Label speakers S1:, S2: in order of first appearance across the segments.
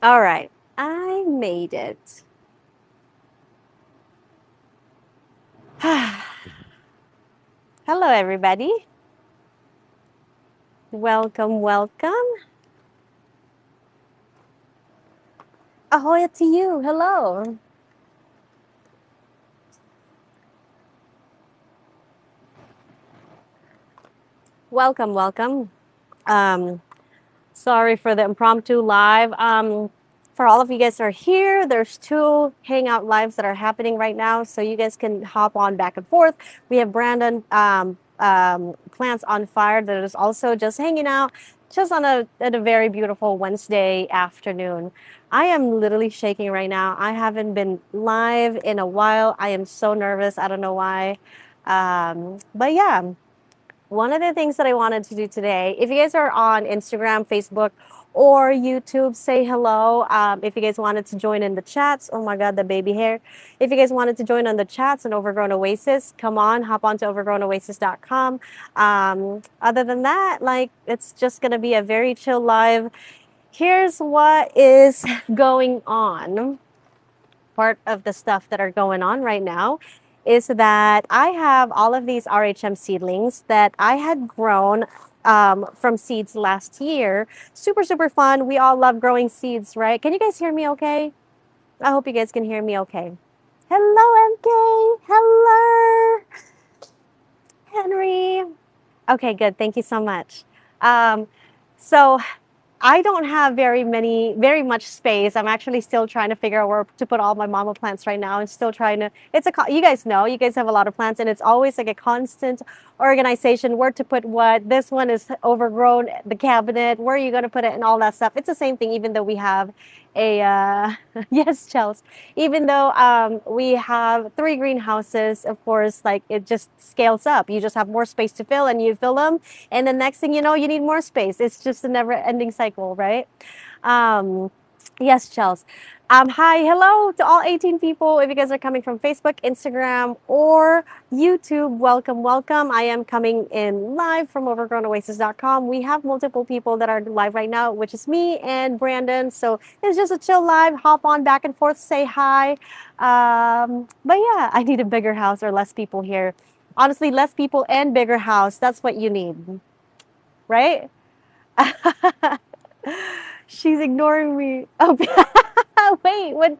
S1: All right, I made it. Hello, everybody. Welcome, welcome. Ahoy to you. Hello. Welcome, welcome. Um, Sorry for the impromptu live. For all of you guys that are here, there's two hangout lives that are happening right now, so you guys can hop on back and forth. We have Brandon Plants on Fire that is also just hanging out, just on a very beautiful Wednesday afternoon. I am literally shaking right now. I haven't been live in a while. I am so nervous. I don't know why. But yeah, one of the things that I wanted to do today, if you guys are on Instagram, Facebook, or YouTube, say hello. If you guys wanted to join in the chats, oh my God, the baby hair. If you guys wanted to join on the chats on Overgrown Oasis, come on, hop on to overgrownoasis.com. Other than that, like, it's just going to be a very chill live. Here's what is going on. Part of the stuff that are going on right now is that I have all of these RHM seedlings that I had grown from seeds last year. Super, super fun. We all love growing seeds, right? Can you guys hear me okay? I hope you guys can hear me okay. Hello, MK. Hello, Henry. Okay, good. Thank you so much. Um, so I don't have very much space. I'm actually still trying to figure out where to put all my mama plants right now, and still trying to. You guys know, you guys have a lot of plants, and it's always like a constant organization where to put what. This one is overgrown, the cabinet. Where are you going to put it, and all that stuff. It's the same thing, even though we have a yes, Chels. Even though we have three greenhouses, of course, like it just scales up. You just have more space to fill, and you fill them, and the next thing you know, you need more space. It's just a never-ending cycle, right? Um, yes, Chels. Hi, hello to all 18 people. If you guys are coming from Facebook, Instagram, or YouTube, welcome, welcome. I am coming in live from overgrownoasis.com. We have multiple people that are live right now, which is me and Brandon. So it's just a chill live. Hop on back and forth, say hi. But yeah, I need a bigger house or less people here. Honestly, less people and bigger house. That's what you need, right? She's ignoring me. Oh, wait, what?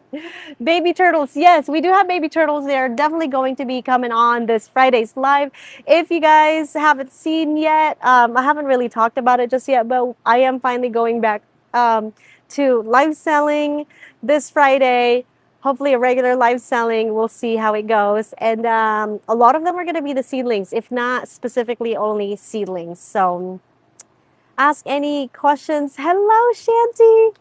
S1: Baby turtles. Yes, we do have baby turtles. They're definitely going to be coming on this Friday's live. If you guys haven't seen yet, I haven't really talked about it just yet, but I am finally going back to live selling this Friday. Hopefully, a regular live selling. We'll see how it goes. And a lot of them are going to be the seedlings, if not specifically only seedlings. So, ask any questions. Hello, Shanty.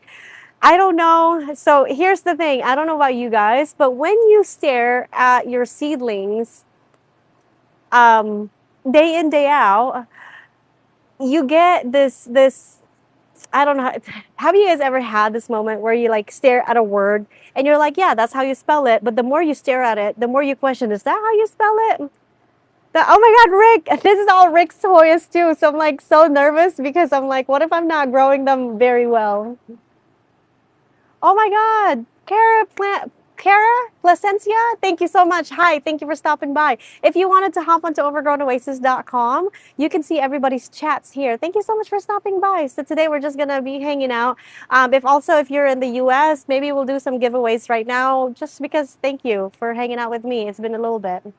S1: I don't know. So here's the thing. I don't know about you guys, but when you stare at your seedlings um, day in, day out, you get this. I don't know. Have you guys ever had this moment where you like stare at a word and you're like, yeah, that's how you spell it. But the more you stare at it, the more you question, is that how you spell it? Oh my God, Rick, this is all Rick's Hoyas too. So I'm like so nervous because I'm like, what if I'm not growing them very well? Oh my God, Cara Placencia, thank you so much. Hi, thank you for stopping by. If you wanted to hop onto overgrownoasis.com, you can see everybody's chats here. Thank you so much for stopping by. So today we're just gonna be hanging out. If you're in the US, maybe we'll do some giveaways right now, just because. Thank you for hanging out with me. It's been a little bit.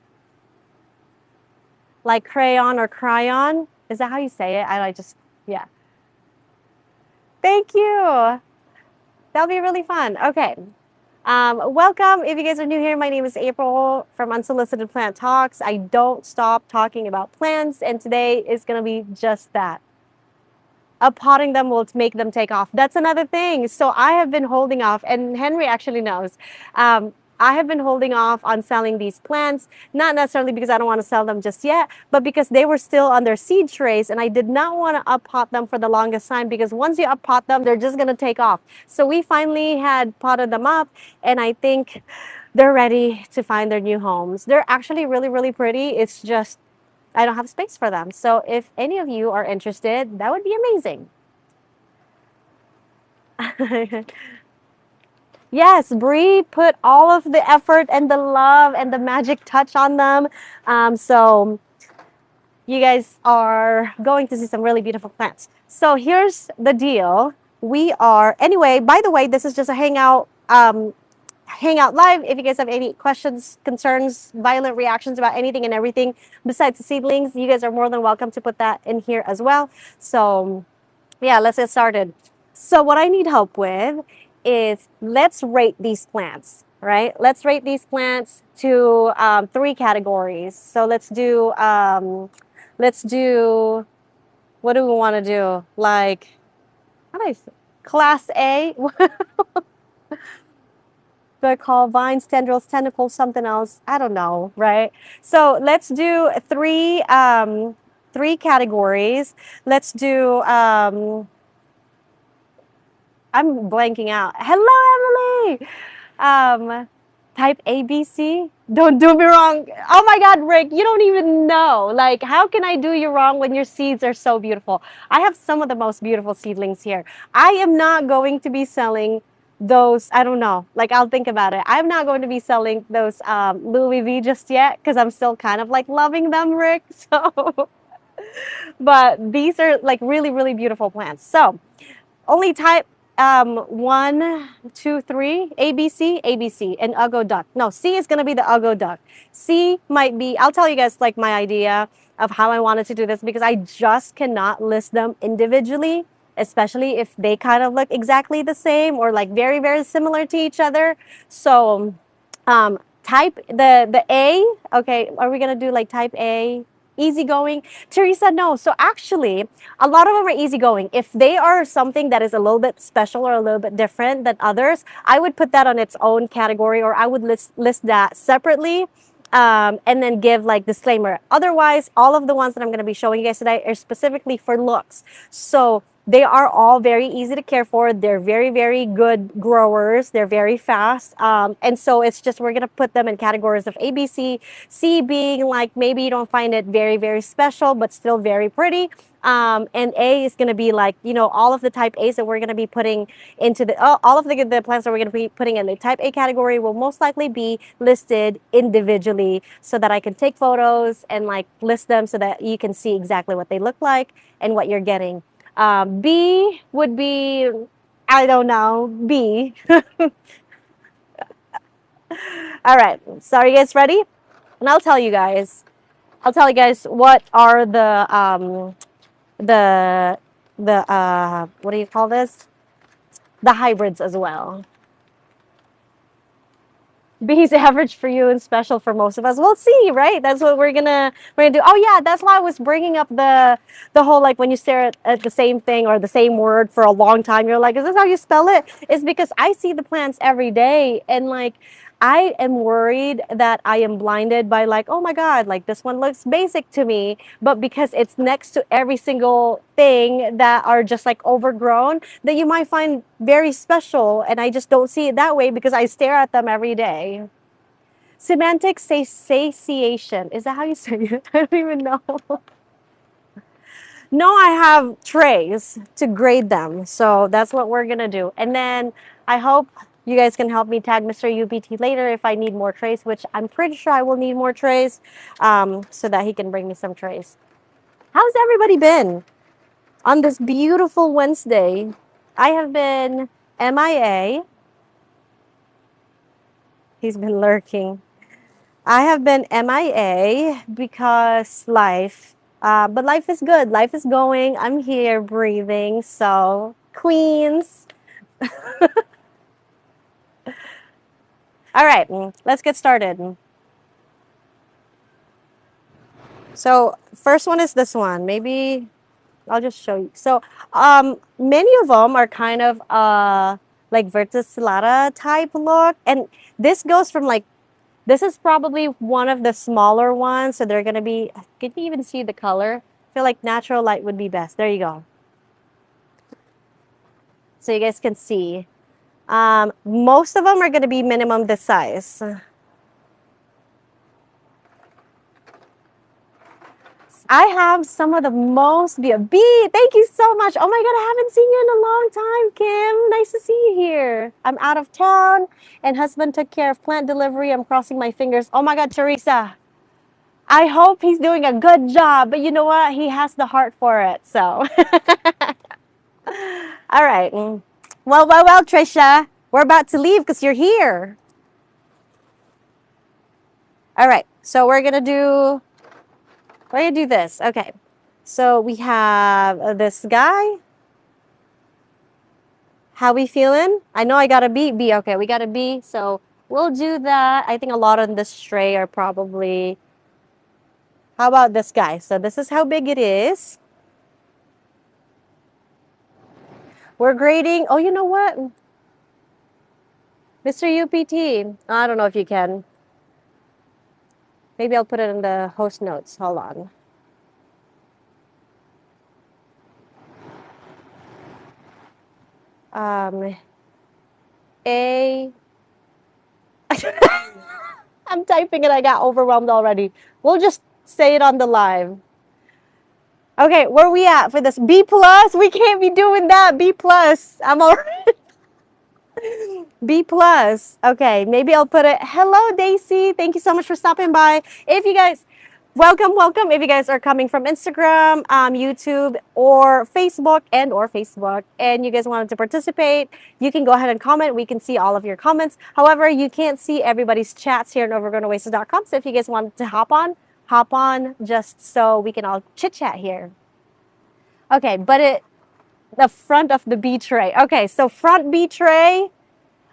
S1: Like crayon or cryon, is that how you say it? Yeah. Thank you. That'll be really fun. Okay. Welcome. If you guys are new here, my name is April from Unsolicited Plant Talks. I don't stop talking about plants, and today is going to be just that. Potting them will make them take off. That's another thing. So I have been holding off, and Henry actually knows. I have been holding off on selling these plants, not necessarily because I don't want to sell them just yet, but because they were still on their seed trays, and I did not want to up pot them for the longest time, because once you up pot them, they're just going to take off. So we finally had potted them up, and I think they're ready to find their new homes. They're actually really, really pretty. It's just I don't have space for them. So if any of you are interested, that would be amazing. Yes, Bree put all of the effort and the love and the magic touch on them. So you guys are going to see some really beautiful plants. So here's the deal. We are, anyway, by the way, this is just a hangout live. If you guys have any questions, concerns, violent reactions about anything and everything besides the seedlings, you guys are more than welcome to put that in here as well. So yeah, let's get started. So what I need help with is let's rate these plants, right? Let's rate these plants to 3 categories. So let's do, what do we want to do? Like, how do I say? Class A, do I call vines, tendrils, tentacles, something else? I don't know, right? So let's do three categories. Let's do I'm blanking out. Hello, Emily. Type ABC. Don't do me wrong. Oh my God, Rick, you don't even know. Like, how can I do you wrong when your seeds are so beautiful? I have some of the most beautiful seedlings here. I am not going to be selling those. I don't know. Like, I'll think about it. I'm not going to be selling those Louis V just yet because I'm still kind of like loving them, Rick. So, but these are like really, really beautiful plants. So, only type 1, 2, 3, ABC, ABC, and Uggo duck. No, C is going to be the Uggo duck. C might be, I'll tell you guys like my idea of how I wanted to do this because I just cannot list them individually, especially if they kind of look exactly the same or like very, very similar to each other. So type the A, okay, are we going to do like type A? Easygoing. Teresa, no. So actually, a lot of them are easygoing. If they are something that is a little bit special or a little bit different than others, I would put that on its own category, or I would list that separately, and then give like disclaimer. Otherwise, all of the ones that I'm going to be showing you guys today are specifically for looks. So they are all very easy to care for. They're very, very good growers. They're very fast. And so it's just, we're going to put them in categories of A, B, C. C being like, maybe you don't find it very, very special, but still very pretty. And A is going to be like, you know, all of the type A's that we're going to be putting into all of the plants that we're going to be putting in the type A category will most likely be listed individually so that I can take photos and like list them so that you can see exactly what they look like and what you're getting. B would be, I don't know, B. All right, so are you guys ready? And I'll tell you guys what are the what do you call this? The hybrids as well. B's average for you and special for most of us. We'll see, right? That's what we're gonna do. Oh yeah, that's why I was bringing up the whole like when you stare at the same thing or the same word for a long time, you're like, is this how you spell it? It's because I see the plants every day and like I am worried that I am blinded by like, oh my God, like this one looks basic to me, but because it's next to every single thing that are just like overgrown, that you might find very special. And I just don't see it that way because I stare at them every day. Semantic satiation. Is that how you say it? I don't even know. No, I have trays to grade them. So that's what we're going to do. And then I hope you guys can help me tag Mr. UPT later if I need more trays, which I'm pretty sure I will need more trays, so that he can bring me some trays. How's everybody been on this beautiful Wednesday? I have been MIA. He's been lurking. I have been MIA because life. But life is good. Life is going. I'm here breathing. So, Queens. All right, let's get started. So, first one is this one. Maybe I'll just show you. So, many of them are kind of like verticillata type look. And this goes from like, this is probably one of the smaller ones. So they're going to be, can you even see the color? I feel like natural light would be best. There you go. So you guys can see. Most of them are going to be minimum this size. I have some of the most B. Thank you so much. Oh my God, I haven't seen you in a long time, Kim. Nice to see you here. I'm out of town and husband took care of plant delivery. I'm crossing my fingers. Oh my God, Teresa. I hope he's doing a good job, but you know what? He has the heart for it. So, all right. Well, Trisha, we're about to leave because you're here. All right. So we're gonna do this. Okay. So we have this guy. How we feeling? I know I got a B. B. Okay, we got a B. So we'll do that. I think a lot on this tray are probably. How about this guy? So this is how big it is. We're grading. Oh, you know what? Mr. UPT. I don't know if you can. Maybe I'll put it in the host notes. Hold on. A. I'm typing it. I got overwhelmed already. We'll just say it on the live. Okay, where are we at for this? B plus? We can't be doing that. B plus. I'm already. B plus. Okay, maybe I'll put it. Hello, Daisy. Thank you so much for stopping by. If you guys, welcome. If you guys are coming from Instagram, YouTube, or Facebook, and you guys wanted to participate, you can go ahead and comment. We can see all of your comments. However, you can't see everybody's chats here at overgrownoasis.com. So if you guys wanted to hop on just so we can all chit chat here. Okay, but the front of the B tray. Okay, so front B tray.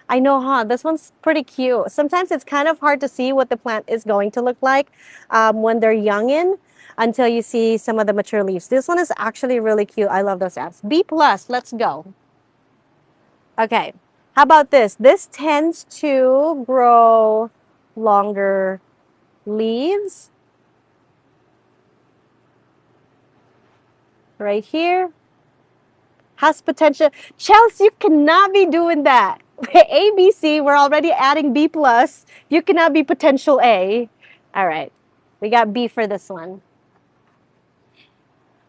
S1: I know, huh? This one's pretty cute. Sometimes it's kind of hard to see what the plant is going to look like when they're youngin until you see some of the mature leaves. This one is actually really cute. I love those apps. B plus, let's go. Okay, how about this? This tends to grow longer leaves. Right here. Has potential. Chelsea, you cannot be doing that. A, B, C, we're already adding B plus. You cannot be potential A. All right. We got B for this one.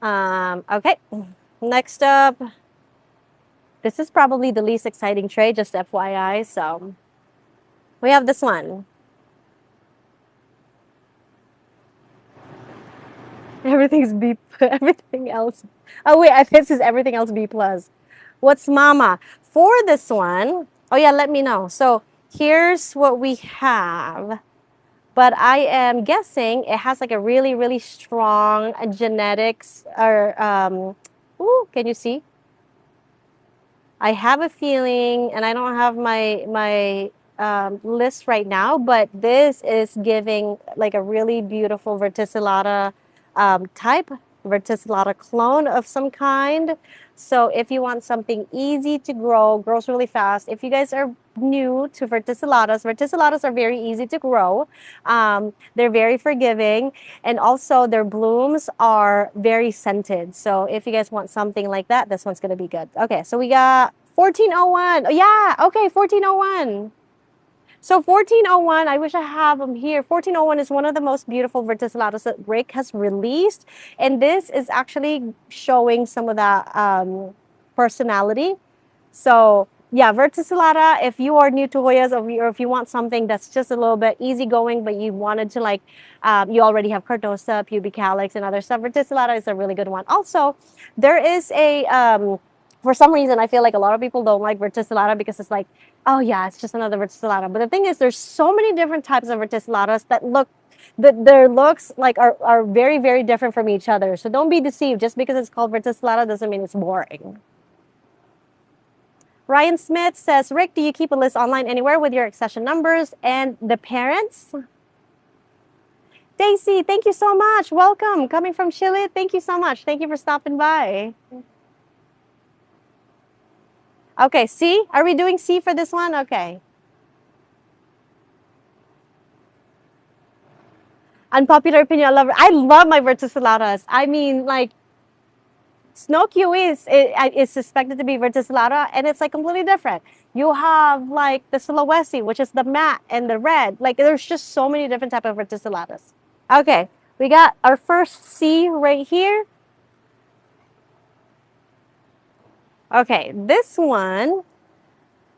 S1: Okay. Next up. This is probably the least exciting tray, just FYI. So we have this one. Everything's B. Everything else. Oh wait, this is everything else B plus. What's mama? For this one, oh yeah, let me know. So here's what we have. But I am guessing it has like a really, really strong genetics or, ooh, can you see? I have a feeling, and I don't have my list right now, but this is giving like a really beautiful verticillata type, verticillata clone of some kind. So if you want something easy to grow, grows really fast. If you guys are new to verticillatas are very easy to grow. They're very forgiving, and also their blooms are very scented. So if you guys want something like that, this one's gonna be good. Okay, so we got 1401. Oh yeah, okay, 1401. So 1401, I wish I have them here. 1401 is one of the most beautiful verticillatas that Rick has released. And this is actually showing some of that personality. So yeah, verticillata, if you are new to Hoyas or if you want something that's just a little bit easygoing, but you wanted to like, you already have carnosa, pubic calyx, and other stuff, verticillata is a really good one. Also, there is a, for some reason, I feel like a lot of people don't like verticillata because it's like, oh yeah, it's just another verticillata. But the thing is, there's so many different types of verticillatas that their looks like are very, very different from each other. So don't be deceived. Just because it's called verticillata doesn't mean it's boring. Ryan Smith says, Rick, do you keep a list online anywhere with your accession numbers and the parents? Daisy, thank you so much. Welcome. Coming from Chile, thank you so much. Thank you for stopping by. Okay, C? Are we doing C for this one? Okay. Unpopular opinion, I love my verticillatas. I mean, like, Snow Kiwi is suspected to be verticillata, and it's like completely different. You have like the Sulawesi, which is the matte and the red. Like, there's just so many different type of verticillatas. Okay, We got our first C right here. Okay, this one.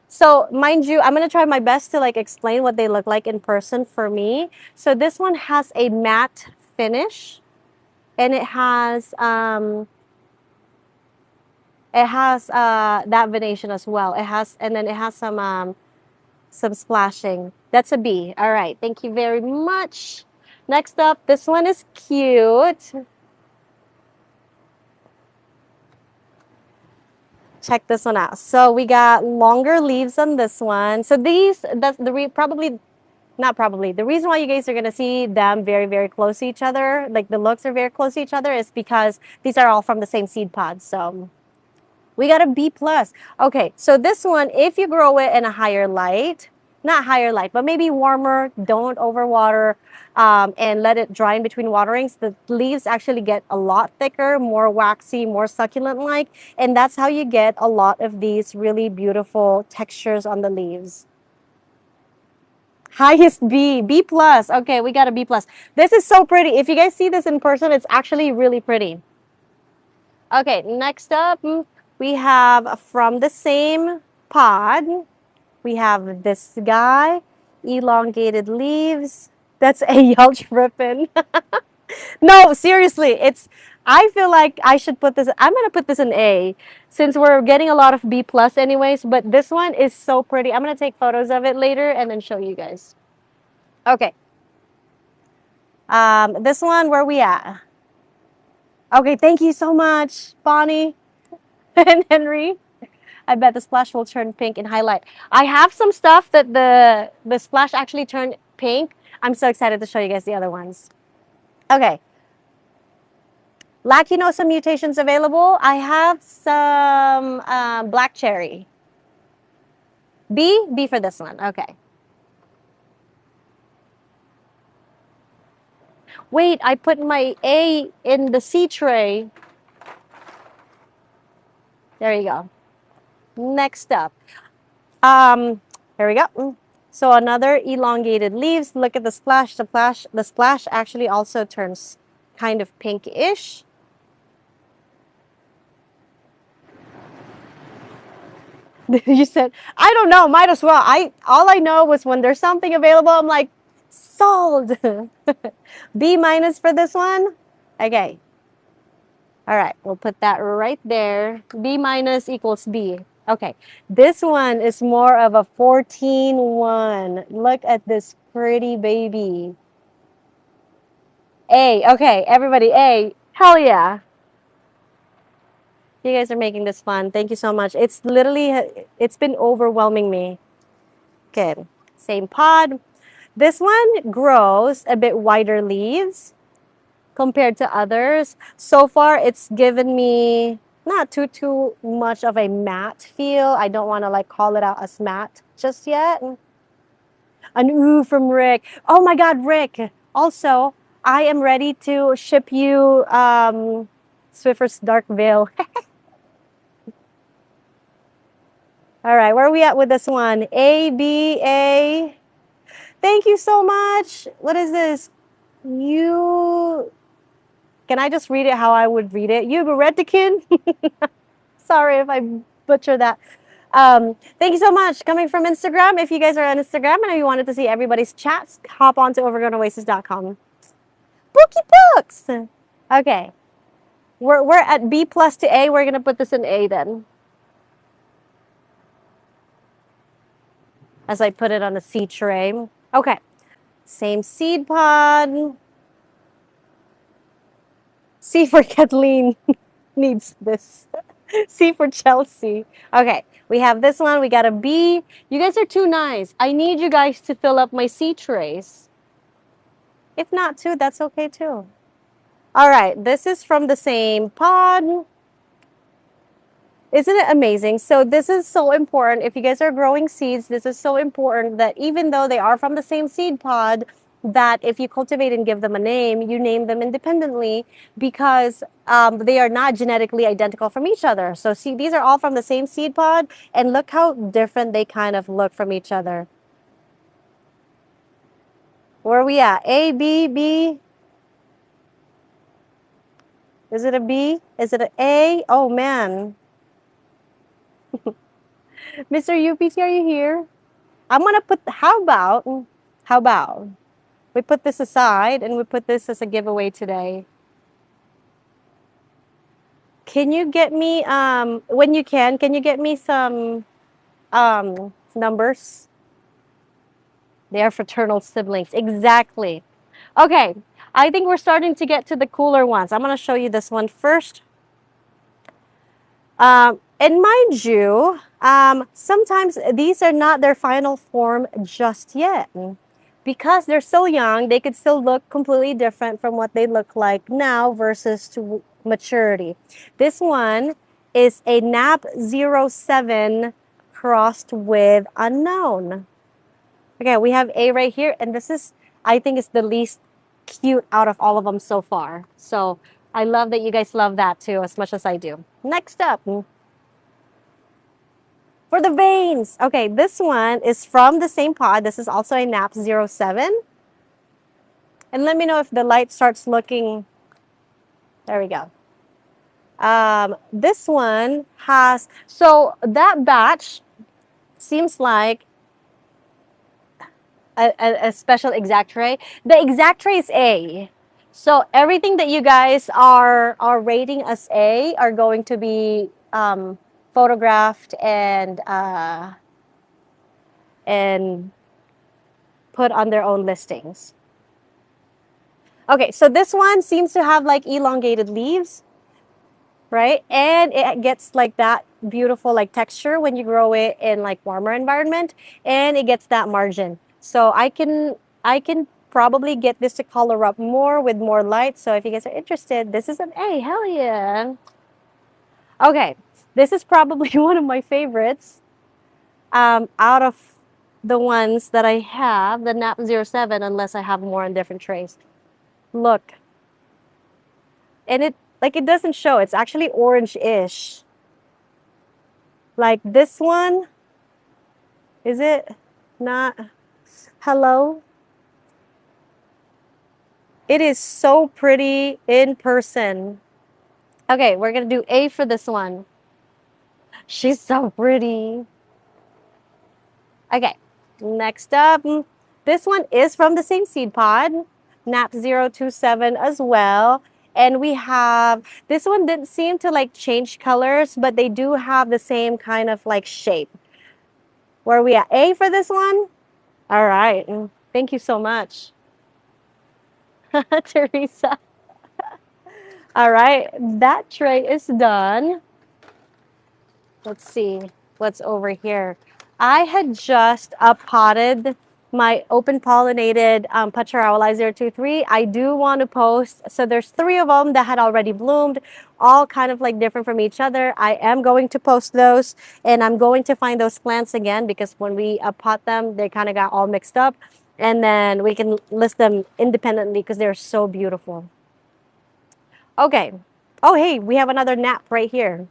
S1: So mind you, I'm gonna try my best to like explain what they look like in person for me. So this one has a matte finish, and it has that venation as well. It has, and then it has some splashing. That's a B. All right, thank you very much. Next up, this one is cute. Check this one out. So we got longer leaves on this one. So these, that's the probably not probably. The reason why you guys are going to see them very, very close to each other, like the looks are very close to each other, is because these are all from the same seed pod. So we got a B plus. Okay, so this one, if you grow it in a higher light, not higher light, but maybe warmer, don't overwater, and let it dry in between waterings, the leaves actually get a lot thicker, more waxy, more succulent-like, and that's how you get a lot of these really beautiful textures on the leaves. Highest B, B plus. Okay, we got a B plus. This is so pretty. If you guys see this in person, it's actually really pretty. Okay, next up, we have from the same pod, we have this guy, elongated leaves. That's a Yelch rippin. No, seriously, I feel like I should put this, I'm gonna put this in A, since we're getting a lot of B plus anyways, but this one is so pretty. I'm gonna take photos of it later and then show you guys. Okay. This one, where we at? Okay, thank you so much, Bonnie and Henry. I bet the splash will turn pink in highlight. I have some stuff that the splash actually turned pink. I'm so excited to show you guys the other ones. Okay. Lacinosa mutations available. I have some black cherry. B for this one. Okay. Wait, I put my A in the C tray. There you go. Next up. Here we go. So another elongated leaves. Look at the splash. The splash actually also turns kind of pinkish. You said, I don't know, might as well. All I know was when there's something available, I'm like, sold. B minus for this one. Okay. All right, we'll put that right there. B minus equals B. Okay, this one is more of a 14-1. Look at this pretty baby. A, okay, everybody, A. Hell yeah. You guys are making this fun. Thank you so much. It's literally, it's been overwhelming me. Okay, same pod. This one grows a bit wider leaves compared to others. So far, it's given me not too much of a matte feel. I don't want to like call it out as matte just yet. An ooh from Rick. Oh my God, Rick. Also, I am ready to ship you Swiffer's Dark Veil. All right, where are we at with this one? A, B, A. Thank you so much. What is this? You, can I just read it how I would read it? You Beretikin? Sorry if I butcher that. Thank you so much. Coming from Instagram. If you guys are on Instagram and you wanted to see everybody's chats, hop on to overgrownoasis.com. Bookie books. Okay. We're at B plus to A. We're gonna put this in A then. As I put it on a seed tray. Okay. Same seed pod. C for Kathleen needs this. C for Chelsea. Okay, we have this one. We got a B. You guys are too nice. I need you guys to fill up my C trays. If not too, that's okay too. All right, this is from the same pod. Isn't it amazing? So this is so important. If you guys are growing seeds, this is so important that even though they are from the same seed pod, that if you cultivate and give them a name, you name them independently because they are not genetically identical from each other. So see, these are all from the same seed pod, and look how different they kind of look from each other. Where are we at? A, B, B. Is it a B? Is it an A? Oh man. Mr. UPT, are you here? I'm gonna put, how about we put this aside and we put this as a giveaway today. Can you get me, when you can you get me some numbers? They are fraternal siblings. Exactly. Okay, I think we're starting to get to the cooler ones. I'm gonna show you this one first. And mind you, sometimes these are not their final form just yet. Because they're so young, they could still look completely different from what they look like now versus to maturity. This one is a NAP07 crossed with unknown. Okay, we have A right here, and this is, I think, is the least cute out of all of them so far. So I love that you guys love that too, as much as I do. Next up, for the veins. Okay, this one is from the same pod. This is also a NAP07. And let me know if the light starts looking. There we go. This one has, so that batch seems like a special exact tray. The exact tray is A. So everything that you guys are rating as A are going to be photographed and put on their own listings. Okay, so this one seems to have like elongated leaves, right? And it gets like that beautiful like texture when you grow it in like warmer environment, and it gets that margin. So I can probably get this to color up more with more light. So if you guys are interested, this is an A. Hell yeah. Okay, this is probably one of my favorites out of the ones that I have, the NAP07, unless I have more on different trays. Look. And it, like, it doesn't show. It's actually orange-ish. Like this one, is it not? Hello? It is so pretty in person. Okay, we're gonna do A for this one. She's so pretty. Okay, next up, this one is from the same seed pod, NAP027 as well. And we have, this one didn't seem to like change colors, but they do have the same kind of like shape. Where are we at? A for this one? All right. Thank you so much, Teresa. All right, that tray is done. Let's see what's over here. I had just potted my open pollinated Pacharawa 023. I do want to post, so there's 3 of them that had already bloomed, all kind of like different from each other. I am going to post those, and I'm going to find those plants again because when we pot them, they kind of got all mixed up, and then we can list them independently because they're so beautiful. Okay. Oh, hey, we have another nap right here.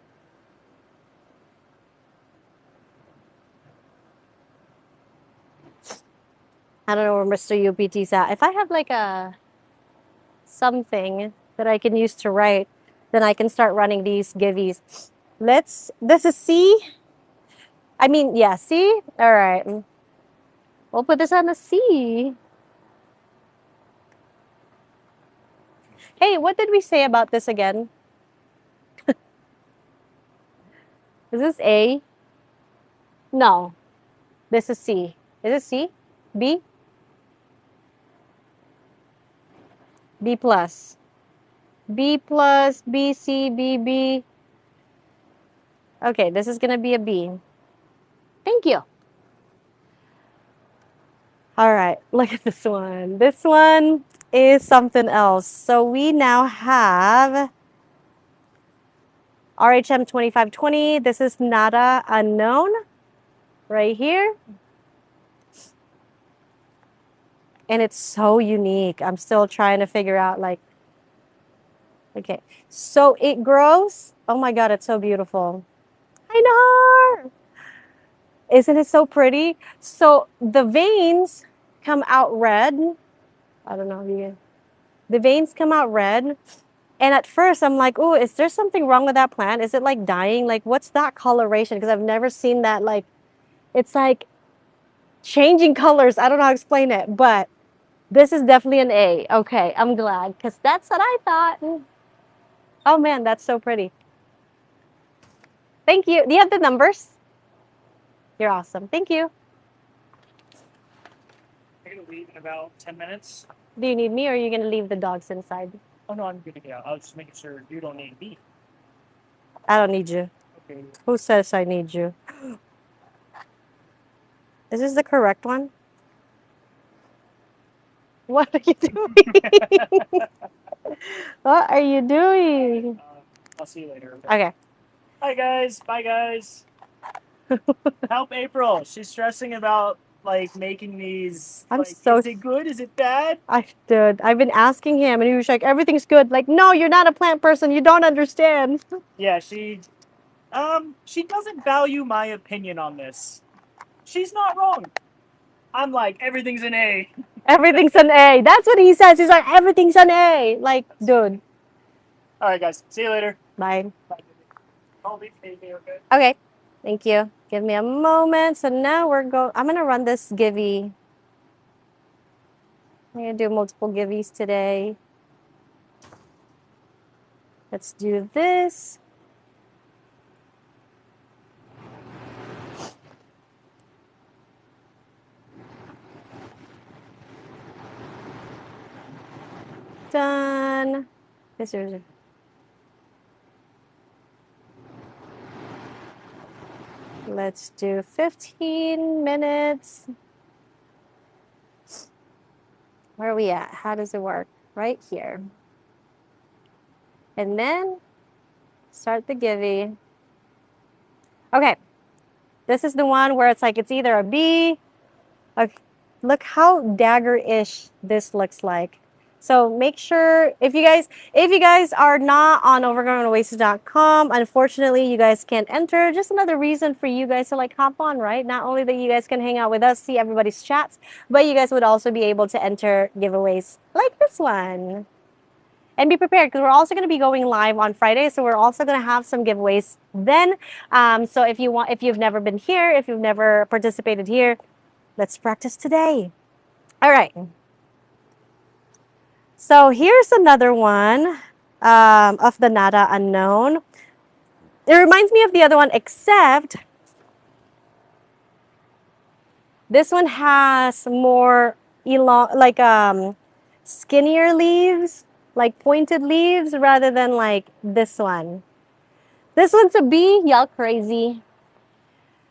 S1: I don't know where Mr. UPT's at. If I have like a something that I can use to write, then I can start running these givvies. This is C. I mean, yeah, C. All right. We'll put this on the C. Hey, what did we say about this again? Is this A? No, this is C. Is it C? B? B plus. B plus, B, C, B, B. Okay, this is gonna be a B. Thank you. All right, look at this one. This one is something else. So we now have RHM 2520. This is Nada Unknown right here. And it's so unique. I'm still trying to figure out like, okay. So it grows. Oh my God, it's so beautiful. I know. Isn't it so pretty? So the veins come out red. I don't know if you can. The veins come out red. And at first I'm like, oh, is there something wrong with that plant? Is it like dying? Like, what's that coloration? Because I've never seen that. Like, it's like changing colors. I don't know how to explain it, but this is definitely an A. Okay, I'm glad because that's what I thought. Oh man, that's so pretty. Thank you. Do you have the numbers? You're awesome. Thank you.
S2: I'm gonna leave in about 10 minutes.
S1: Do you need me or are you going to leave the dogs inside?
S2: Oh no, I'm gonna get out. I was just making sure you don't need me.
S1: I don't need you.
S2: Okay.
S1: Who says I need you? Is this the correct one? What are you doing? What are you doing?
S2: I'll see you later.
S1: Okay.
S2: Hi guys. Bye guys. Help April. She's stressing about like making these.
S1: I'm
S2: Like,
S1: so.
S2: is it good? Is it bad?
S1: I've been asking him, and he was like, "Everything's good." Like, no, you're not a plant person. You don't understand.
S2: Yeah, she doesn't value my opinion on this. She's not wrong. I'm like, everything's an A.
S1: Everything's an A. That's what he says. He's like, everything's an A. Like, dude.
S2: All right, guys. See you later.
S1: Bye.
S2: Bye. I'll leave okay?
S1: Okay. Thank you. Give me a moment. So now I'm gonna run this givey. I'm gonna do multiple giveys today. Let's do this. Done. This is. Let's do 15 minutes. Where are we at? How does it work? Right here. And then start the givey. Okay. This is the one where it's like it's either a B. Like, look how dagger-ish this looks like. So make sure if you guys are not on overgrownoasis.com, unfortunately you guys can't enter. Just another reason for you guys to like hop on, right? Not only that you guys can hang out with us, see everybody's chats, but you guys would also be able to enter giveaways like this one. And be prepared because we're also going to be going live on Friday, so we're also going to have some giveaways then. So if you've never been here, if you've never participated here, let's practice today. All right. So here's another one of the Nada Unknown. It reminds me of the other one, except this one has more skinnier leaves, like pointed leaves, rather than like this one. This one's a B, y'all crazy.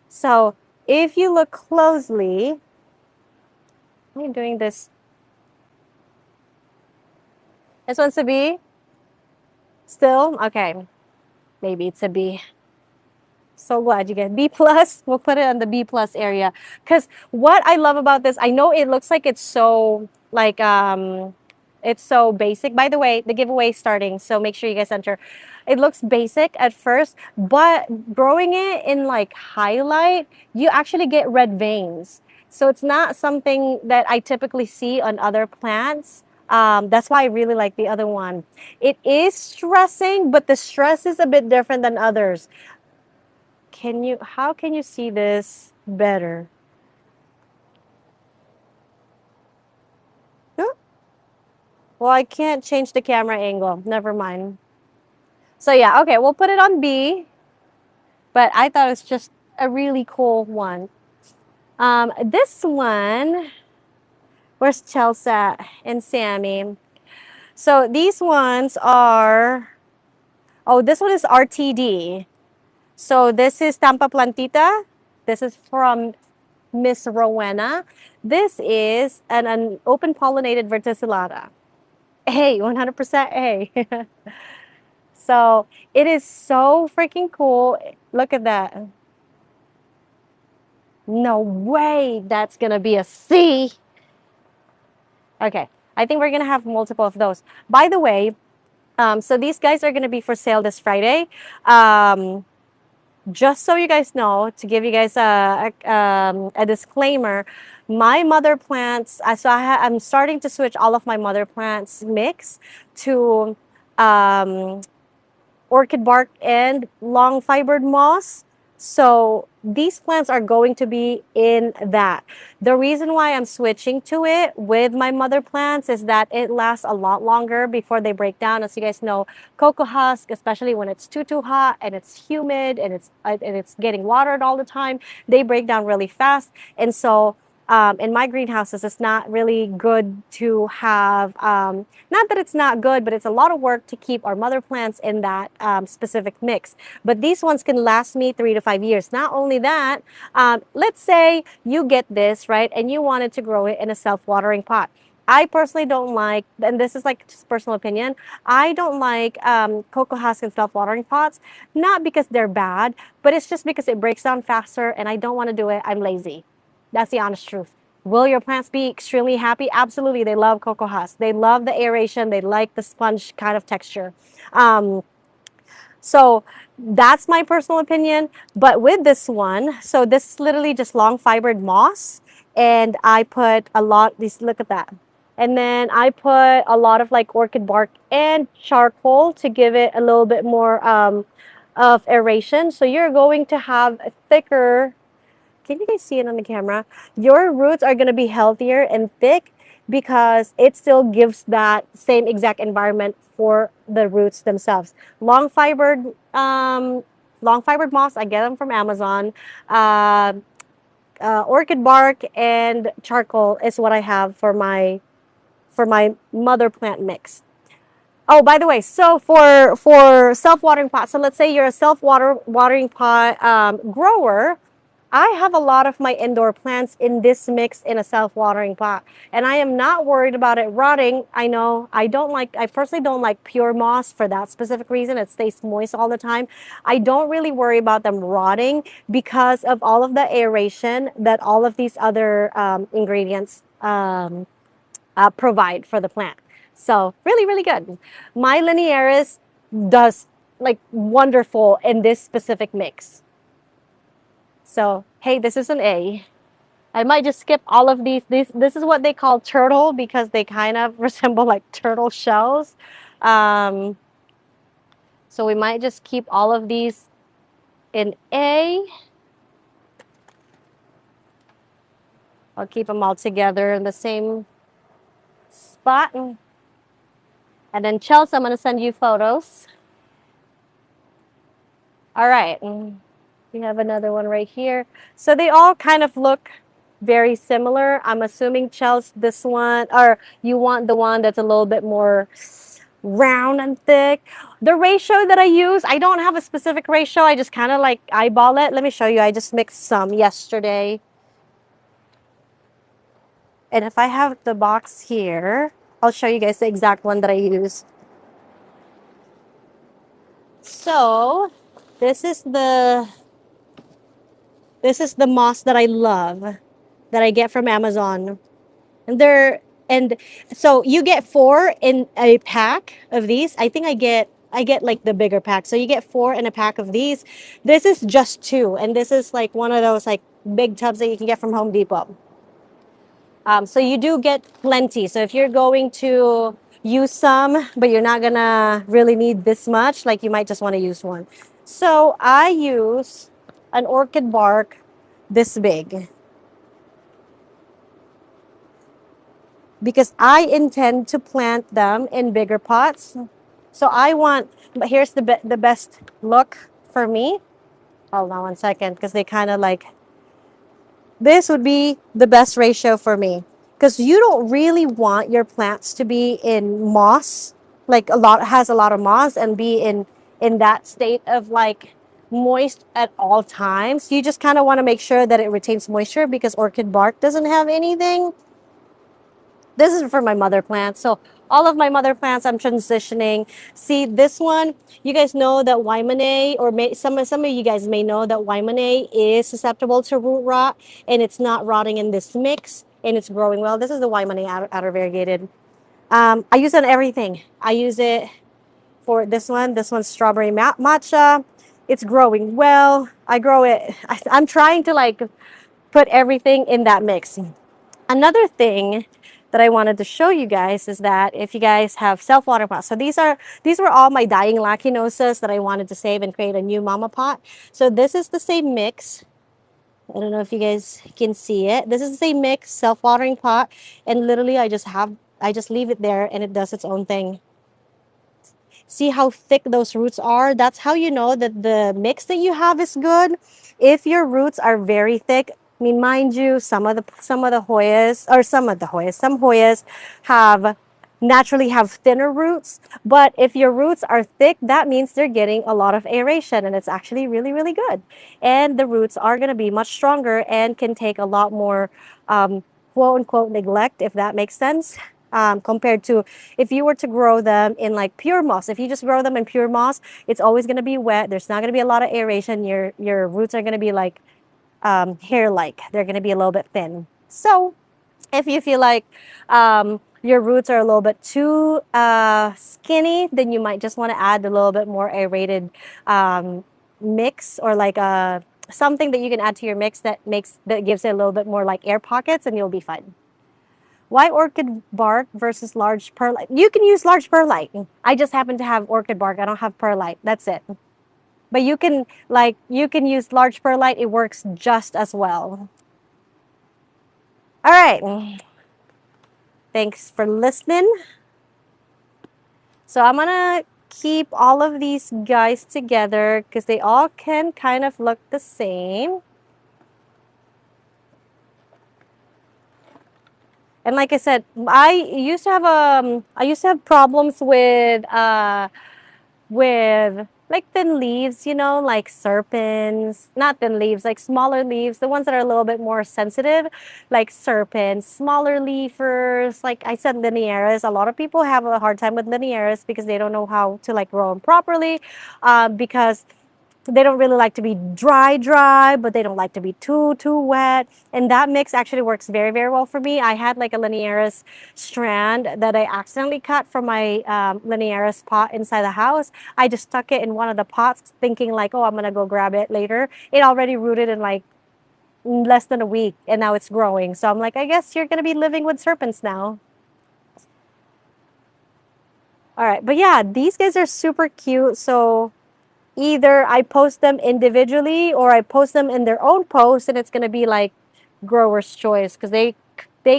S1: So if you look closely, I'm doing this. This one's a B? Still? Okay. Maybe it's a B. So glad you get B plus. We'll put it on the B plus area. Because what I love about this, I know it looks like it's so like it's so basic. By the way, the giveaway is starting, so make sure you guys enter. It looks basic at first, but growing it in like highlight, you actually get red veins. So it's not something that I typically see on other plants. That's why I really like the other one. It is stressing, but the stress is a bit different than others. How can you see this better? Huh? Well, I can't change the camera angle. Never mind. So yeah, okay, we'll put it on B. But I thought it was just a really cool one. This one, where's Chelsea and Sammy? So these ones are, oh, this one is RTD. So this is Tampa Plantita. This is from Miss Rowena. This is an open pollinated verticillata. A, 100% A. So it is so freaking cool. Look at that. No way that's gonna be a C. Okay, I think we're gonna have multiple of those. By the way, so these guys are gonna be for sale this Friday. Just so you guys know, to give you guys a disclaimer, my mother plants, I'm starting to switch all of my mother plants mix to um, orchid bark and long fibered moss. So these plants are going to be in that. The reason why I'm switching to it with my mother plants is that it lasts a lot longer before they break down. As you guys know, cocoa husk, especially when it's too hot and it's humid and it's getting watered all the time, they break down really fast. And so in my greenhouses, it's not really good to have, not that it's not good, but it's a lot of work to keep our mother plants in that specific mix. But these ones can last me 3 to 5 years. Not only that, let's say you get this, right, and you wanted to grow it in a self-watering pot. I personally don't like, and this is like just personal opinion, I don't like cocoa husk and self-watering pots, not because they're bad, but it's just because it breaks down faster and I don't want to do it. I'm lazy. That's the honest truth. Will your plants be extremely happy? Absolutely. They love cocoa husk. They love the aeration. They like the sponge kind of texture. Um, so that's my personal opinion. But with this one, so this is literally just long fibered moss. And I put a lot, these, look at that. And then I put a lot of like orchid bark and charcoal to give it a little bit more of aeration. So you're going to have a thicker, can you guys see it on the camera? Your roots are going to be healthier and thick because it still gives that same exact environment for the roots themselves. Long fibered, long fibered moss, I get them from Amazon. Uh, orchid bark and charcoal is what I have for my mother plant mix. Oh, by the way, so for self-watering pot, so let's say you're a self-watering pot grower. I have a lot of my indoor plants in this mix in a self-watering pot, and I am not worried about it rotting. I know I personally don't like pure moss for that specific reason. It stays moist all the time. I don't really worry about them rotting because of all of the aeration that all of these other ingredients provide for the plant. So really, really good. My linearis does like wonderful in this specific mix. So, hey, this is an A. I might just skip all of these. This is what they call turtle because they kind of resemble like turtle shells. Um, so we might just keep all of these in A. I'll keep them all together in the same spot. And then Chelsea, I'm going to send you photos. All right. We have another one right here. So they all kind of look very similar. I'm assuming, Chelsea, this one, or you want the one that's a little bit more round and thick. The ratio that I use, I don't have a specific ratio. I just kind of like eyeball it. Let me show you. I just mixed some yesterday. And if I have the box here, I'll show you guys the exact one that I use. So this is the moss that I love, that I get from Amazon. And so you get 4 in a pack of these. I think I get like the bigger pack. So you get 4 in a pack of these. This is just 2, and this is like one of those like big tubs that you can get from Home Depot. So you do get plenty. So if you're going to use some, but you're not gonna really need this much, like you might just want to use one. So I use an orchid bark this big because I intend to plant them in bigger pots. So I want, but here's the best look for me. Hold on one second, because they kind of like, this would be the best ratio for me. Because you don't really want your plants to be in moss, like has a lot of moss, and be in that state of like moist at all times. You just kind of want to make sure that it retains moisture because orchid bark doesn't have anything. This is for my mother plants. So all of my mother plants, I'm transitioning. See, this one, you guys know that Wymone, or some of you guys may know that Wymone is susceptible to root rot, and it's not rotting in this mix, and it's growing well. This is the Wymone outer variegated. I use it on everything. I use it for this one. This one's strawberry matcha. It's growing well. I grow it. I'm trying to like put everything in that mix. Another thing that I wanted to show you guys is that if you guys have self-watering pots, so these were all my dying lacunosas that I wanted to save and create a new mama pot. So this is the same mix. I don't know if you guys can see it. This is the same mix, self-watering pot, and literally I just leave it there and it does its own thing. See how thick those roots are? That's how you know that the mix that you have is good. If your roots are very thick, I mean, mind you, some of the Hoyas, or some Hoyas have naturally have thinner roots, but if your roots are thick, that means they're getting a lot of aeration, and it's actually really, really good. And the roots are going to be much stronger and can take a lot more quote unquote neglect, if that makes sense, compared to if you were to grow them in like pure moss. If you just grow them in pure moss, it's always going to be wet. There's not going to be a lot of aeration. Your roots are going to be like hair-like. They're going to be a little bit thin. So if you feel like your roots are a little bit too skinny, then you might just want to add a little bit more aerated mix, or like something that you can add to your mix that gives it a little bit more like air pockets, and you'll be fine. Why orchid bark versus large perlite? You can use large perlite. I just happen to have orchid bark. I don't have perlite. That's it. But you can use large perlite. It works just as well. All right. Thanks for listening. So I'm gonna keep all of these guys together because they all can kind of look the same. And like I said, I used to have problems with like thin leaves, like serpents, not thin leaves, like smaller leaves, the ones that are a little bit more sensitive, like serpents, smaller leafers, like I said, linearis. A lot of people have a hard time with linearis because they don't know how to like grow them properly, because they don't really like to be dry, but they don't like to be too wet. And that mix actually works very, very well for me. I had like a linearis strand that I accidentally cut from my linearis pot inside the house. I just stuck it in one of the pots thinking like, oh, I'm going to go grab it later. It already rooted in like less than a week, and now it's growing. So I'm like, I guess you're going to be living with serpents now. All right. But yeah, these guys are super cute. So either I post them individually or I post them in their own post, and it's going to be like grower's choice because they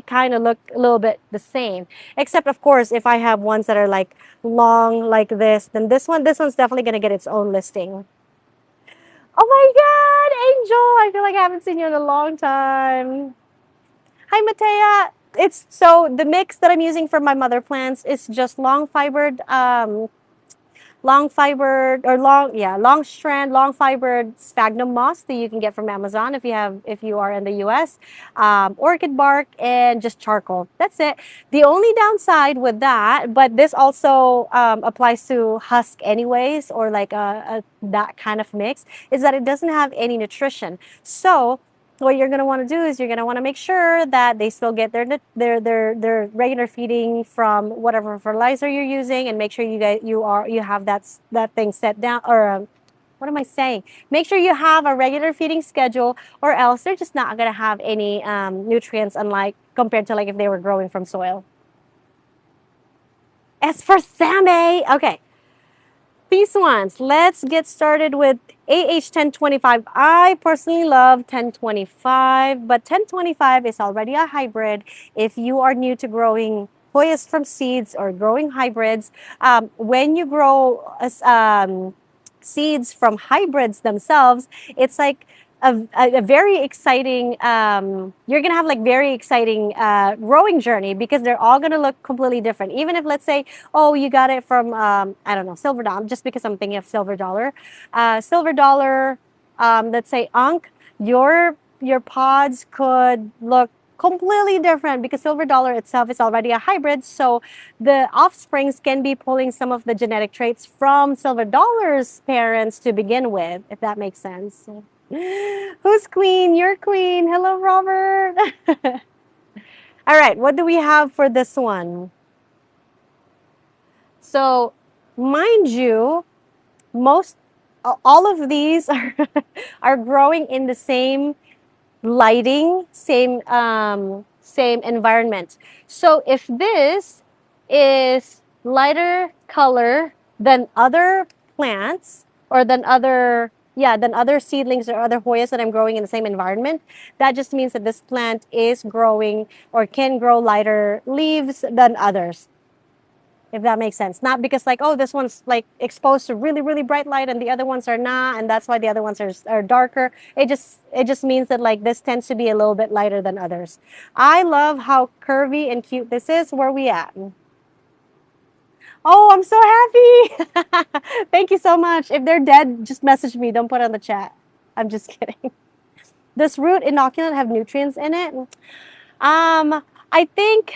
S1: kind of look a little bit the same, except of course if I have ones that are like long like this, then this one's definitely going to get its own listing. Oh my god, Angel, I feel like I haven't seen you in a long time. Hi, Matea. It's so the mix that I'm using for my mother plants is just long strand, long fibered sphagnum moss that you can get from Amazon if you are in the US, orchid bark, and just charcoal. That's it. The only downside with that, but this also applies to husk anyways, or like that kind of mix, is that it doesn't have any nutrition. So what you're going to want to do is you're going to want to make sure that they still get their regular feeding from whatever fertilizer you're using, and make sure you have that thing set down, or what am I saying? Make sure you have a regular feeding schedule, or else they're just not going to have any nutrients, unlike compared to like if they were growing from soil. As for Sammy, okay. These ones, let's get started with AH1025. I personally love 1025, but 1025 is already a hybrid. If you are new to growing Hoyas from seeds or growing hybrids, when you grow seeds from hybrids themselves, it's like a very exciting, you're going to have like very exciting growing journey, because they're all going to look completely different. Even if, let's say, oh, you got it from, I don't know, silver dollar, just because I'm thinking of silver dollar, let's say Unk, your pods could look completely different, because silver dollar itself is already a hybrid. So the offsprings can be pulling some of the genetic traits from silver dollar's parents to begin with, if that makes sense. Who's queen? You're queen. Hello, Robert. All right, what do we have for this one? So, mind you, all of these are growing in the same lighting, same same environment. So if this is lighter color than other plants or than other, yeah, than other seedlings or other Hoyas that I'm growing in the same environment, that just means that this plant is growing or can grow lighter leaves than others. If that makes sense. Not because like, oh, this one's like exposed to really, really bright light and the other ones are not, and that's why the other ones are darker. It just means that like this tends to be a little bit lighter than others. I love how curvy and cute this is. Where are we at? Oh, I'm so happy. Thank you so much. If they're dead, just message me. Don't put it on the chat. I'm just kidding. Does root inoculant have nutrients in it? Um, I think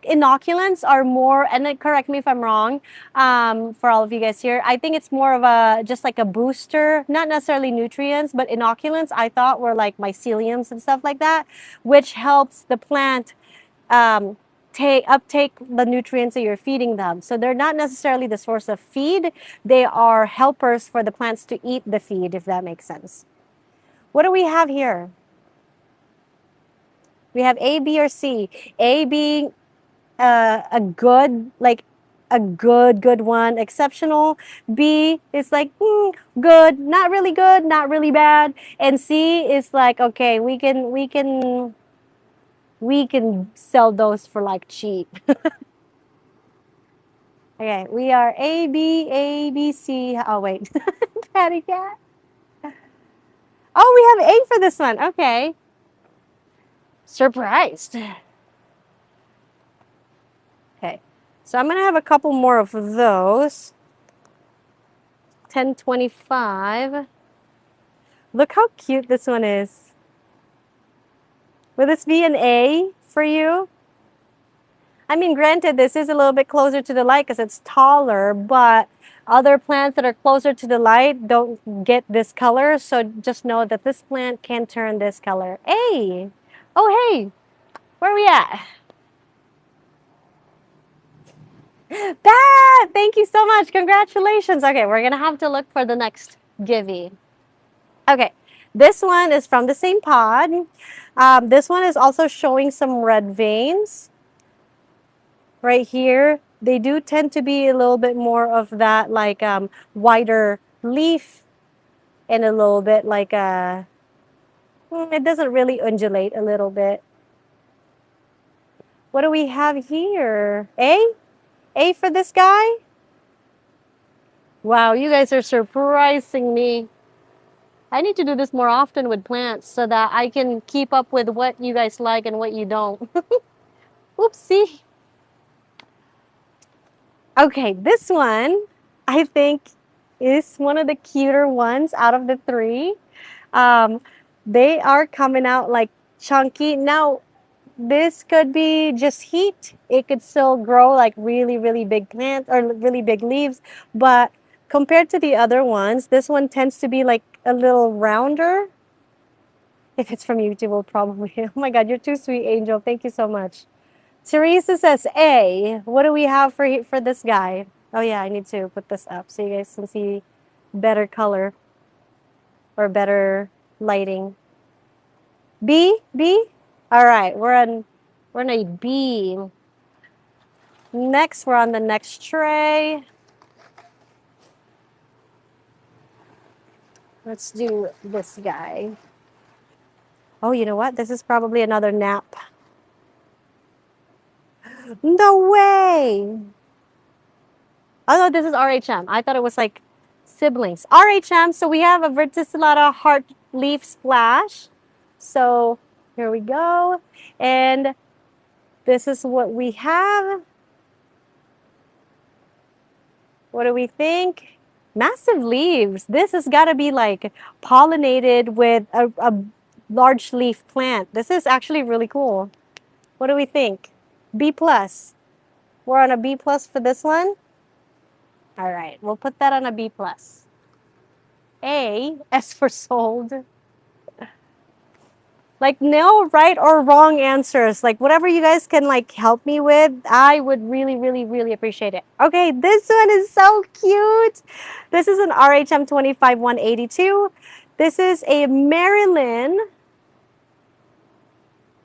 S1: inoculants are more, and correct me if I'm wrong, for all of you guys here, I think it's more of a, just like a booster, not necessarily nutrients, but inoculants I thought were like myceliums and stuff like that, which helps the plant uptake the nutrients that you're feeding them. So they're not necessarily the source of feed, they are helpers for the plants to eat the feed, if that makes sense. What do we have here? We have A, B, or C. A being a good, like a good one, exceptional. B is like good, not really bad. And C is like, okay, we can sell those for like cheap. Okay, we are A, B, C. Oh wait, patty cat. Oh, we have A for this one. Okay, surprised. Okay, so I'm gonna have a couple more of those. 1025. Look how cute this one is. Will this be an A for you? I mean, granted, this is a little bit closer to the light because it's taller, but other plants that are closer to the light don't get this color. So just know that this plant can turn this color. A. Oh, hey, where are we at? That, thank you so much. Congratulations. Okay, we're going to have to look for the next Givey. Okay, this one is from the same pod. This one is also showing some red veins right here. They do tend to be a little bit more of that like wider leaf and a little bit like it doesn't really undulate a little bit. What do we have here? A? A for this guy? Wow, you guys are surprising me. I need to do this more often with plants so that I can keep up with what you guys like and what you don't. Oopsie. Okay, this one I think is one of the cuter ones out of the three. They are coming out like chunky. Now, this could be just heat. It could still grow like really, really big plants or really big leaves. But compared to the other ones, this one tends to be like a little rounder. If it's from YouTube, we'll probably. Oh my God, you're too sweet, Angel. Thank you so much. Teresa says A. What do we have for this guy? Oh yeah, I need to put this up so you guys can see better color or better lighting. B? B? All right, we're on a B. Next, we're on the next tray. Let's do this guy. Oh, you know what? This is probably another nap. No way! Oh no, this is RHM. I thought it was like siblings. RHM, so we have a verticillata heart leaf splash. So here we go. And this is what we have. What do we think? Massive leaves. This has got to be like pollinated with a large leaf plant. This is actually really cool. What do we think? B plus. We're on a B plus for this one. All right, we'll put that on a B plus. A, S for sold. Like no right or wrong answers. Like whatever you guys can like help me with, I would really, really, really appreciate it. Okay, this one is so cute. This is an RHM 25182. This is a Maryland.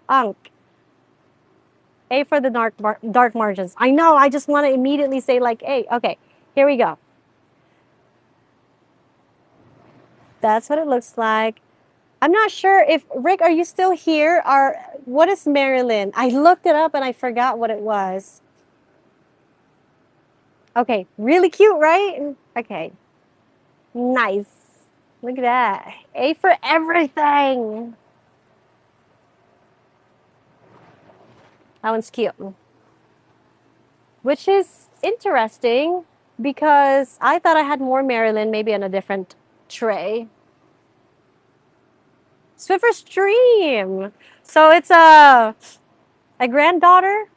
S1: Unk. A for the dark margins. I know, I just want to immediately say like A. Okay, here we go. That's what it looks like. I'm not sure if, Rick, are you still here? What is Maryland? I looked it up and I forgot what it was. Okay, really cute, right? Okay, nice. Look at that. A for everything. That one's cute. Which is interesting because I thought I had more Maryland, maybe on a different tray. Swiffer Stream. So it's a granddaughter.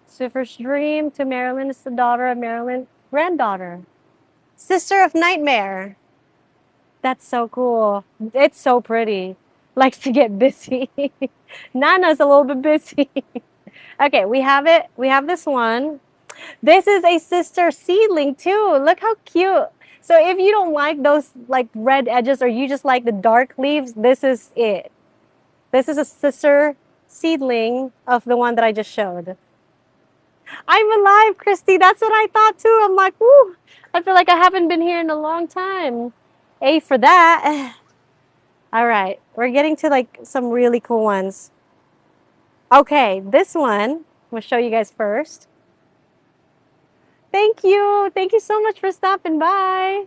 S1: Swiffer Stream to Maryland is the daughter of Maryland. Granddaughter. Sister of Nightmare. That's so cool. It's so pretty. Likes to get busy. Nana's a little bit busy. Okay, we have it. We have this one. This is a sister seedling too. Look how cute. So if you don't like those like red edges or you just like the dark leaves, this is it. This is a sister seedling of the one that I just showed. I'm alive, Christy. That's what I thought too. I'm like, woo. I feel like I haven't been here in a long time. A for that. All right. We're getting to like some really cool ones. Okay, this one, I'm going to show you guys first. Thank you. Thank you so much for stopping by.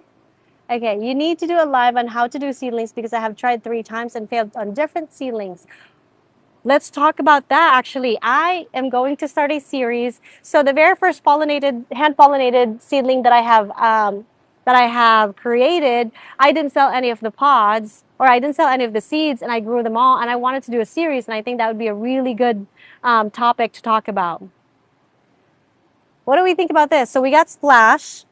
S1: Okay, you need to do a live on how to do seedlings because I have tried 3 times and failed on different seedlings. Let's talk about that actually. I am going to start a series. So the very first hand-pollinated seedling that I have created, I didn't sell any of the pods or I didn't sell any of the seeds and I grew them all and I wanted to do a series and I think that would be a really good topic to talk about. What do we think about this? So we got Splash.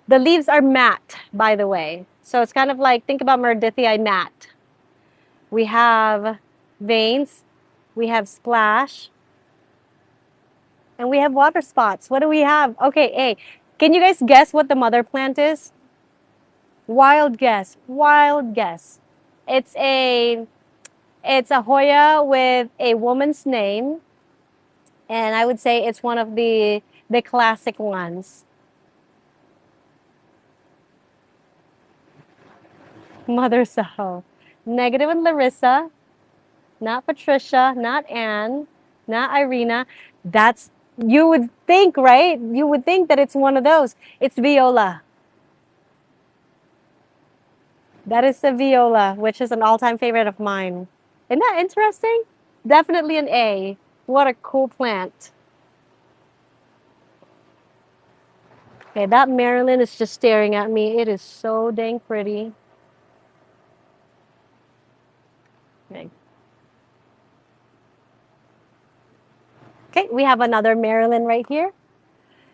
S1: The leaves are matte, by the way. So it's kind of like, think about Meredithii matte. We have veins, we have Splash, and we have water spots. What do we have? Okay, A. Can you guys guess what the mother plant is? Wild guess, wild guess. It's a Hoya with a woman's name, and I would say it's one of the classic ones. Mother Saho. Negative and Larissa. Not Patricia, not Anne, not Irina. That's, you would think, right? You would think that it's one of those. It's Viola. That is the Viola, which is an all-time favorite of mine. Isn't that interesting? Definitely an A. What a cool plant. Okay, that Marilyn is just staring at me. It is so dang pretty. Okay. Okay, we have another Marilyn right here.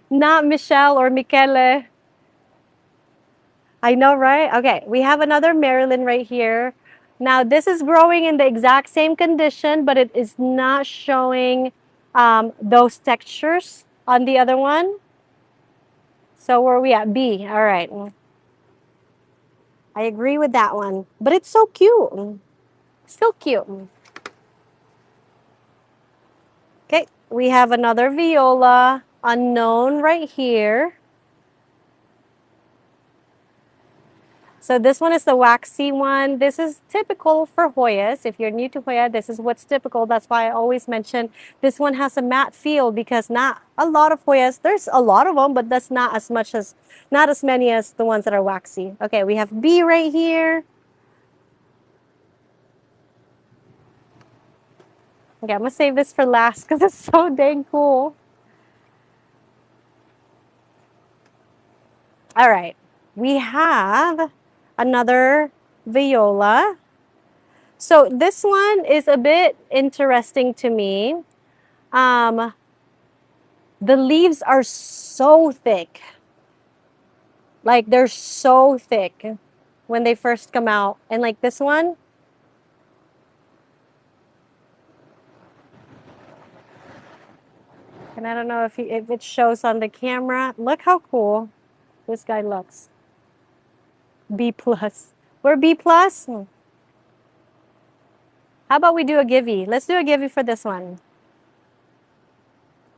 S1: Not Michelle or Michele. I know, right? Okay, we have another Marilyn right here. Now, this is growing in the exact same condition, but it is not showing those textures on the other one. So where are we at? B. All right. I agree with that one. But it's so cute. Still cute. Okay, we have another Viola unknown right here. So this one is the waxy one. This is typical for Hoyas. If you're new to Hoya, this is what's typical. That's why I always mention this one has a matte feel because not a lot of Hoyas, there's a lot of them, but that's not as many as the ones that are waxy. Okay, we have B right here. Okay, I'm gonna save this for last because it's so dang cool. All right, we have another Viola. So this one is a bit interesting to me. The leaves are so thick. Like they're so thick when they first come out. And like this one, and I don't know if it shows on the camera. Look how cool this guy looks. B plus. We're B plus. How about we do a givey? Let's do a givey for this one.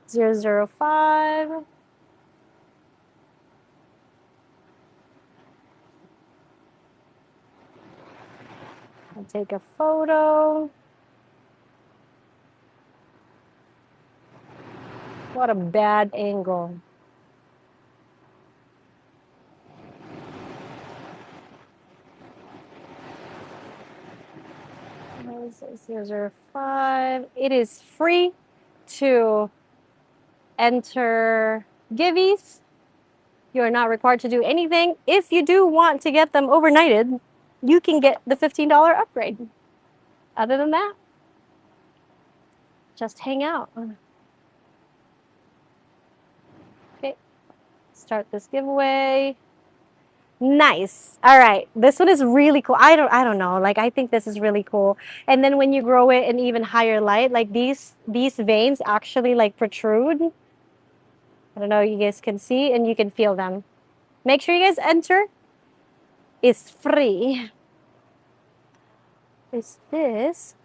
S1: 005. I'll take a photo. What a bad angle. This is 005. It is free to enter giveys. You are not required to do anything. If you do want to get them overnighted, you can get the $15 upgrade. Other than that, just hang out. Okay, start this giveaway. Nice. All right. This one is really cool. I don't know. Like I think this is really cool. And then when you grow it in even higher light, like these veins actually like protrude. I don't know, you guys can see and you can feel them. Make sure you guys enter. It's free. Is this?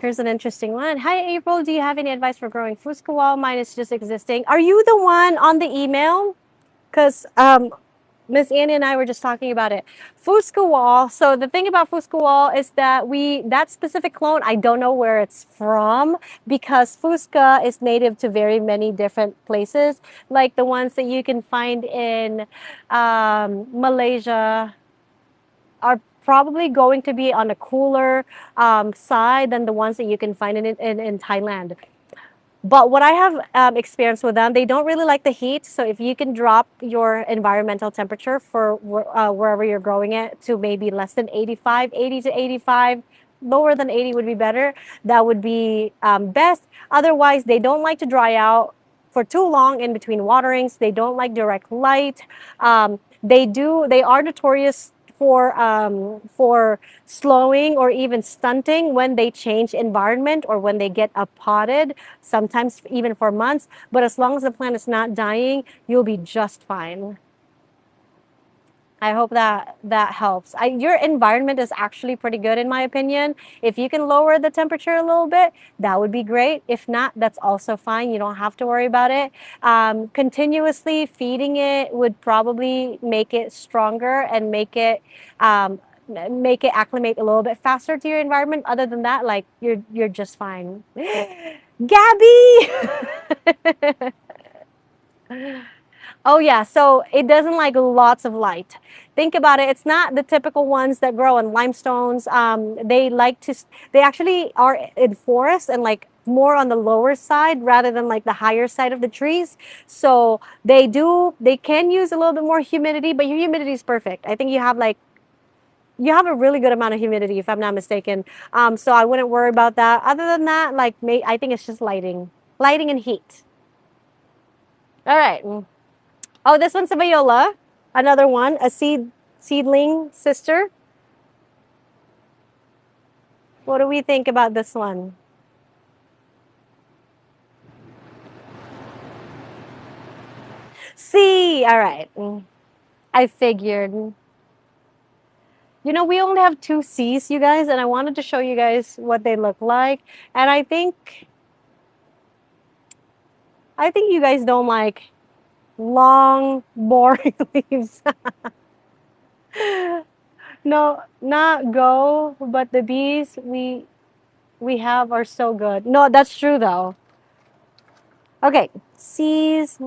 S1: Here's an interesting one. Hi, April. Do you have any advice for growing fusca wall? Mine is just existing. Are you the one on the email? Because Miss Annie and I were just talking about it. Fusca wall. So the thing about fusca wall is that that specific clone, I don't know where it's from because fusca is native to very many different places, like the ones that you can find in Malaysia are probably going to be on a cooler side than the ones that you can find in Thailand. But what I have experienced with them, they don't really like the heat. So if you can drop your environmental temperature for wherever you're growing it to maybe less than 85, 80 to 85, lower than 80 would be better. That would be best. Otherwise, they don't like to dry out for too long in between waterings. They don't like direct light. They are notorious for slowing or even stunting when they change environment or when they get potted, sometimes even for months. But as long as the plant is not dying, you'll be just fine. I hope that helps. Your environment is actually pretty good in my opinion. If you can lower the temperature a little bit, that would be great. If not, that's also fine. You don't have to worry about it. Continuously feeding it would probably make it stronger and make it acclimate a little bit faster to your environment. Other than that, like you're just fine. Gabby! Oh yeah, so it doesn't like lots of light. Think about it. It's not the typical ones that grow in limestones. They actually are in forests and like more on the lower side rather than like the higher side of the trees. So they can use a little bit more humidity, but your humidity is perfect. I think you have a really good amount of humidity if I'm not mistaken. So I wouldn't worry about that. Other than that, I think it's just lighting and heat. All right. Oh, this one's a viola. Another one, a seedling sister. What do we think about this one? See, all right. I figured. You know, we only have two C's, you guys, and I wanted to show you guys what they look like. And I think you guys don't like long, boring leaves. No, not go, but the bees we have are so good. No, that's true though. Okay, C's.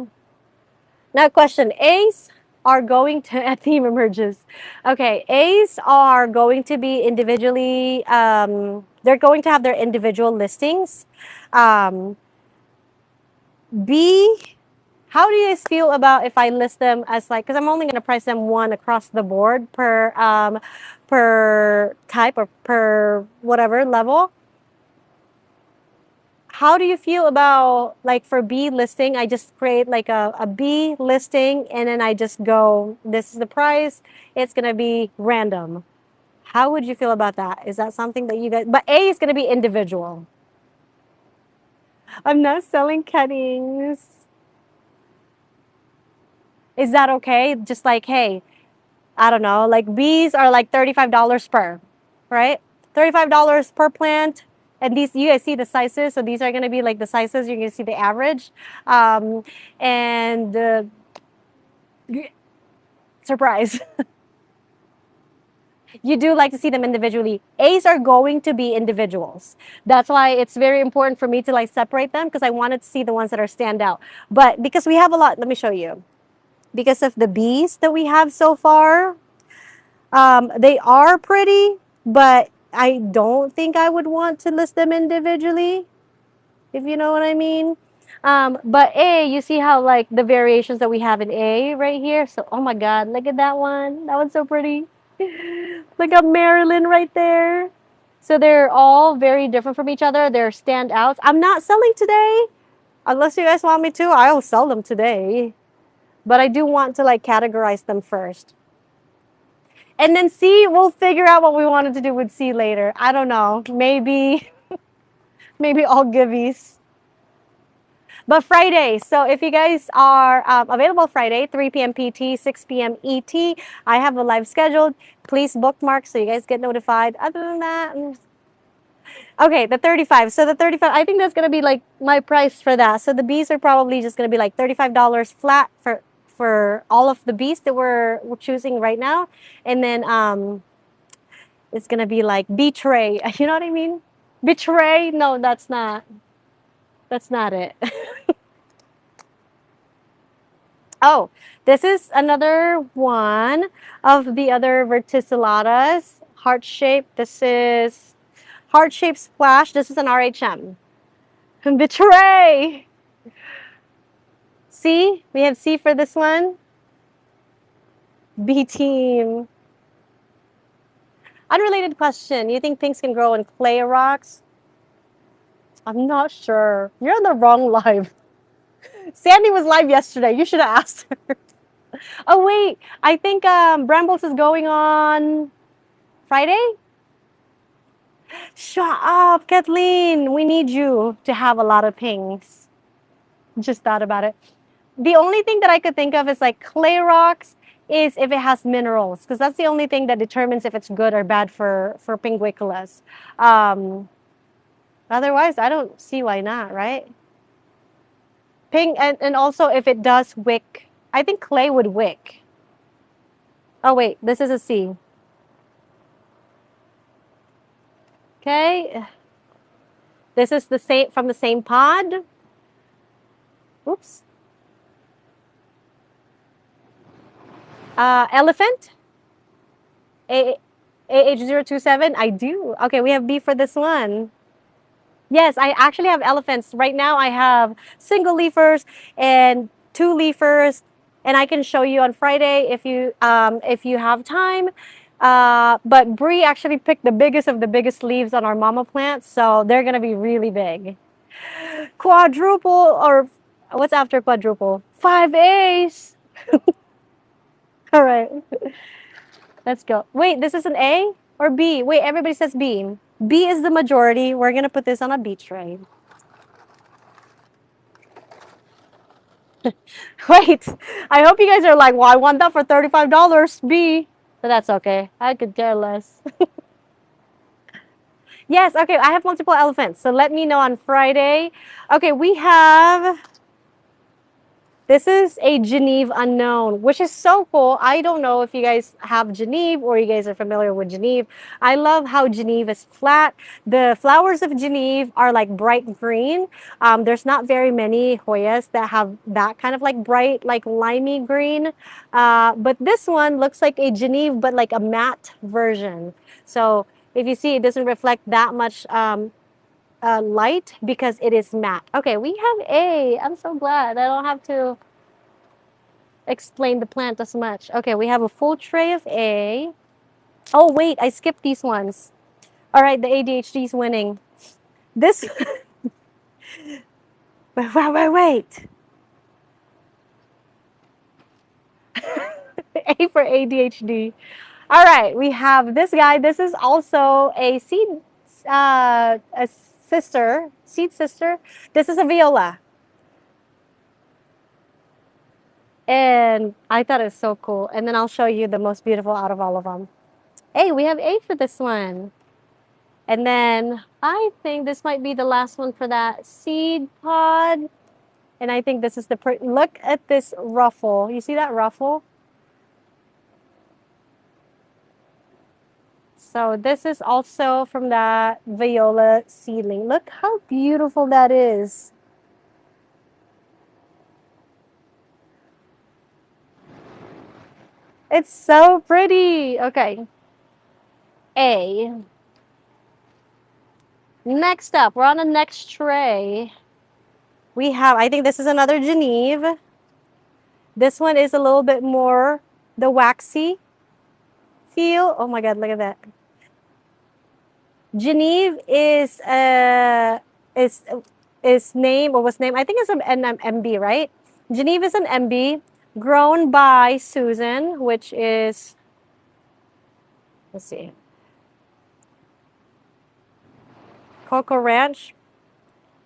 S1: Now, question: A's are going to a theme emerges. Okay, A's are going to be individually. They're going to have their individual listings. Um, B. How do you guys feel about if I list them as like? Because I'm only going to price them one across the board per type or per whatever level. How do you feel about like for B listing? I just create like a B listing and then I just go, this is the price. It's going to be random. How would you feel about that? Is that something that you guys, but A is going to be individual. I'm not selling cuttings. Is that okay? Just like, hey, I don't know, like bees are like $35 per, right? $35 per plant. And these, you guys see the sizes. So these are going to be like the sizes. You're going to see the average. Um, and surprise. You do like to see them individually. A's are going to be individuals. That's why it's very important for me to like separate them, because I wanted to see the ones that are stand out. But because we have a lot, let me show you. Because of the B's that we have so far, they are pretty, but I don't think I would want to list them individually, if you know what I mean. But A, you see how like the variations that we have in A right here. So, oh my God, look at that one. That one's so pretty. Look at Marilyn right there. So they're all very different from each other. They're standouts. I'm not selling today. Unless you guys want me to, I'll sell them today. But I do want to like categorize them first. And then C, we'll figure out what we wanted to do with C later. I don't know. Maybe all giveys. But Friday, so if you guys are available Friday, 3 p.m. PT, 6 p.m. ET, I have a live scheduled. Please bookmark so you guys get notified. Other than that, okay, the 35. So the 35, I think that's going to be like my price for that. So the bees are probably just going to be like $35 flat for all of the bees that we're choosing right now. And then it's going to be like betray. You know what I mean? Betray? No, that's not. That's not it. Oh, this is another one of the other verticillatas. Heart shape. This is heart shape splash. This is an RHM. Betray. C. We have C for this one. B team. Unrelated question. You think things can grow in clay rocks? I'm not sure. You're on the wrong live. Sandy was live yesterday. You should have asked her. Oh wait, I think Brambles is going on Friday. Shut up, Kathleen. We need you to have a lot of pings. Just thought about it. The only thing that I could think of is like clay rocks is if it has minerals, because that's the only thing that determines if it's good or bad for pinguiculas. Otherwise, I don't see why not, right? And also if it does wick, I think clay would wick. Oh wait, this is a C. Okay. This is the same from the same pod. Oops. Elephant. AH027. I do. Okay, we have B for this one. Yes, I actually have elephants. Right now I have single leafers and two leafers, and I can show you on Friday if you have time. But Bree actually picked the biggest of the biggest leaves on our mama plants, so they're gonna be really big. Quadruple, or what's after quadruple? 5 A's. All right, let's go. Wait, this is an A or B? Wait, everybody says B. B is the majority. We're gonna put this on a B tray. Wait, I hope you guys are like, well, I want that for $35. B. But that's okay. I could care less. Yes, okay, I have multiple elephants. So let me know on Friday. Okay, we have, this is a Geneve unknown, which is so cool. I don't know if you guys have Geneve or you guys are familiar with Geneve. I love how Geneve is flat. The flowers of Geneve are like bright green. There's not very many Hoyas that have that kind of like bright, like limey green. But this one looks like a Geneve, but like a matte version. So if you see, it doesn't reflect that much light because it is matte. Okay, we have A. I'm so glad I don't have to explain the plant as much. Okay, we have a full tray of A. Oh, wait, I skipped these ones. All right, the ADHD is winning. This, wait. A for ADHD. All right, we have this guy. This is also a seed, a sister, seed sister. This is a viola. And I thought it was so cool. And then I'll show you the most beautiful out of all of them. Hey, we have A for this one. And then I think this might be the last one for that seed pod. And I think this is the, look at this ruffle. You see that ruffle? So this is also from that viola seedling. Look how beautiful that is. It's so pretty. Okay. A. Next up, we're on the next tray. We have, I think this is another Geneve. This one is a little bit more the waxy feel. Oh my God, look at that. Geneve is name or was named, I think it's an MB, right? Geneve is an MB grown by Susan, which is, let's see, Coco Ranch.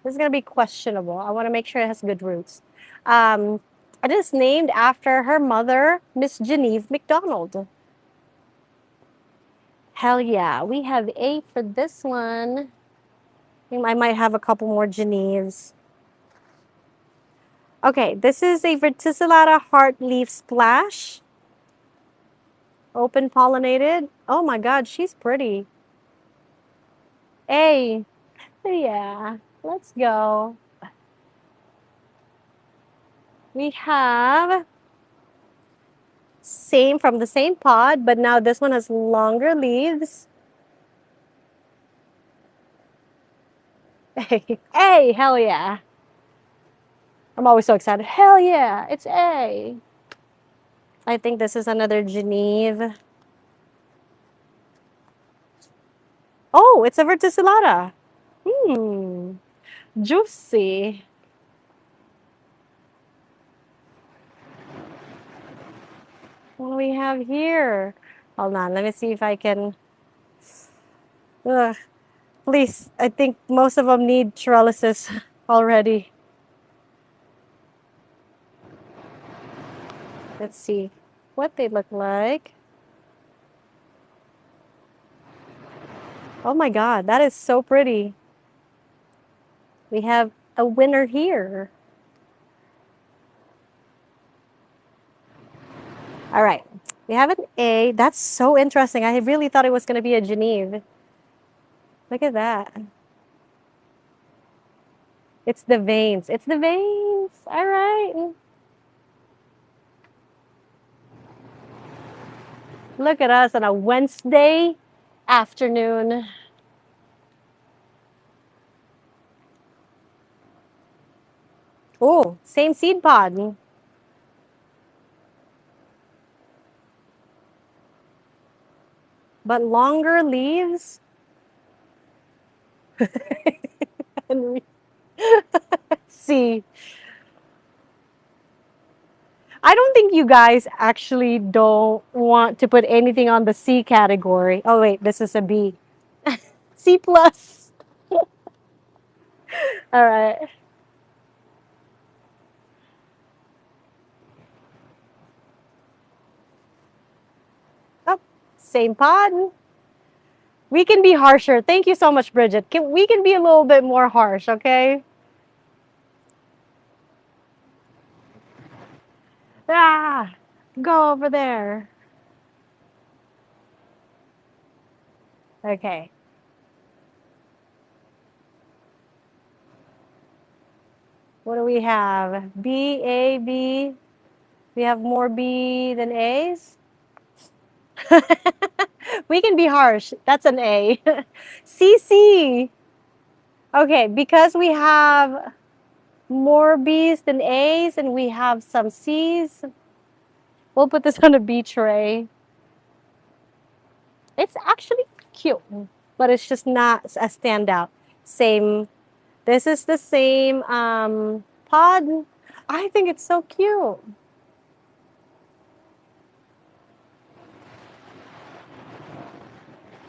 S1: This is going to be questionable. I want to make sure it has good roots. It is named after her mother, Miss Geneve McDonald. Hell yeah. We have A for this one. I might have a couple more Geneves. Okay, this is a Verticillata heart leaf splash. Open pollinated. Oh my God, she's pretty. A. Yeah, let's go. We have same from the same pod, but now this one has longer leaves. A. A, hell yeah. I'm always so excited. Hell yeah, it's A. I think this is another Geneve. Oh, it's a Verticillata. Juicy. What do we have here? Hold on, let me see if I can. Ugh. Please, I think most of them need trellises already. Let's see what they look like. Oh my God, that is so pretty. We have a winner here. All right, we have an A. That's so interesting. I really thought it was going to be a Geneve. Look at that. It's the veins. It's the veins. All right. Look at us on a Wednesday afternoon. Oh, same seed pod. But longer leaves. See, I don't think you guys actually don't want to put anything on the C category. Oh wait, this is a B. C plus. All right. Oh, same pod. We can be harsher. Thank you so much, Bridget. We can be a little bit more harsh, okay? Ah, go over there. Okay. What do we have? B, A, B. We have more B than A's. We can be harsh. That's an A. C, C. Okay, because we have more B's than A's and we have some C's, we'll put this on a B tray. It's actually cute, but it's just not a standout. Same. This is the same pod. I think it's so cute.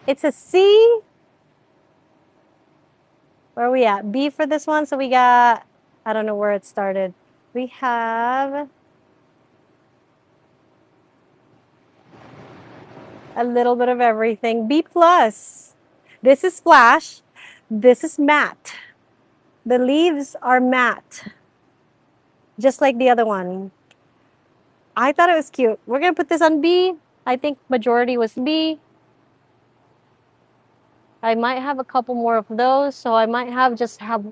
S1: It's a C. Where are we at? B for this one. So we got, I don't know where it started. We have A little bit of everything. B plus. This is splash. This is matte. The leaves are matte, just like the other one. I thought it was cute. We're gonna put this on B. I think majority was B. I might have a couple more of those, so I might just have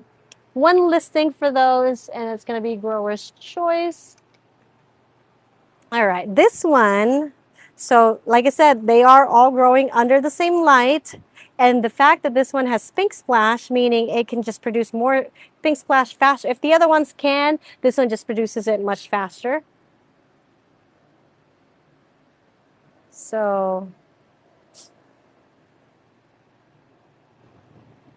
S1: one listing for those, and it's gonna be grower's choice. All right, this one. So like I said, they are all growing under the same light. And the fact that this one has pink splash, meaning it can just produce more pink splash faster. If the other ones can, this one just produces it much faster. So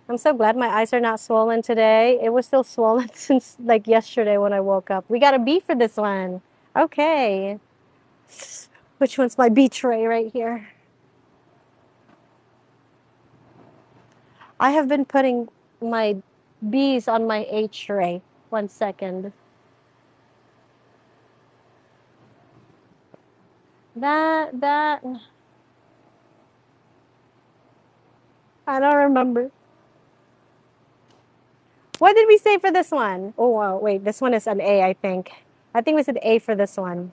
S1: I'm so glad my eyes are not swollen today. It was still swollen since like yesterday when I woke up. We got a B for this one. Okay. Which one's my B tray right here? I have been putting my B's on my A tray. 1 second. That. I don't remember. What did we say for this one? Oh, wait, this one is an A, I think. I think we said A for this one.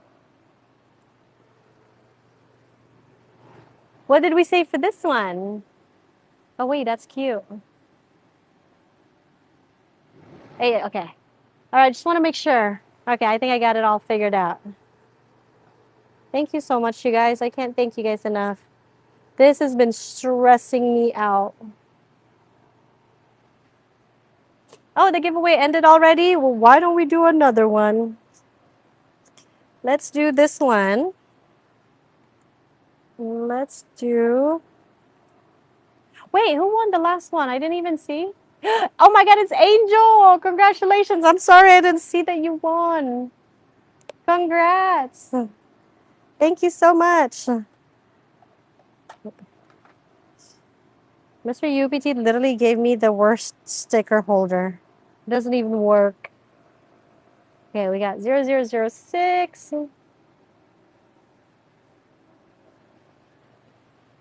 S1: What did we say for this one? Oh, wait, that's cute. A, okay. All right, just want to make sure. Okay, I think I got it all figured out. Thank you so much, you guys. I can't thank you guys enough. This has been stressing me out. Oh, the giveaway ended already? Well, why don't we do another one? Let's do this one. Let's do... Wait, who won the last one? I didn't even see. Oh my God, it's Angel. Congratulations. I'm sorry I didn't see that you won. Congrats. Thank you so much. Mr. UPT literally gave me the worst sticker holder. It doesn't even work. Okay, we got 0006.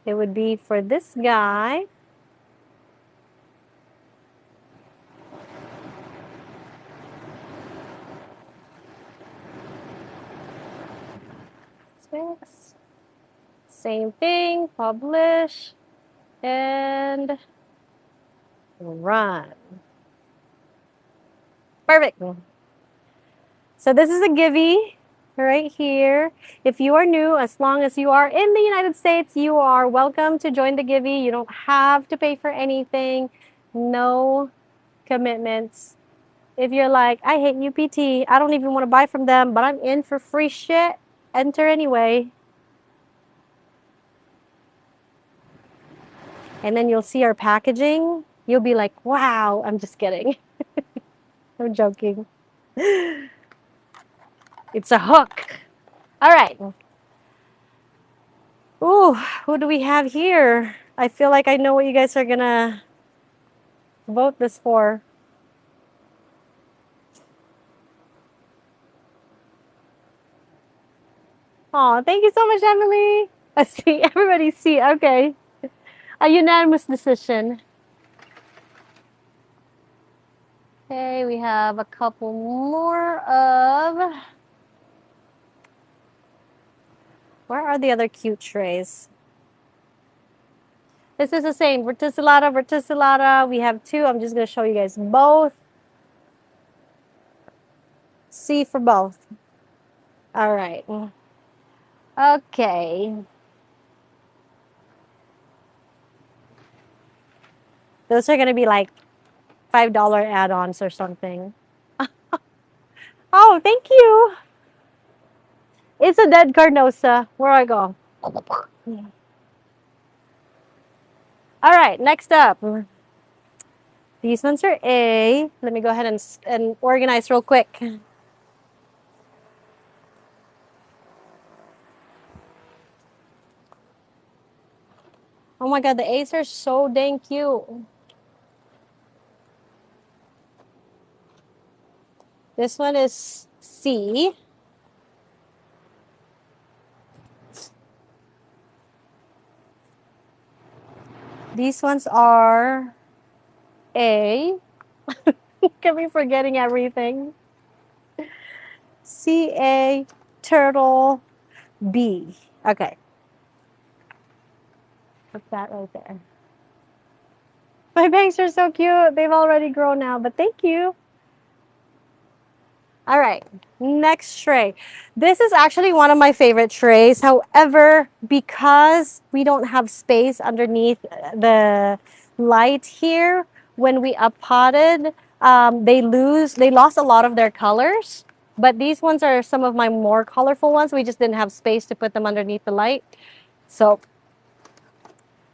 S1: It would be for this guy. Six. Same thing, publish, and run. Perfect. So this is a givey right here. If you are new, as long as you are in the United States, you are welcome to join the givey. You don't have to pay for anything. No commitments. If you're like, I hate UPT, I don't even want to buy from them, but I'm in for free shit, enter anyway. And then you'll see our packaging. You'll be like, wow, I'm just kidding. I'm joking. It's a hook. All right. Ooh, who do we have here? I feel like I know what you guys are gonna vote this for. Oh, thank you so much, Emily. I see, everybody see, okay. A unanimous decision. Okay, we have a couple more of... Where are the other cute trays? This is the same, verticillata, verticillata. We have two. I'm just going to show you guys both. C for both. All right. Okay. Those are going to be like $5 add-ons or something. Oh, thank you. It's a dead carnosa. Where I go? All right, next up. These ones are A. Let me go ahead and organize real quick. Oh my God, the A's are so dang cute. This one is C. These ones are A. Can be forgetting everything. CA turtle B. Okay. Put that right there. My bangs are so cute. They've already grown now, but thank you. All right, next tray. This is actually one of my favorite trays. However, because we don't have space underneath the light here, when we uppotted, they lost a lot of their colors. But these ones are some of my more colorful ones. We just didn't have space to put them underneath the light. So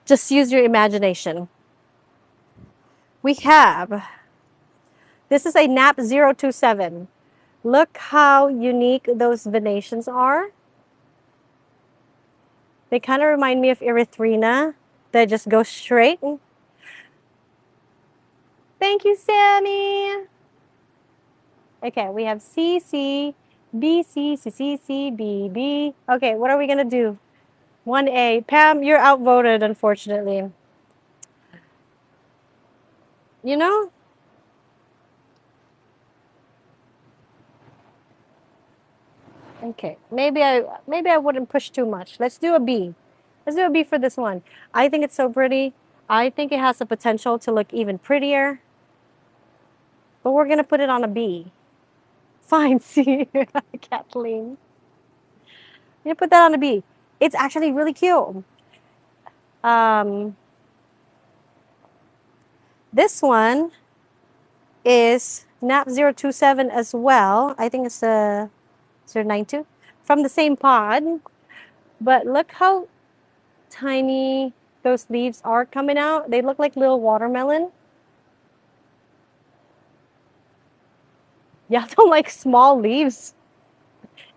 S1: just use your imagination. We have, this is a NAP 027. Look how unique those venations are. They kind of remind me of erythrina. They just go straight. Thank you, Sammy. Okay, we have C, C, B, C, C, C, C, B, B. Okay, what are we going to do? 1A. Pam, you're outvoted, unfortunately. You know? Okay, maybe I wouldn't push too much. Let's do a B. Let's do a B for this one. I think it's so pretty. I think it has the potential to look even prettier. But we're going to put it on a B. Fine, C, Kathleen. You put that on a B. It's actually really cute. This one is NAP 027 as well. I think it's a 092 from the same pod. But look how tiny those leaves are coming out. They look like little watermelon. Yeah, don't like small leaves.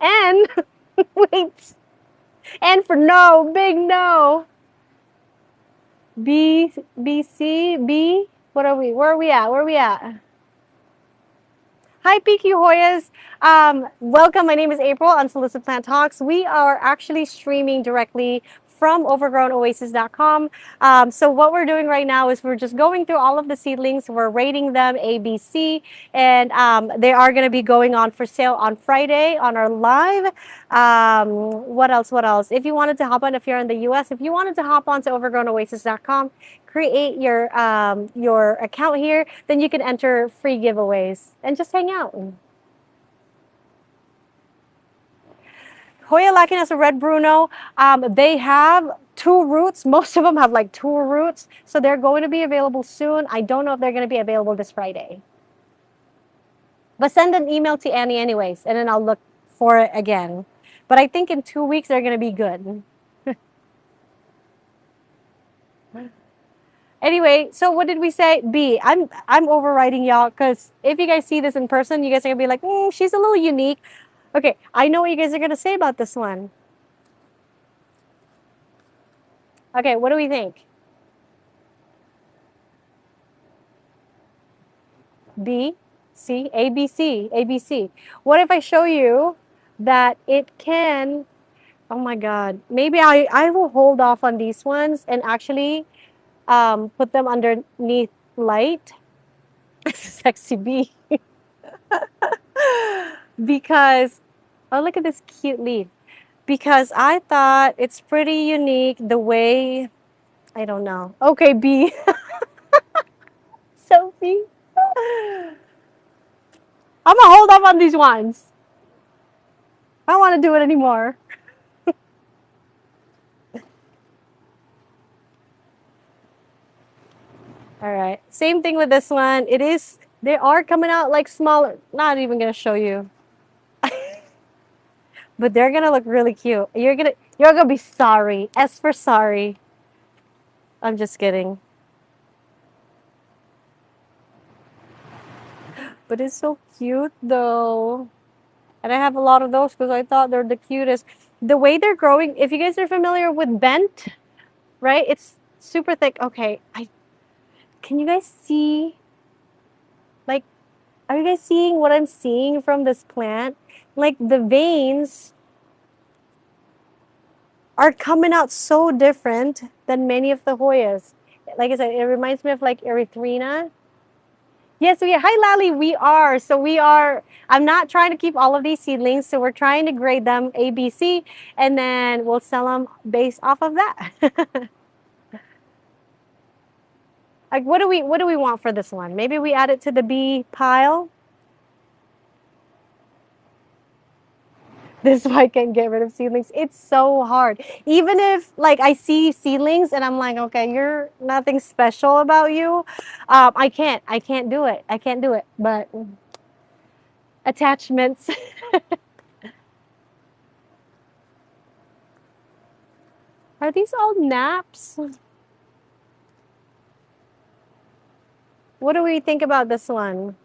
S1: And wait. And for no, big no. B, B, C, B. What are we? Where are we at? Where are we at? Hi, PQ Hoyas. Welcome. My name is April on Solicit Plant Talks. We are actually streaming directly from overgrownoasis.com. So what we're doing right now is we're just going through all of the seedlings. We're rating them A, B, C, and they are going to be going on for sale on Friday on our live. What else? What else? If you wanted to hop on, if you're in the US, if you wanted to hop on to overgrownoasis.com, create your account here, then you can enter free giveaways and just hang out. Hoya Lakinas Red Bruno, they have 2 roots. Most of them have like 2 roots. So they're going to be available soon. I don't know if they're going to be available this Friday. But send an email to Annie anyways, and then I'll look for it again. But I think in 2 weeks they're going to be good. Anyway, so what did we say? B. I'm overriding y'all because if you guys see this in person, you guys are gonna be like, she's a little unique. Okay, I know what you guys are gonna say about this one. Okay, what do we think? B, C, A, B, C, A, B, C. What if I show you that it can? Oh my God, maybe I will hold off on these ones and actually put them underneath light. Sexy B. Because, oh, look at this cute leaf. Because I thought it's pretty unique the way, I don't know. Okay, B. Sophie. I'm gonna hold up on these ones. I don't want to do it anymore. All right. Same thing with this one. They are coming out like smaller. Not even gonna show you. But they're gonna look really cute. You're gonna be sorry. S for sorry. I'm just kidding. But it's so cute though. And I have a lot of those because I thought they're the cutest. The way they're growing, if you guys are familiar with bent, right? It's super thick. Okay, can you guys see? Like, are you guys seeing what I'm seeing from this plant? Like the veins are coming out so different than many of the Hoyas. like I said, it reminds me of like erythrina. Yes, we are. Hi, Lally. We are. So we are. I'm not trying to keep all of these seedlings. So we're trying to grade them A, B, C, and then we'll sell them based off of that. Like, what do we want for this one? Maybe we add it to the B pile. This is why I can't get rid of seedlings. It's so hard. Even if like I see seedlings and I'm like, okay, you're nothing special about you. I can't do it. I can't do it. But attachments. Are these all naps? What do we think about this one?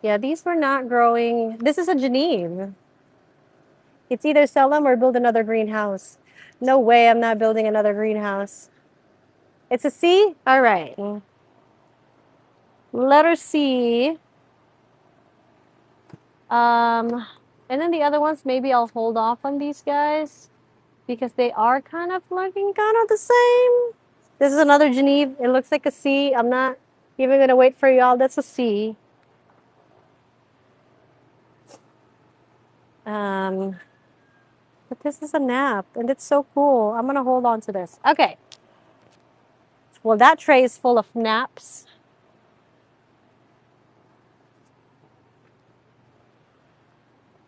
S1: Yeah, these were not growing. This is a Geneve. It's either sell them or build another greenhouse. No way I'm not building another greenhouse. It's a C? All right. Letter C. Um, and then the other ones, maybe I'll hold off on these guys because they are kind of looking kind of the same. This is another Geneve. It looks like a C. I'm not even going to wait for y'all. That's a C. Um, but this is a nap, and it's so cool. I'm going to hold on to this. Okay. Well, that tray is full of naps.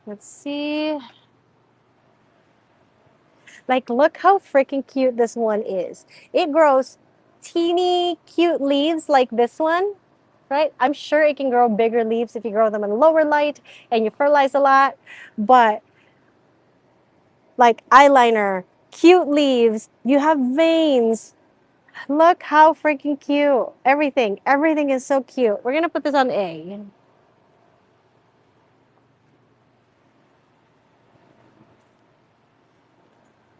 S1: Let's see. Like, look how freaking cute this one is. It grows teeny cute leaves like this one, right? I'm sure it can grow bigger leaves if you grow them in lower light and you fertilize a lot. But like eyeliner, cute leaves, you have veins. Look how freaking cute. Everything is so cute. We're gonna put this on A.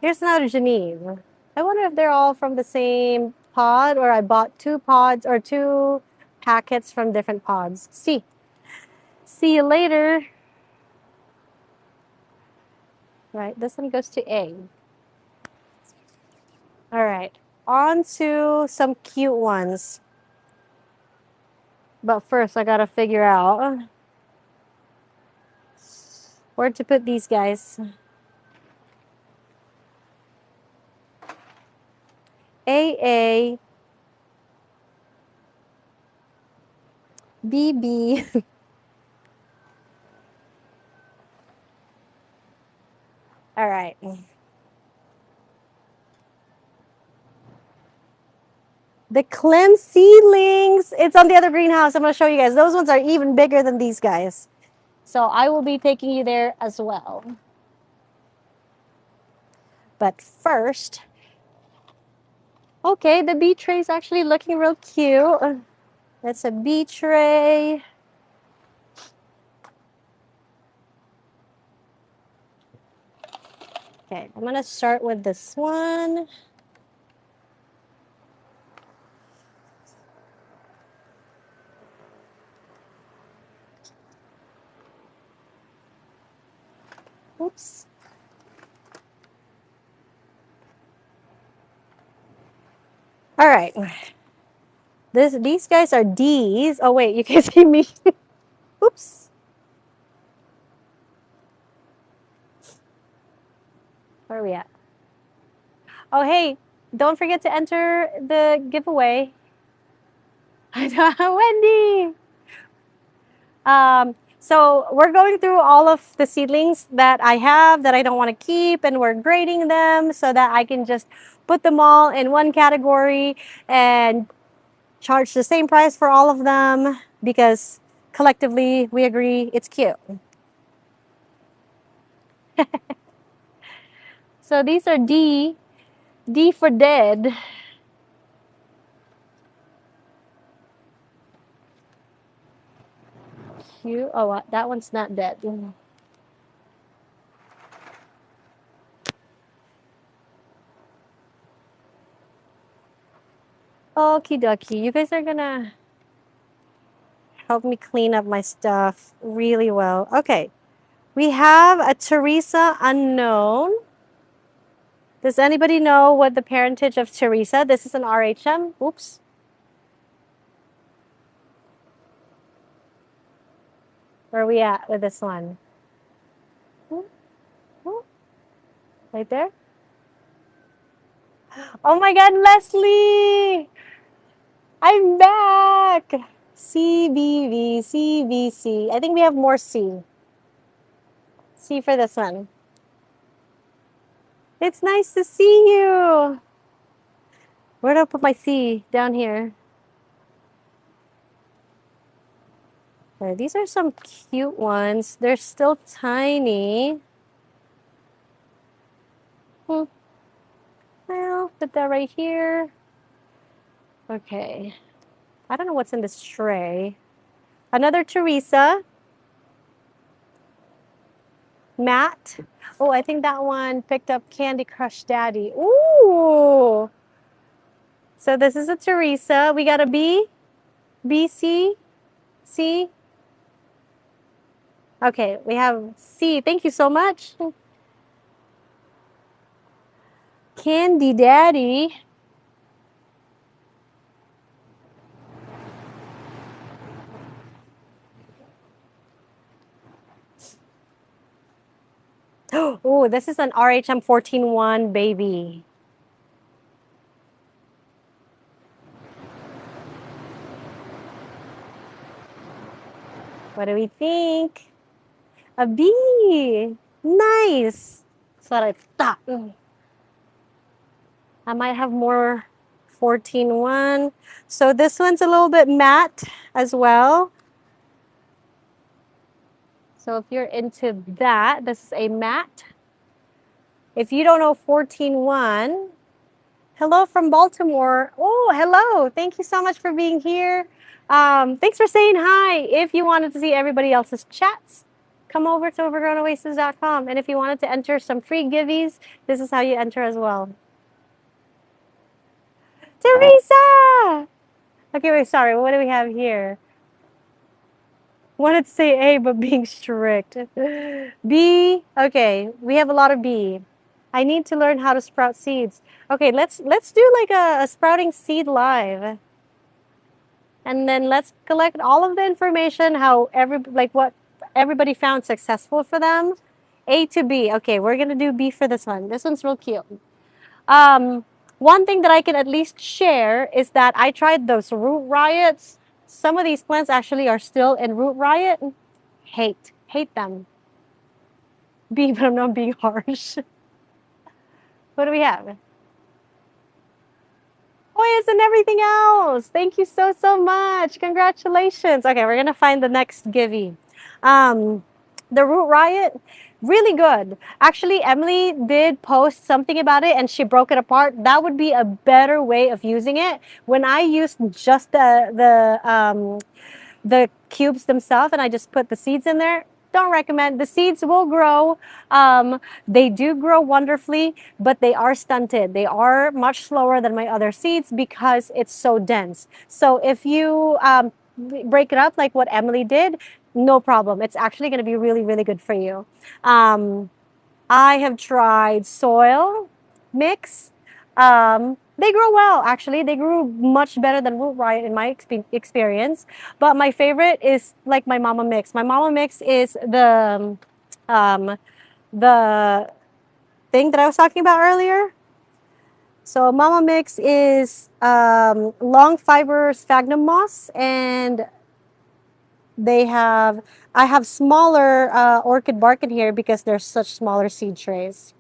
S1: Here's another Geneve. I wonder if they're all from the same pod or I bought two pods or two packets from different pods. See you later. Right, this one goes to A. All right, on to some cute ones. But first, I gotta figure out where to put these guys. AA, BB. All right. The Clem seedlings. It's on the other greenhouse. I'm going to show you guys. Those ones are even bigger than these guys. So I will be taking you there as well. But first, okay, the bee tray is actually looking real cute. That's a bee tray. Okay, I'm going to start with this one. Oops. All right. These guys are D's. Oh, wait, you can see me. Oops. Where are we at? Oh, hey, don't forget to enter the giveaway. Wendy. So we're going through all of the seedlings that I have that I don't want to keep, and we're grading them so that I can just put them all in one category and charge the same price for all of them because collectively we agree it's cute. So these are D for dead. Q. Oh, that one's not dead. Okie dokie. You guys are gonna help me clean up my stuff really well. Okay. We have a Teresa unknown. Does anybody know what the parentage of Teresa? This is an RHM. Oops. Where are we at with this one? Right there? Oh my God, Leslie! I'm back! CBV, CBC. I think we have more C. C for this one. It's nice to see you. Where do I put my C? Down here. Okay, these are some cute ones. They're still tiny. Well, put that right here. Okay. I don't know what's in this tray. Another Teresa. Matt. Oh, I think that one picked up Candy Crush Daddy. Ooh. So this is a Teresa. We got a B, B, C, C. Okay, we have C. Thank you so much. Candy Daddy. Oh, this is an RHM 14-1 baby. What do we think? A B. Nice. That's what I thought. I might have more 14-1. So this one's a little bit matte as well. So if you're into that, this is a matte. If you don't know 14-1, hello from Baltimore. Oh, hello. Thank you so much for being here. Thanks for saying hi. If you wanted to see everybody else's chats, come over to overgrownoasis.com. And if you wanted to enter some free giveaways, this is how you enter as well. Teresa! Okay, wait, sorry. What do we have here? Wanted to say A, but being strict. B. Okay, we have a lot of B. I need to learn how to sprout seeds. Okay, let's do like a sprouting seed live. And then let's collect all of the information, how what everybody found successful for them. A to B. Okay, we're gonna do B for this one. This one's real cute. One thing that I can at least share is that I tried those root riots. Some of these plants actually are still in root riot. Hate them. B, but I'm not being harsh. What do we have? Toys and everything else. Thank you so, so much. Congratulations. Okay, we're going to find the next givey. The Root Riot, really good. Actually, Emily did post something about it and she broke it apart. That would be a better way of using it. When I used just the cubes themselves and I just put the seeds in there, don't recommend. The seeds will grow. They do grow wonderfully, but they are stunted. They are much slower than my other seeds because it's so dense. So if you break it up like what Emily did, no problem. It's actually going to be really, really good for you. I have tried soil mix. They grow well, actually. They grew much better than Root Riot in my experience. But my favorite is like my Mama Mix. My Mama Mix is the thing that I was talking about earlier. So Mama Mix is long fiber sphagnum moss, and I have smaller orchid bark in here because they're such smaller seed trays.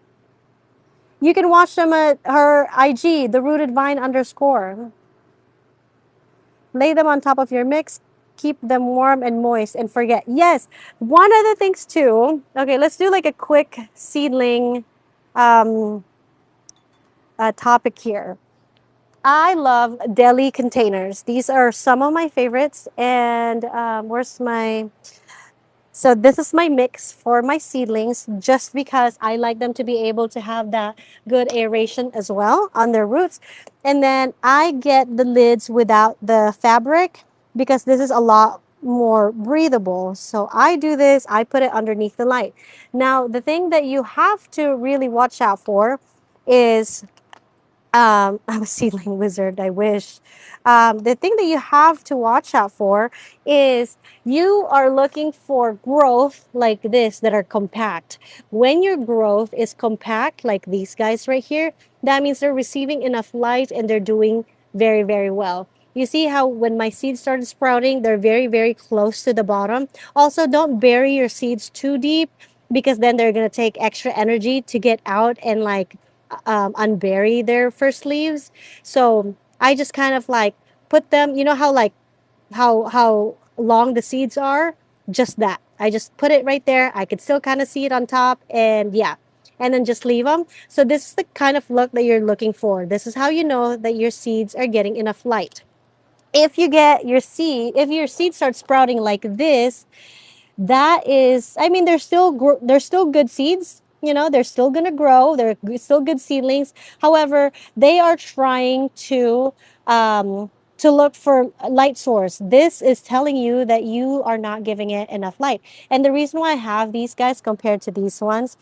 S1: You can watch them at her IG, the rooted vine _. Lay them on top of your mix. Keep them warm and moist and forget. Yes, one of the things too. Okay, let's do like a quick seedling topic here. I love deli containers. These are some of my favorites. And where's my... So this is my mix for my seedlings, just because I like them to be able to have that good aeration as well on their roots. And then I get the lids without the fabric because this is a lot more breathable. So I do this, I put it underneath the light. Now, the thing that you have to really watch out for is I'm a seedling wizard, I wish. The thing that you have to watch out for is you are looking for growth like this that are compact. When your growth is compact, like these guys right here, that means they're receiving enough light and they're doing very, very well. You see how when my seeds started sprouting, they're very, very close to the bottom. Also, don't bury your seeds too deep because then they're going to take extra energy to get out and like unbury their first leaves. So I just kind of like put them, you know how like how long the seeds are? Just that. I just put it right there. I could still kind of see it on top and yeah. And then just leave them. So this is the kind of look that you're looking for. This is how you know that your seeds are getting enough light. If you get your seed, if your seed starts sprouting like this, that is, I mean, they're still good seeds, you know, they're still going to grow, still good seedlings. However, they are trying to look for a light source. This is telling you that you are not giving it enough light. And the reason why I have these guys compared to these ones,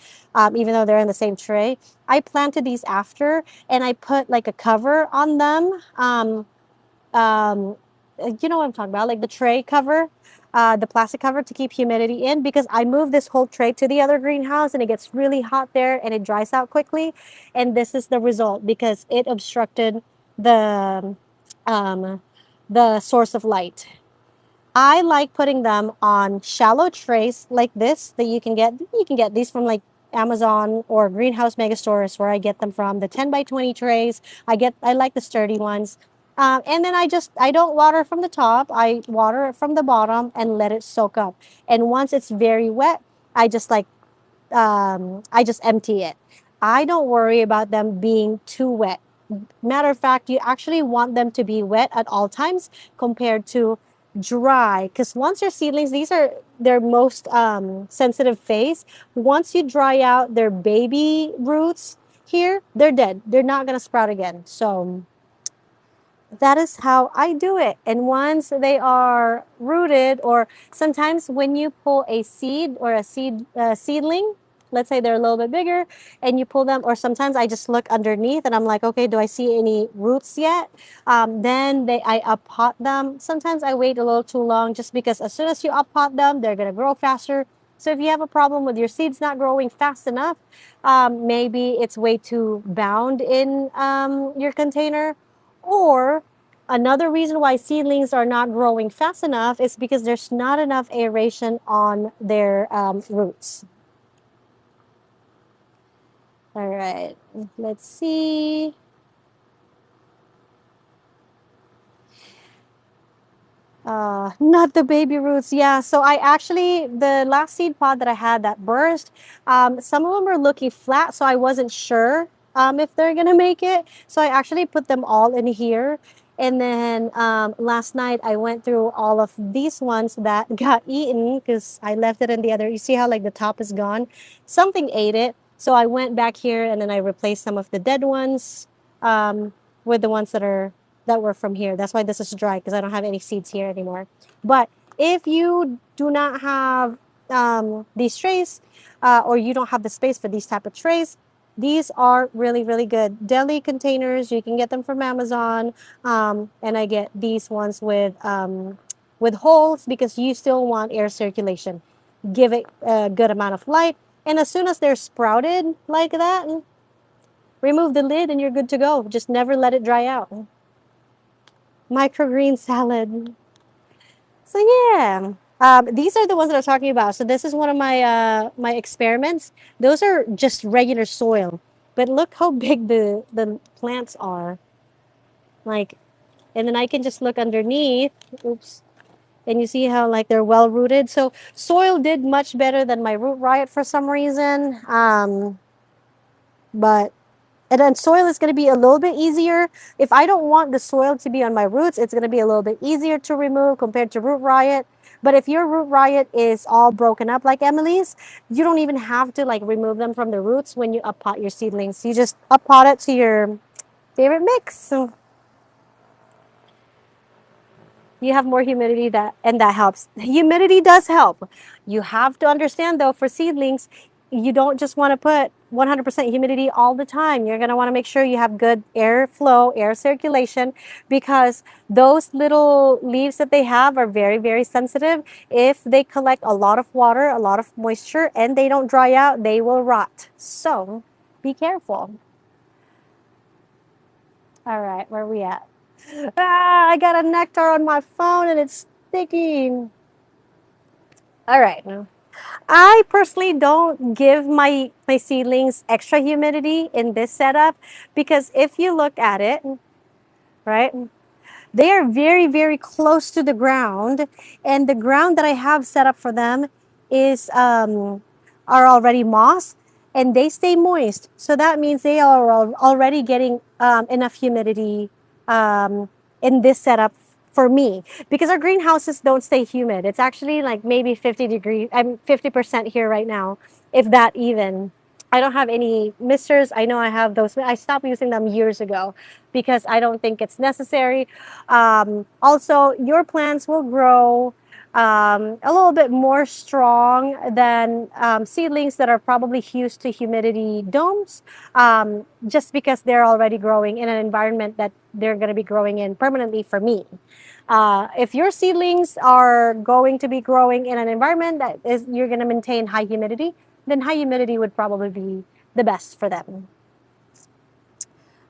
S1: even though they're in the same tray, I planted these after and I put like a cover on them. Um, you know what I'm talking about, like the tray cover, the plastic cover to keep humidity in, because I moved this whole tray to the other greenhouse and it gets really hot there and it dries out quickly. And this is the result because it obstructed the um, the source of light. I like putting them on shallow trays like this that you can get. You can get these from like Amazon or Greenhouse Mega Stores, where I get them from. The 10 by 20 trays. I like the sturdy ones. And then I don't water from the top. I water it from the bottom and let it soak up. And once it's very wet, I just like I just empty it. I don't worry about them being too wet. Matter of fact, you actually want them to be wet at all times compared to dry. Because once your seedlings, these are their most sensitive phase. Once you dry out their baby roots here, they're dead. They're not going to sprout again. So that is how I do it. And once they are rooted, or sometimes when you pull a seed or a seedling, let's say they're a little bit bigger, and you pull them, or sometimes I just look underneath and I'm like, okay, do I see any roots yet? Then I up pot them. Sometimes I wait a little too long just because as soon as you up pot them, they're gonna grow faster. So if you have a problem with your seeds not growing fast enough, maybe it's way too bound in your container, or another reason why seedlings are not growing fast enough is because there's not enough aeration on their roots. All right, let's see. Not the baby roots. Yeah, so I actually, the last seed pod that I had that burst, some of them are looking flat, so I wasn't sure if they're gonna make it. So I actually put them all in here. And then last night I went through all of these ones that got eaten because I left it in the other. You see how like the top is gone? Something ate it. So I went back here and then I replaced some of the dead ones with the ones that were from here. That's why this is dry, because I don't have any seeds here anymore. But if you do not have these trays, or you don't have the space for these type of trays, these are really, really good. Deli containers, you can get them from Amazon. And I get these ones with holes because you still want air circulation. Give it a good amount of light. And as soon as they're sprouted like that, remove the lid and you're good to go. Just never let it dry out. Microgreen salad. So yeah, these are the ones that I'm talking about. So this is one of my experiments. Those are just regular soil, but look how big the plants are. Like, and then I can just look underneath. Oops. And you see how like they're well rooted. So soil did much better than my root riot for some reason. But and then soil is going to be a little bit easier. If I don't want the soil to be on my roots, it's going to be a little bit easier to remove compared to root riot. But if your root riot is all broken up like Emily's, you don't even have to like remove them from the roots when you up pot your seedlings. You just up pot it to your favorite mix. So you have more humidity, and that helps. Humidity does help. You have to understand though, for seedlings, you don't just want to put 100% humidity all the time. You're going to want to make sure you have good air flow, air circulation, because those little leaves that they have are very, very sensitive. If they collect a lot of water, a lot of moisture, and they don't dry out, they will rot. So be careful. All right, where are we at? Ah, I got a nectar on my phone and it's sticking. All right. I personally don't give my seedlings extra humidity in this setup because if you look at it, right, they are very, very close to the ground, and the ground that I have set up for them is are already moss, and they stay moist. So that means they are already getting enough humidity in this setup for me, because our greenhouses don't stay humid. It's actually like maybe 50 degrees. I'm 50% here right now, if that even. I don't have any misters. I know I have those. I stopped using them years ago because I don't think it's necessary. Also, your plants will grow a little bit more strong than seedlings that are probably used to humidity domes, just because they're already growing in an environment that they're going to be growing in permanently for me. If your seedlings are going to be growing in an environment that is you're going to maintain high humidity, then high humidity would probably be the best for them.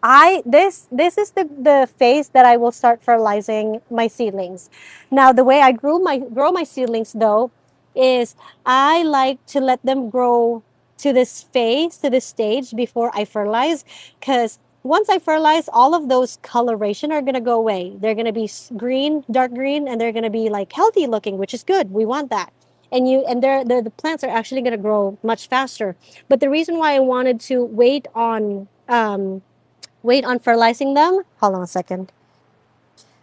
S1: This is the phase that I will start fertilizing my seedlings. Now the way I grow my seedlings though is I like to let them grow to this phase, to this stage before I fertilize, because once I fertilize, all of those coloration are gonna go away. They're gonna be green, dark green, and they're gonna be like healthy looking, which is good. We want that. And the plants are actually gonna grow much faster. But the reason why I wanted to wait on fertilizing them. Hold on a second.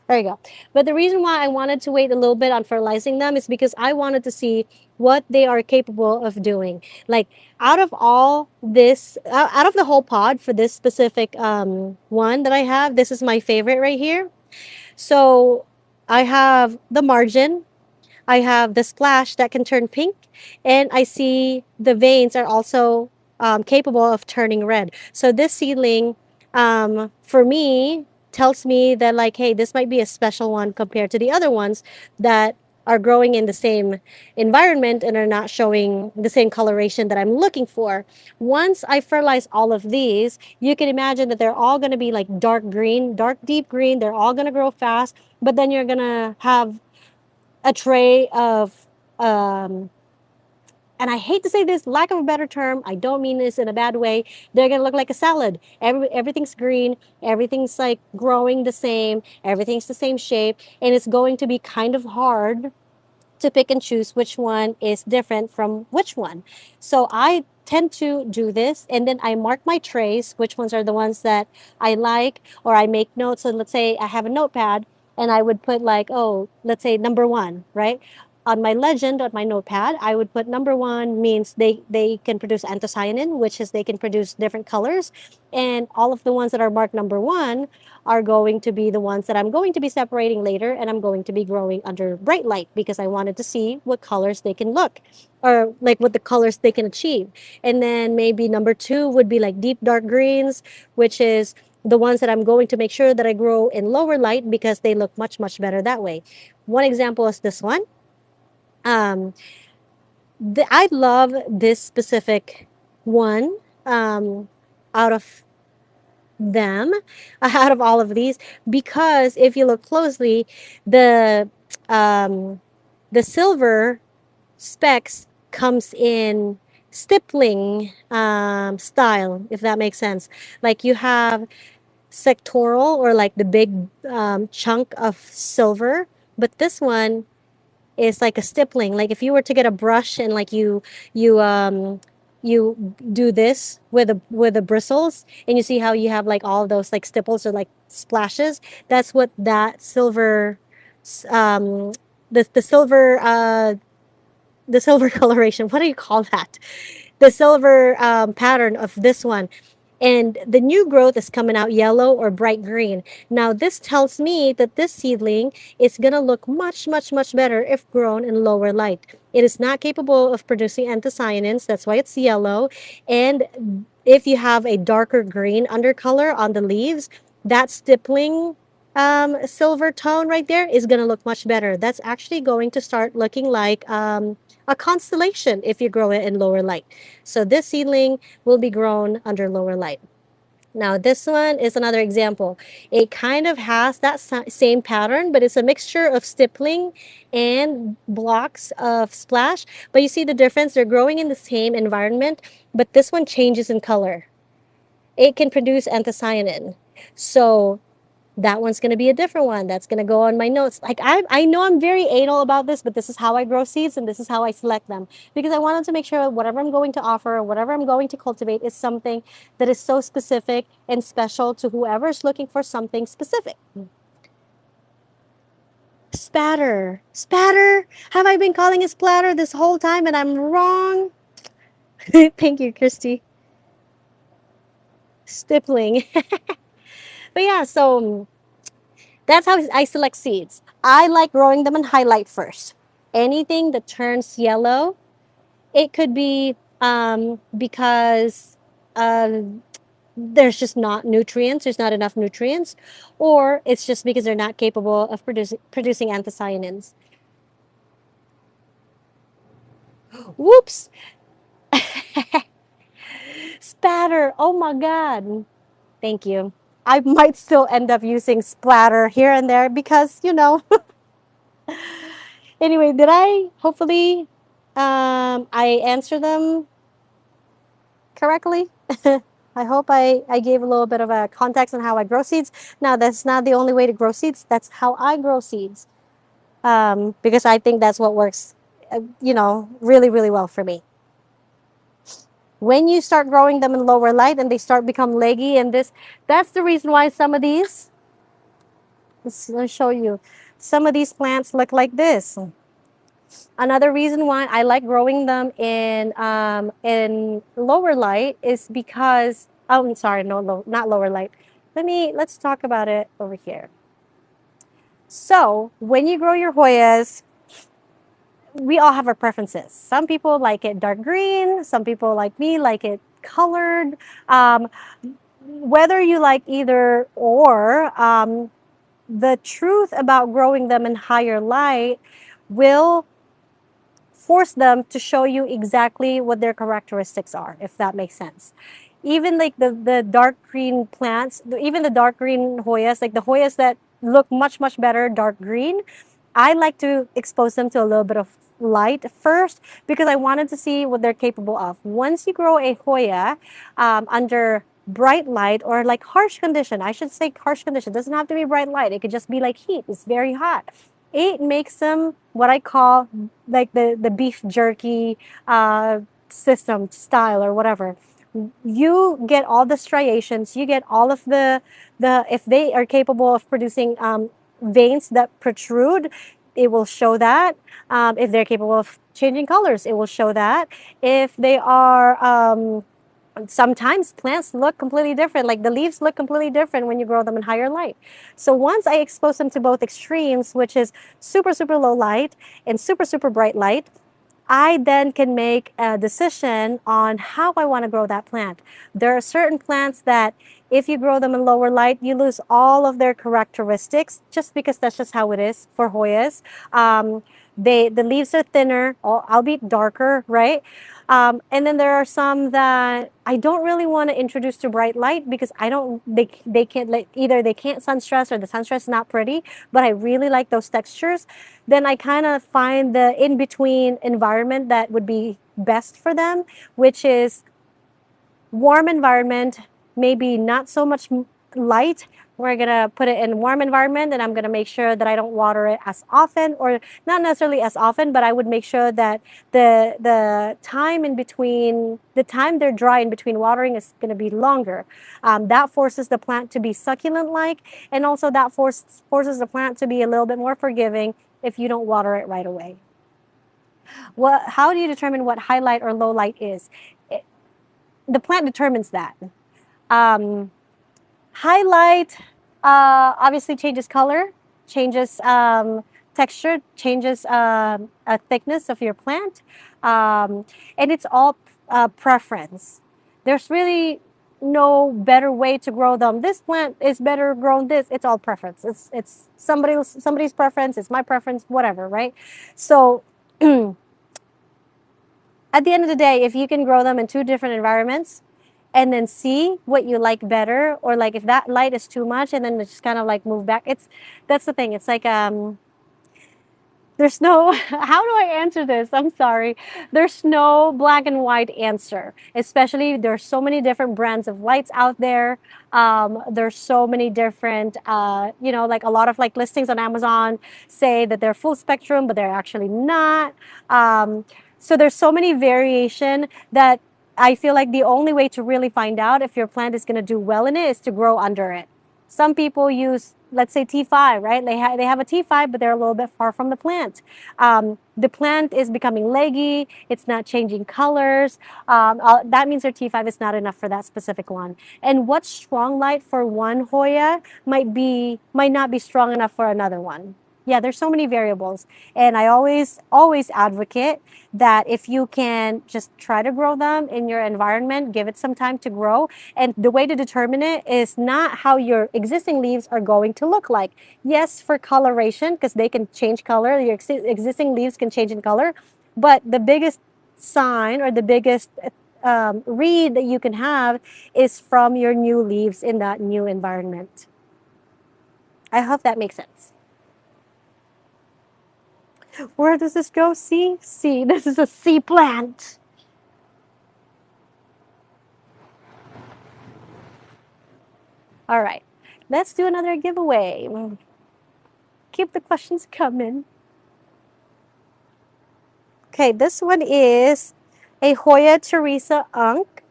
S1: There you go. But the reason why I wanted to wait a little bit on fertilizing them is because I wanted to see what they are capable of doing. Like out of all this, out of the whole pod for this specific one that I have, this is my favorite right here. So I have the margin, I have the splash that can turn pink, and I see the veins are also capable of turning red. So this seedling, for me, tells me that like, hey, this might be a special one compared to the other ones that are growing in the same environment and are not showing the same coloration that I'm looking for. Once I fertilize all of these, you can imagine that they're all going to be like dark green, dark deep green. They're all going to grow fast, but then you're going to have a tray of and I hate to say this, lack of a better term, I don't mean this in a bad way. They're gonna look like a salad. Everything's green, everything's like growing the same, everything's the same shape, and it's going to be kind of hard to pick and choose which one is different from which one. So I tend to do this, and then I mark my trays, which ones are the ones that I like, or I make notes. So let's say I have a notepad and I would put like, oh, let's say number one, right? On my legend on my notepad, I would put number one means they can produce anthocyanin, which is they can produce different colors. And all of the ones that are marked number one are going to be the ones that I'm going to be separating later, and I'm going to be growing under bright light because I wanted to see what colors they can look, or like what the colors they can achieve. And then maybe number two would be like deep dark greens, which is the ones that I'm going to make sure that I grow in lower light because they look much, much better that way. One example is this one. Um, I love this specific one out of them, out of all of these, because if you look closely, the um, the silver specks comes in stippling style, if that makes sense. Like you have sectoral or like the big chunk of silver, but this one is like a stippling. Like if you were to get a brush and like you do this with the bristles, and you see how you have like all those like stipples or like splashes. That's what that silver, um, the silver the silver coloration. What do you call that? The silver pattern of this one. And the new growth is coming out yellow or bright green. Now, this tells me that this seedling is going to look much, much, much better if grown in lower light. It is not capable of producing anthocyanins. That's why it's yellow. And if you have a darker green undercolor on the leaves, that stippling silver tone right there is going to look much better. That's actually going to start looking like a constellation if you grow it in lower light. So this seedling will be grown under lower light. Now, this one is another example. It kind of has that same pattern, but it's a mixture of stippling and blocks of splash. But you see the difference? They're growing in the same environment, but this one changes in color. It can produce anthocyanin. So that one's going to be a different one. That's going to go on my notes. Like I know I'm very anal about this, but this is how I grow seeds and this is how I select them because I wanted to make sure whatever I'm going to offer, whatever I'm going to cultivate is something that is so specific and special to whoever's looking for something specific. Spatter. Spatter? Have I been calling it splatter this whole time and I'm wrong? Thank you, Christy. Stippling. But yeah, so that's how I select seeds. I like growing them in highlight first. Anything that turns yellow, it could be because there's just not nutrients, there's not enough nutrients, or it's just because they're not capable of producing anthocyanins. Whoops! Spatter! Oh my god! Thank you. I might still end up using splatter here and there because, you know. Anyway, did I hopefully I answer them correctly? I hope I gave a little bit of a context on how I grow seeds. Now, that's not the only way to grow seeds. That's how I grow seeds because I think that's what works, really, really well for me. When you start growing them in lower light and they start become leggy and that's the reason why some of these, let me show you, some of these plants look like this. Another reason why I like growing them in lower light is because I'm sorry, not lower light. Let's talk about it over here. So when you grow your Hoyas, we all have our preferences. Some people like it dark green. Some people like me like it colored. Whether you like either or, the truth about growing them in higher light will force them to show you exactly what their characteristics are, if that makes sense. Even like the dark green plants, even the dark green Hoyas, like the Hoyas that look much, much better dark green, I like to expose them to a little bit of light first because I wanted to see what they're capable of. Once you grow a Hoya under bright light or like harsh condition, I should say harsh condition, it doesn't have to be bright light. It could just be like heat. It's very hot. It makes them what I call like the beef jerky system style or whatever. You get all the striations, you get all of the if they are capable of producing veins that protrude, it will show that. If they're capable of changing colors, it will show that. If they are sometimes plants look completely different, like the leaves look completely different when you grow them in higher light. So once I expose them to both extremes, which is super, super low light and super, super bright light, I then can make a decision on how I want to grow that plant. There are certain plants that if you grow them in lower light, you lose all of their characteristics just because that's just how it is for Hoyas. The leaves are thinner, albeit darker, right? And then there are some that I don't really want to introduce to bright light because they can't like either they can't sun stress or the sun stress is not pretty, but I really like those textures. Then I kind of find the in-between environment that would be best for them, which is warm environment, maybe not so much light. We're gonna put it in warm environment and I'm gonna make sure that I don't water it as often, or not necessarily as often, but I would make sure that the time in between, the time they're dry in between watering is gonna be longer. That forces the plant to be succulent-like, and also that forces the plant to be a little bit more forgiving if you don't water it right away. How do you determine what highlight or low light is? The plant determines that. Highlight obviously changes color, changes texture changes a thickness of your plant, and it's all preference. There's really no better way to grow them. This plant is better grown this. It's all preference. It's somebody's preference. It's my preference. Whatever, right? So at the end of the day, if you can grow them in two different environments and then see what you like better, or like if that light is too much and then just kind of like move back, that's the thing. It's like there's no, how do I answer this? I'm sorry. There's no black and white answer, especially there's so many different brands of lights out there. There's so many different, like a lot of like listings on Amazon say that they're full spectrum, but they're actually not. So there's so many variation that I feel like the only way to really find out if your plant is going to do well in it is to grow under it. Some people use, let's say, T5, right? They have a T5, but they're a little bit far from the plant. The plant is becoming leggy. It's not changing colors. That means their T5 is not enough for that specific one. And what's strong light for one Hoya might not be strong enough for another one. Yeah, there's so many variables. And I always advocate that if you can just try to grow them in your environment, give it some time to grow. And the way to determine it is not how your existing leaves are going to look like. Yes, for coloration, because they can change color. Your existing leaves can change in color. But the biggest sign, or the biggest read that you can have, is from your new leaves in that new environment. I hope that makes sense. Where does this go? C? C. This is a C plant. All right. Let's do another giveaway. Keep the questions coming. Okay, this one is a Hoya Teresa Unk.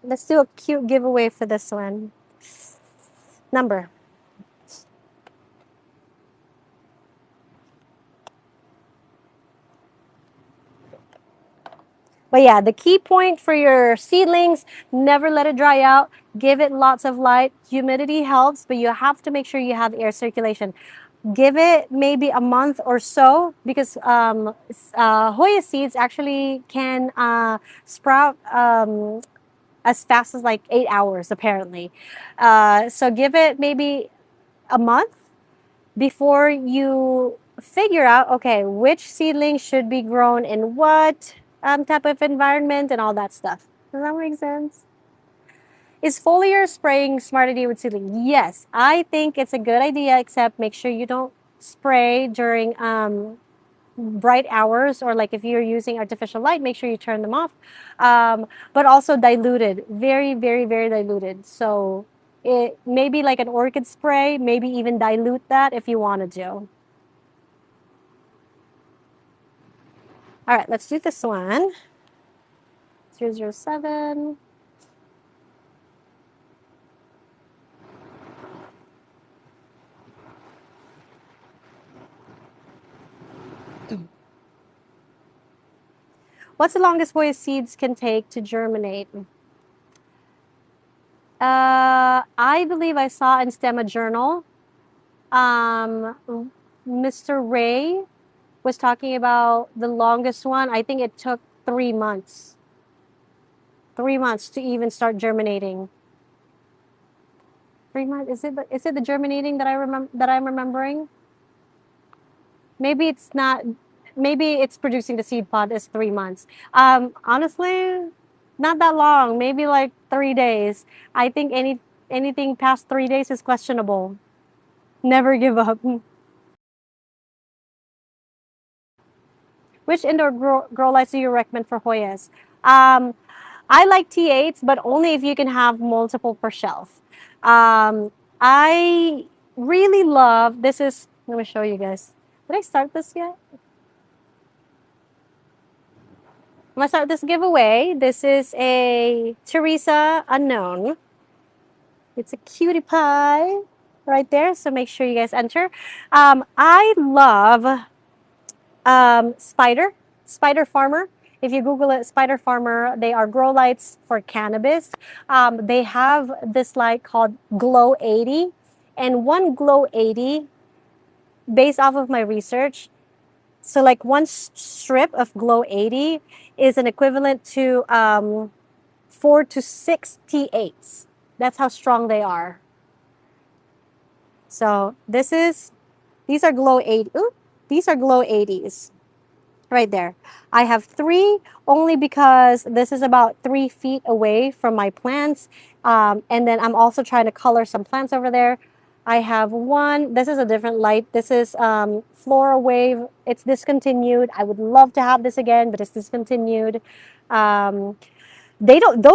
S1: Let's do a cute giveaway for this one. Number. But yeah, the key point for your seedlings, never let it dry out. Give it lots of light. Humidity helps, but you have to make sure you have air circulation. Give it maybe a month or so, because Hoya seeds actually can sprout as fast as like 8 hours, apparently. So give it maybe a month before you figure out, okay, which seedling should be grown in what type of environment and all that stuff. Does that make sense? Is foliar spraying smart idea with seedling? Yes, I think it's a good idea, except make sure you don't spray during bright hours, or like if you're using artificial light, make sure you turn them off. But also diluted, very, very, very diluted. So it maybe like an orchid spray, maybe even dilute that if you want to do. All right, let's do this one. 007. What's the longest Hoya seeds can take to germinate? I believe I saw in Stemma Journal, Mr. Ray was talking about the longest one. I think it took 3 months. 3 months to even start germinating. 3 months? Is it the germinating that I'm remembering? Maybe it's not. Maybe it's producing the seed pod is 3 months. Honestly, not that long. Maybe like 3 days. I think anything past 3 days is questionable. Never give up. Which indoor grow lights do you recommend for Hoyas? I like T8s, but only if you can have multiple per shelf. I really love, this is, let me show you guys. Did I start this yet? I'm gonna start this giveaway. This is a Teresa Unknown. It's a cutie pie right there, so make sure you guys enter. I love Spider Farmer. If you Google it, Spider Farmer, they are grow lights for cannabis. They have this light called Glow 80, and one Glow 80 based off of my research, so like one strip of Glow 80 is an equivalent to 4 to 6 T8s. That's how strong they are. So these are Glow 80. Ooh, these are Glow 80s right there. I have 3 only because this is about 3 feet away from my plants. And then I'm also trying to color some plants over there. I have 1. This is a different light. This is Flora Wave. It's discontinued. I would love to have this again, but it's discontinued. Those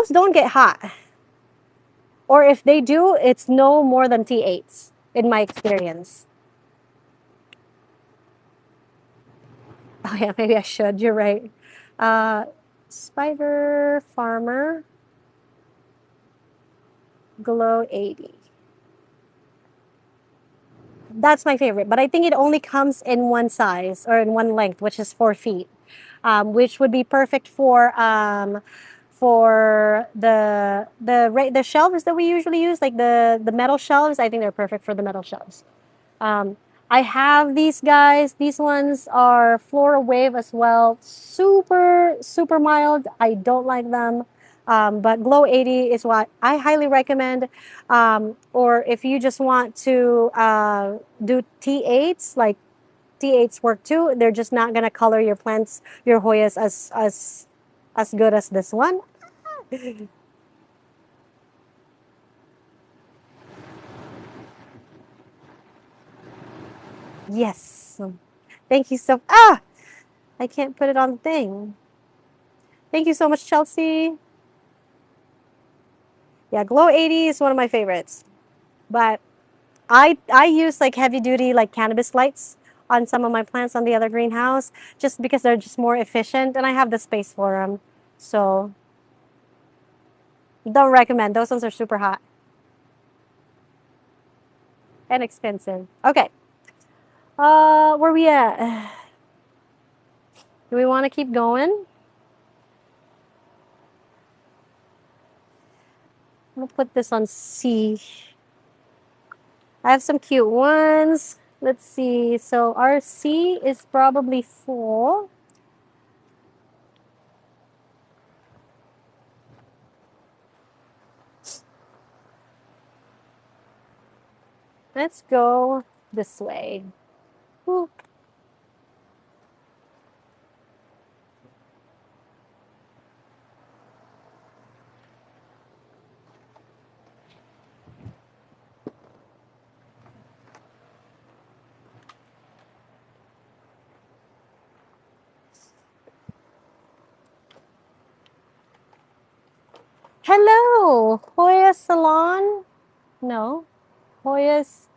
S1: don't get hot. Or if they do, it's no more than T8s in my experience. Oh yeah, maybe I should. You're right. Uh, Spider Farmer Glow 80. That's my favorite, but I think it only comes in one size or in one length, which is 4 feet, which would be perfect for the shelves that we usually use, like the metal shelves. I think they're perfect for the metal shelves. Um, I have these guys. These ones are Flora Wave as well. Super, super mild. I don't like them. But Glow 80 is what I highly recommend. Or if you just want to do T8s, like T8s work too. They're just not going to color your plants, your Hoyas as good as this one. Yes. Thank you so. I can't put it on the thing. Thank you so much, Chelsea. Yeah, Glow 80 is one of my favorites. But I use like heavy duty like cannabis lights on some of my plants on the other greenhouse just because they're just more efficient and I have the space for them. So don't recommend. Those ones are super hot and expensive. Okay. Where we at? Do we want to keep going? I'm gonna put this on C. I have some cute ones. Let's see. So our C is probably full. Let's go this way. Ooh. Hello, Hoya Salon. No, Hoya's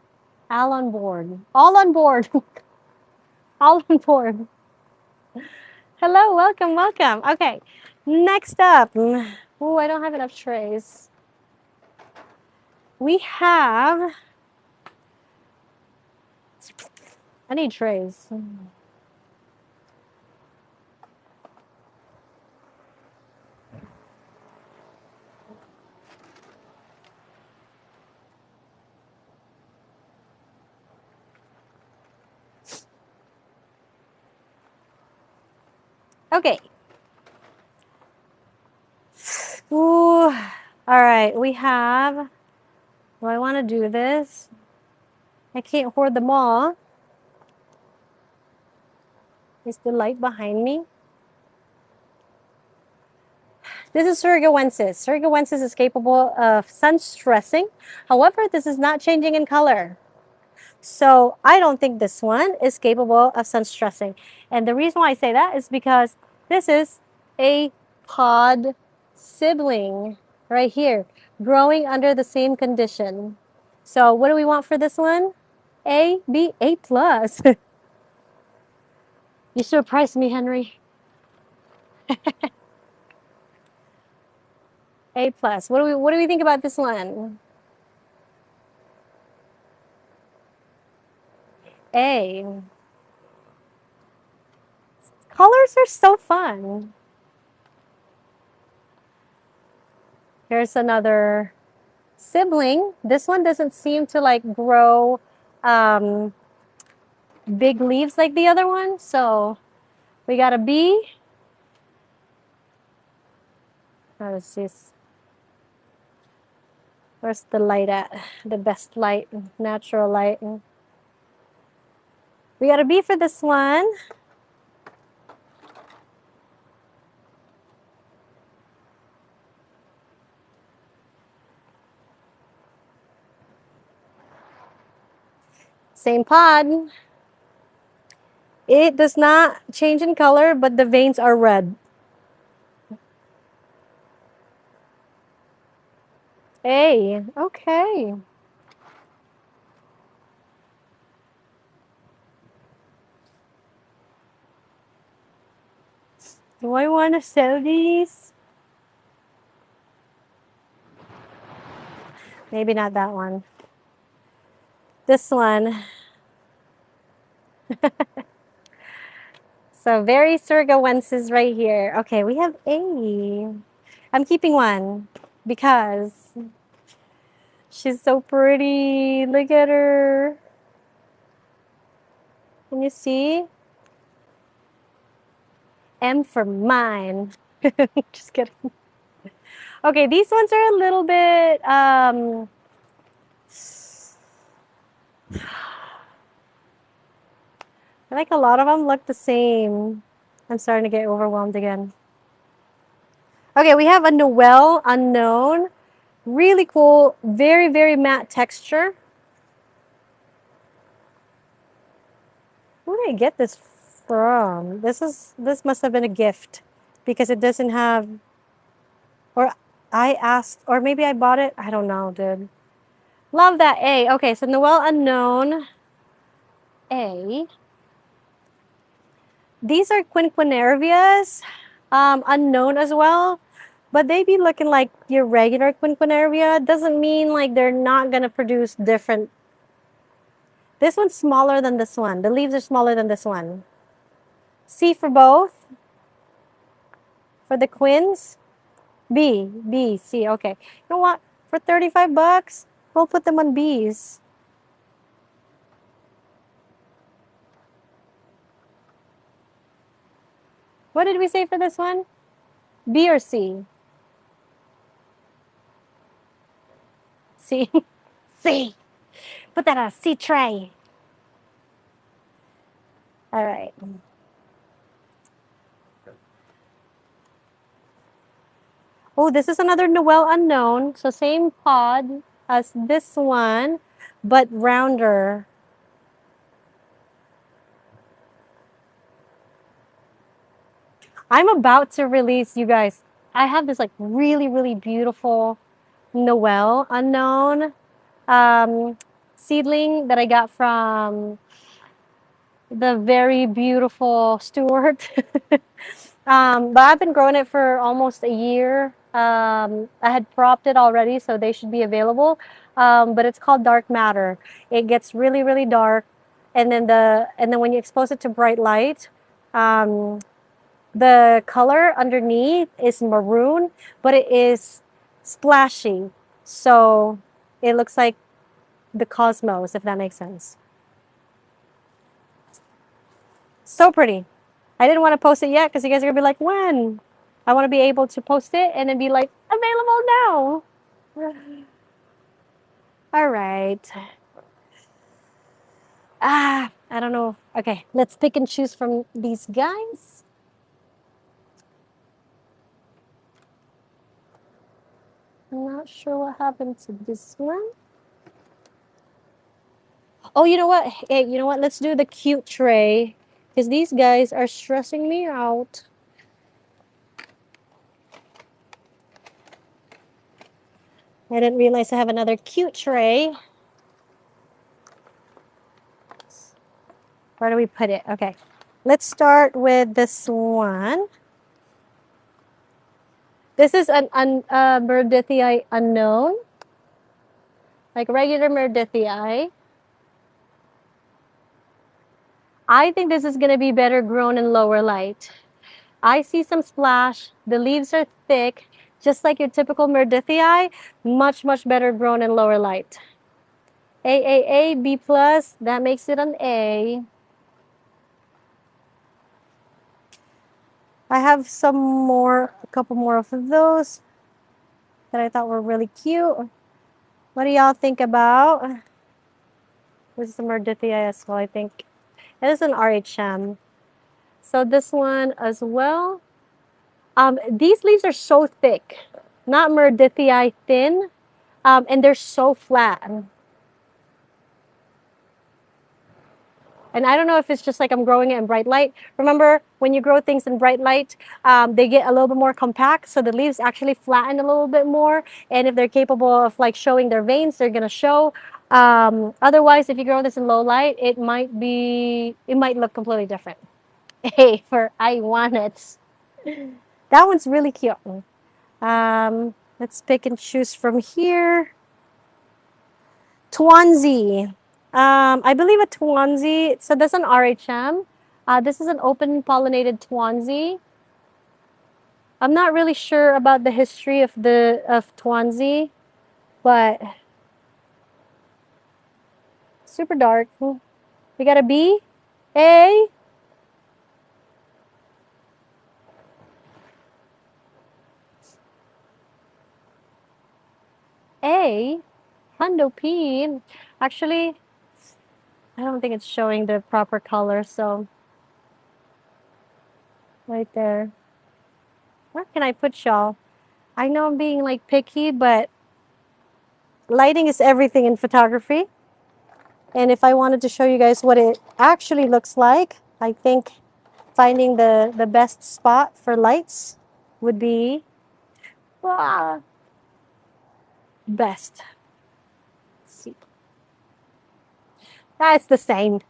S1: all on board. All on board. All on board. Hello, welcome, welcome. Okay, next up. Oh, I don't have enough trays. We have. I need trays. Okay. Ooh. All right, we have. Do I want to do this? I can't hoard them all. Is the light behind me? This is Surgawensis. Surgawensis is capable of sun stressing. However, this is not changing in color. So I don't think this one is capable of sun stressing. And the reason why I say that is because this is a pod sibling right here, growing under the same condition. So what do we want for this one? A, B, A plus. You surprised me, Henry. A plus. What do we think about this one? A. Colors are so fun. Here's another sibling. This one doesn't seem to like grow big leaves like the other one. So we got a B. Let's see. Where's the light at? The best light, natural light. We got a B for this one. Same pod. It does not change in color, but the veins are red. A, okay. Do I want to sell these? Maybe not that one. This one. So very Surgawensis right here. Okay, we have A. I'm keeping one because she's so pretty. Look at her. Can you see? M for mine. Just kidding. Okay, these ones are a little bit I like a lot of them look the same. I'm starting to get overwhelmed again. Okay, we have a Noel Unknown. Really cool, very, very matte texture. Where did I get this from? This must have been a gift because it doesn't have, or I asked, or maybe I bought it. I don't know, dude. Love that A. Okay, so Noel Unknown A. These are quinquenervias, unknown as well, but they be looking like your regular quinquenervia. Doesn't mean like they're not gonna produce different. This one's smaller than this one. The leaves are smaller than this one. C for both. For the quins, B, C. Okay. You know what? For 35 bucks, we'll put them on B's. What did we say for this one? B or C? C. C. Put that on a C tray. All right. Oh, this is another Noel Unknown. So same pod as this one, but rounder. I'm about to release, you guys. I have this like really, really beautiful Noel Unknown seedling that I got from the very beautiful Stuart. But I've been growing it for almost a year. I had propped it already, so they should be available. But it's called Dark Matter. It gets really, really dark, and then when you expose it to bright light, the color underneath is maroon, but it is splashy. So it looks like the cosmos, if that makes sense. So pretty. I didn't want to post it yet because you guys are going to be like, when? I want to be able to post it and then be like, available now. All right. I don't know. Okay, let's pick and choose from these guys. I'm not sure what happened to this one. Oh, you know what? Hey, you know what? Let's do the cute tray because these guys are stressing me out. I didn't realize I have another cute tray. Where do we put it? Okay. Let's start with this one. This is an Myrdithi unknown, like regular Myrdithi. I think this is going to be better grown in lower light. I see some splash. The leaves are thick, just like your typical Myrdithi. Much, much better grown in lower light. A, B plus, that makes it an A. I have some more, a couple more of those that I thought were really cute. What do y'all think about? This is a Merdithia as well, I think. It is an RHM. So this one as well. These leaves are so thick, not Merdithii thin, and they're so flat. And I don't know if it's just like I'm growing it in bright light. Remember, when you grow things in bright light, they get a little bit more compact, so the leaves actually flatten a little bit more. And if they're capable of like showing their veins, they're gonna show. Otherwise, if you grow this in low light, it might look completely different. Hey, for I want it. That one's really cute. Let's pick and choose from here. Tuanzi. I believe a Tuanzi, so that's an RHM. This is an open pollinated Tuanzi. I'm not really sure about the history of Tuanzi, but super dark. We got a B, A, A, Hundo P. Actually, I don't think it's showing the proper color, so right there. Where can I put y'all? I know I'm being like picky, but lighting is everything in photography. And if I wanted to show you guys what it actually looks like, I think finding the best spot for lights would be best. Let's see. It's the same.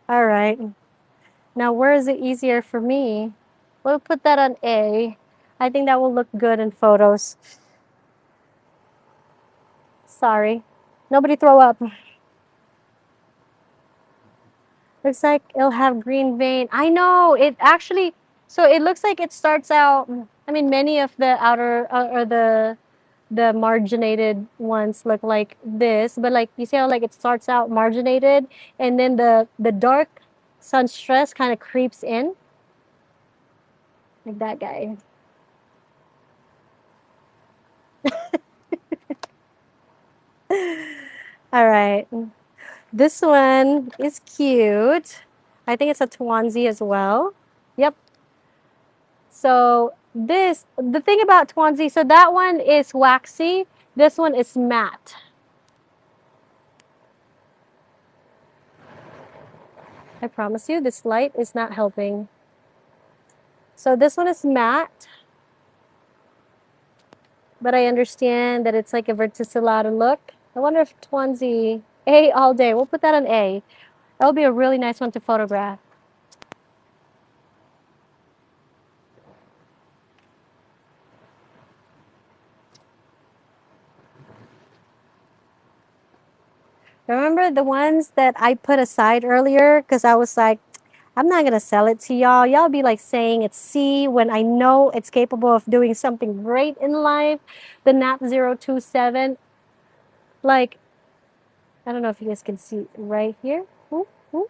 S1: All right. Now, where is it easier for me? We'll put that on A. I think that will look good in photos. Sorry. Nobody throw up. Looks like it'll have green vein. I know, it actually, so it looks like it starts out, I mean, many of the outer, or the marginated ones look like this, but like, you see how like it starts out marginated, and then the dark sun stress kind of creeps in, like that guy. All right. This one is cute. I think it's a Tuanzi as well. Yep. So the thing about Tuanzi, so that one is waxy. This one is matte. I promise you, this light is not helping. So this one is matte, but I understand that it's like a verticillata look. I wonder if Tuanzi, A all day. We'll put that on A. That would be a really nice one to photograph. Remember the ones that I put aside earlier? Because I was like, I'm not going to sell it to y'all. Y'all be like saying it's C when I know it's capable of doing something great in life. The NAP 027. Like, I don't know if you guys can see right here. Ooh, ooh.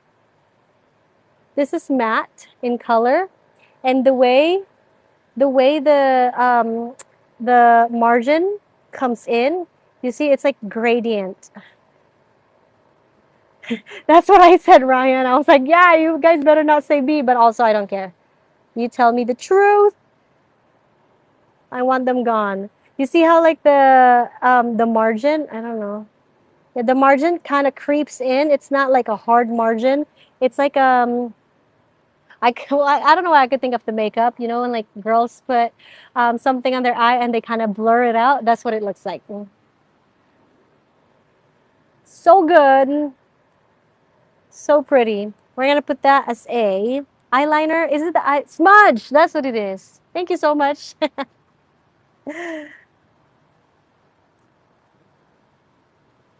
S1: This is matte in color. And the way the margin comes in, you see it's like gradient. That's what I said, Ryan. I was like, yeah, you guys better not say B, but also I don't care. You tell me the truth. I want them gone. You see how like the margin, I don't know. Yeah, the margin kind of creeps in. It's not like a hard margin. It's like I don't know why I could think of the makeup, you know, when like girls put something on their eye and they kind of blur it out. That's what it looks like. So good. So pretty. We're gonna put that as a eyeliner. Is it the eye smudge? That's what it is. Thank you so much.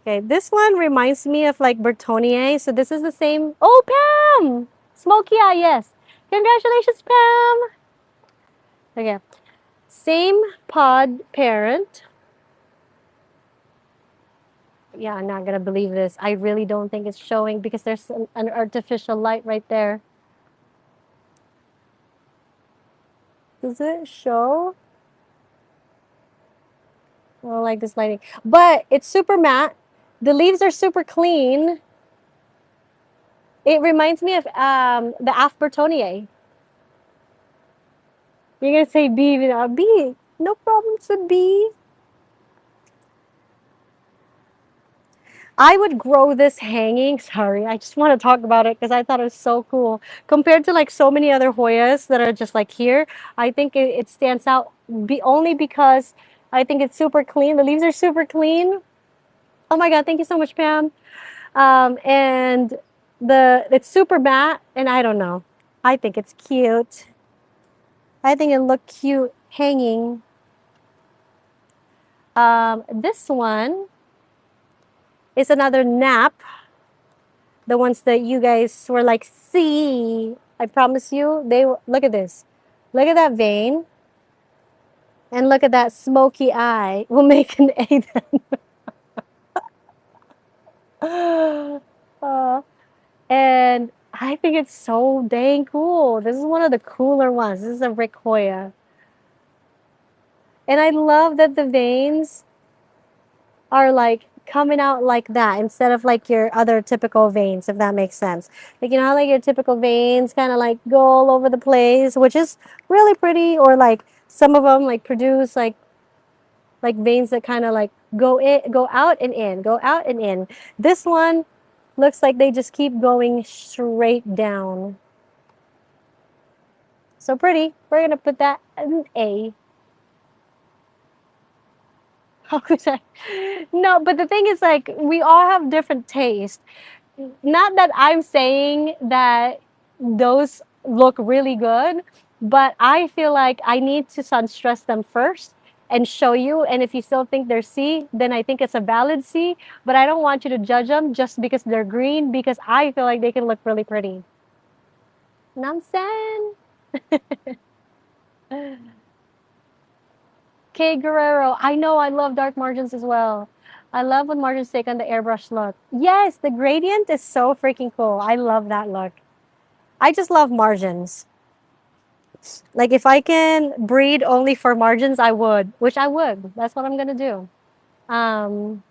S1: Okay, this one reminds me of like Bertonier. So this is the same. Oh, Pam! Smoky eye, yes. Congratulations, Pam. Okay, same pod parent. Yeah, I'm not gonna believe this. I really don't think it's showing because there's an artificial light right there. Does it show? I don't like this lighting. But it's super matte. The leaves are super clean. It reminds me of the Afbertonier. You're gonna say B, B. No problem with B. I would grow this hanging. Sorry, I just want to talk about it because I thought it was so cool. Compared to like so many other Hoyas that are just like here, I think it stands out only because I think it's super clean. The leaves are super clean. Oh my God, thank you so much, Pam. And it's super matte, and I don't know. I think it's cute. I think it looked cute hanging. This one is another nap. The ones that you guys were like, see, I promise you, look at this. Look at that vein. And look at that smoky eye. We'll make an A then. And I think it's so dang cool. This is one of the cooler ones. This is a Rick Hoya. And I love that the veins are like coming out like that instead of like your other typical veins, if that makes sense. Like, you know how like your typical veins kind of like go all over the place, which is really pretty, or like some of them like produce like veins that kind of like go out and in, go out and in. This one looks like they just keep going straight down. So pretty. We're gonna put that an A. How could I? No, but the thing is, like, we all have different taste. Not that I'm saying that those look really good, but I feel like I need to sun stress them first and show you. And if you still think they're C, then I think it's a valid C. But I don't want you to judge them just because they're green, because I feel like they can look really pretty. Nonsense. Kay Guerrero, I know I love dark margins as well. I love when margins take on the airbrush look. Yes, the gradient is so freaking cool. I love that look. I just love margins. Like if I can breed only for margins, I would, which I would. That's what I'm gonna do. Oh,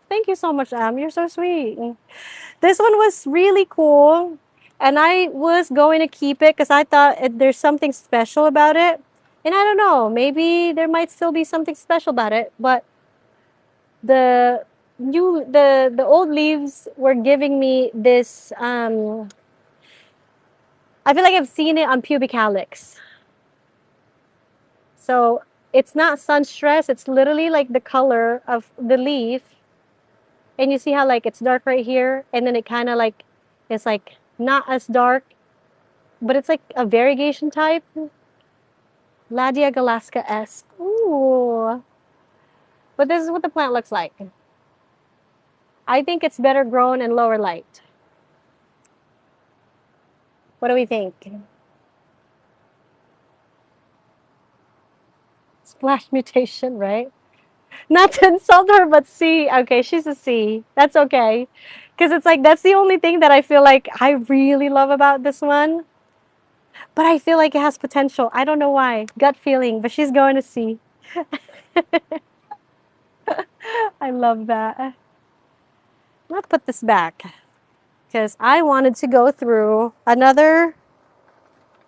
S1: thank you so much, Am. You're so sweet. This one was really cool, and I was going to keep it because I thought there's something special about it. And I don't know, maybe there might still be something special about it, but the the old leaves were giving me this I feel like I've seen it on pubic calyx. So it's not sun stress, it's literally like the color of the leaf. And you see how like it's dark right here, and then it kind of like it's like not as dark, but it's like a variegation type. Ladia Galaska-esque. Ooh. But this is what the plant looks like. I think it's better grown in lower light. What do we think? Splash mutation, right? Not to insult her, but C. Okay, she's a C. That's okay. Because it's like, that's the only thing that I feel like I really love about this one. But I feel like it has potential. I don't know why. Gut feeling, but she's going to C. I love that. I'm going to put this back because I wanted to go through another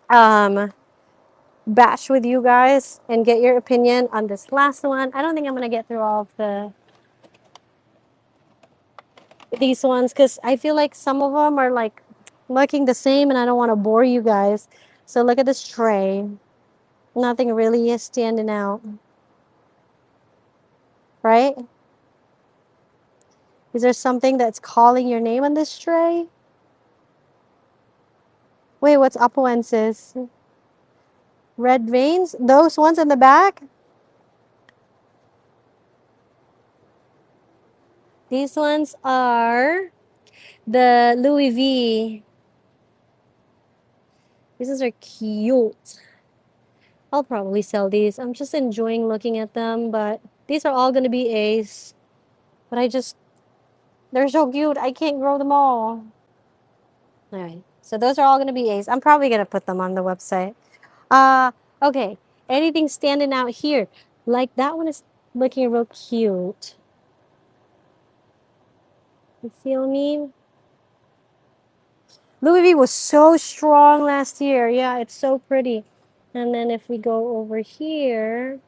S1: batch with you guys and get your opinion on this last one. I don't think I'm going to get through all of these ones because I feel like some of them are like looking the same and I don't want to bore you guys. So look at this tray. Nothing really is standing out. Right? Is there something that's calling your name on this tray? Wait, what's apoensis? Red veins? Those ones in the back? These ones are the Louis V. These are cute. I'll probably sell these. I'm just enjoying looking at them, but these are all going to be A's. But they're so cute. I can't grow them all. All right. So those are all going to be A's. I'm probably going to put them on the website. Okay. Anything standing out here? Like that one is looking real cute. You feel me? Louis V was so strong last year. Yeah, it's so pretty. And then if we go over here,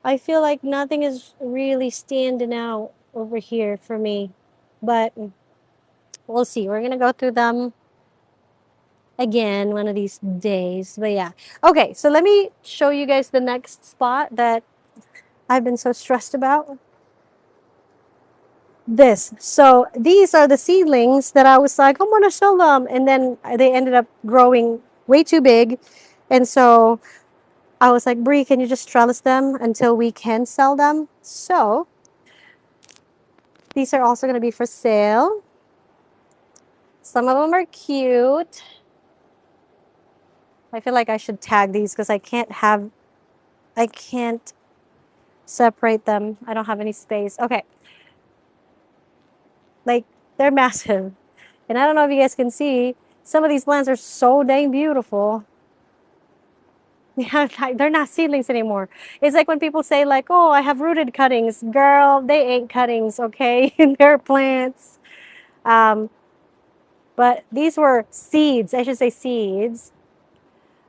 S1: I feel like nothing is really standing out over here for me. But we'll see. We're going to go through them again one of these days. But yeah. Okay, so let me show you guys the next spot that I've been so stressed about. This. So these are the seedlings that I was like, I'm going to sell them. And then they ended up growing way too big. And so I was like, Bree, can you just trellis them until we can sell them? So these are also going to be for sale. Some of them are cute. I feel like I should tag these because I can't separate them. I don't have any space. Okay. Like, they're massive. And I don't know if you guys can see, some of these plants are so dang beautiful. Yeah, they're not seedlings anymore. It's like when people say like, oh, I have rooted cuttings. Girl, they ain't cuttings, okay? They're plants. But these were seeds. I should say seeds.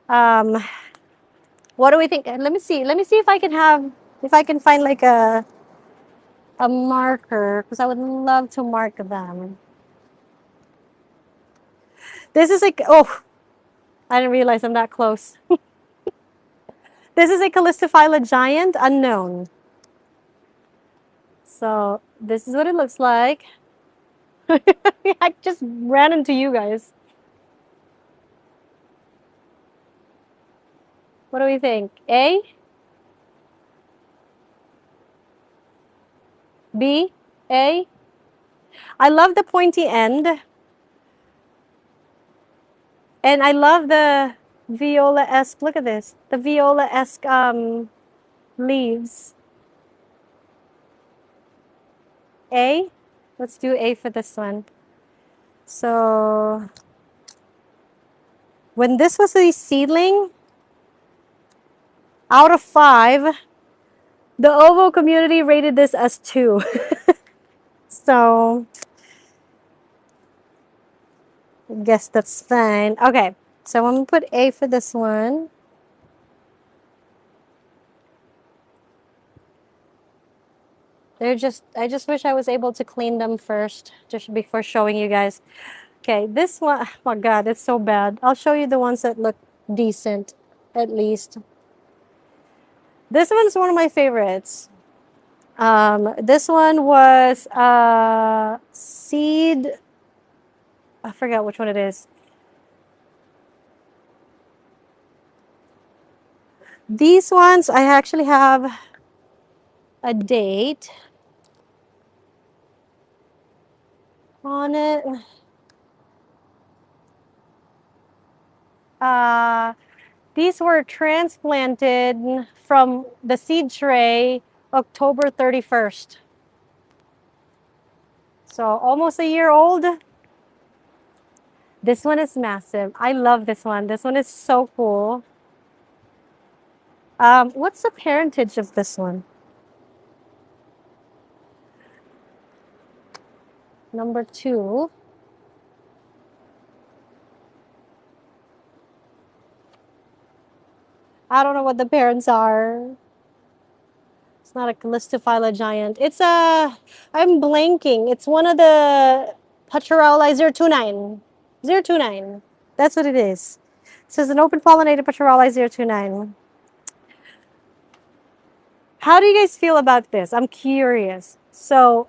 S1: What do we think? Let me see. Let me see if I can find like a marker because I would love to mark them. This is like, oh, I didn't realize I'm that close. This is a Calistophylla giant unknown. So this is what it looks like. I just ran into you guys. What do we think? A? B? A? I love the pointy end. And I love the viola-esque, look at this, the viola-esque leaves. A? Let's do A for this one. So, when this was a seedling, out of 5, the ovo community rated this as 2. So, I guess that's fine. Okay, so I'm going to put A for this one. I just wish I was able to clean them first, just before showing you guys. Okay, this one, oh my God, it's so bad. I'll show you the ones that look decent, at least. This one's one of my favorites. This one was seed, I forgot which one it is. These ones, I actually have a date on it. These were transplanted from the seed tray October 31st. So almost a year old. This one is massive. I love this one. This one is so cool. What's the parentage of this one? Number 2. I don't know what the parents are. It's not a Calistophylla giant. It's a, I'm blanking. It's one of the Paterauli 029. 029. That's what it is. It says an open pollinated Paterauli 029. How do you guys feel about this? I'm curious. So,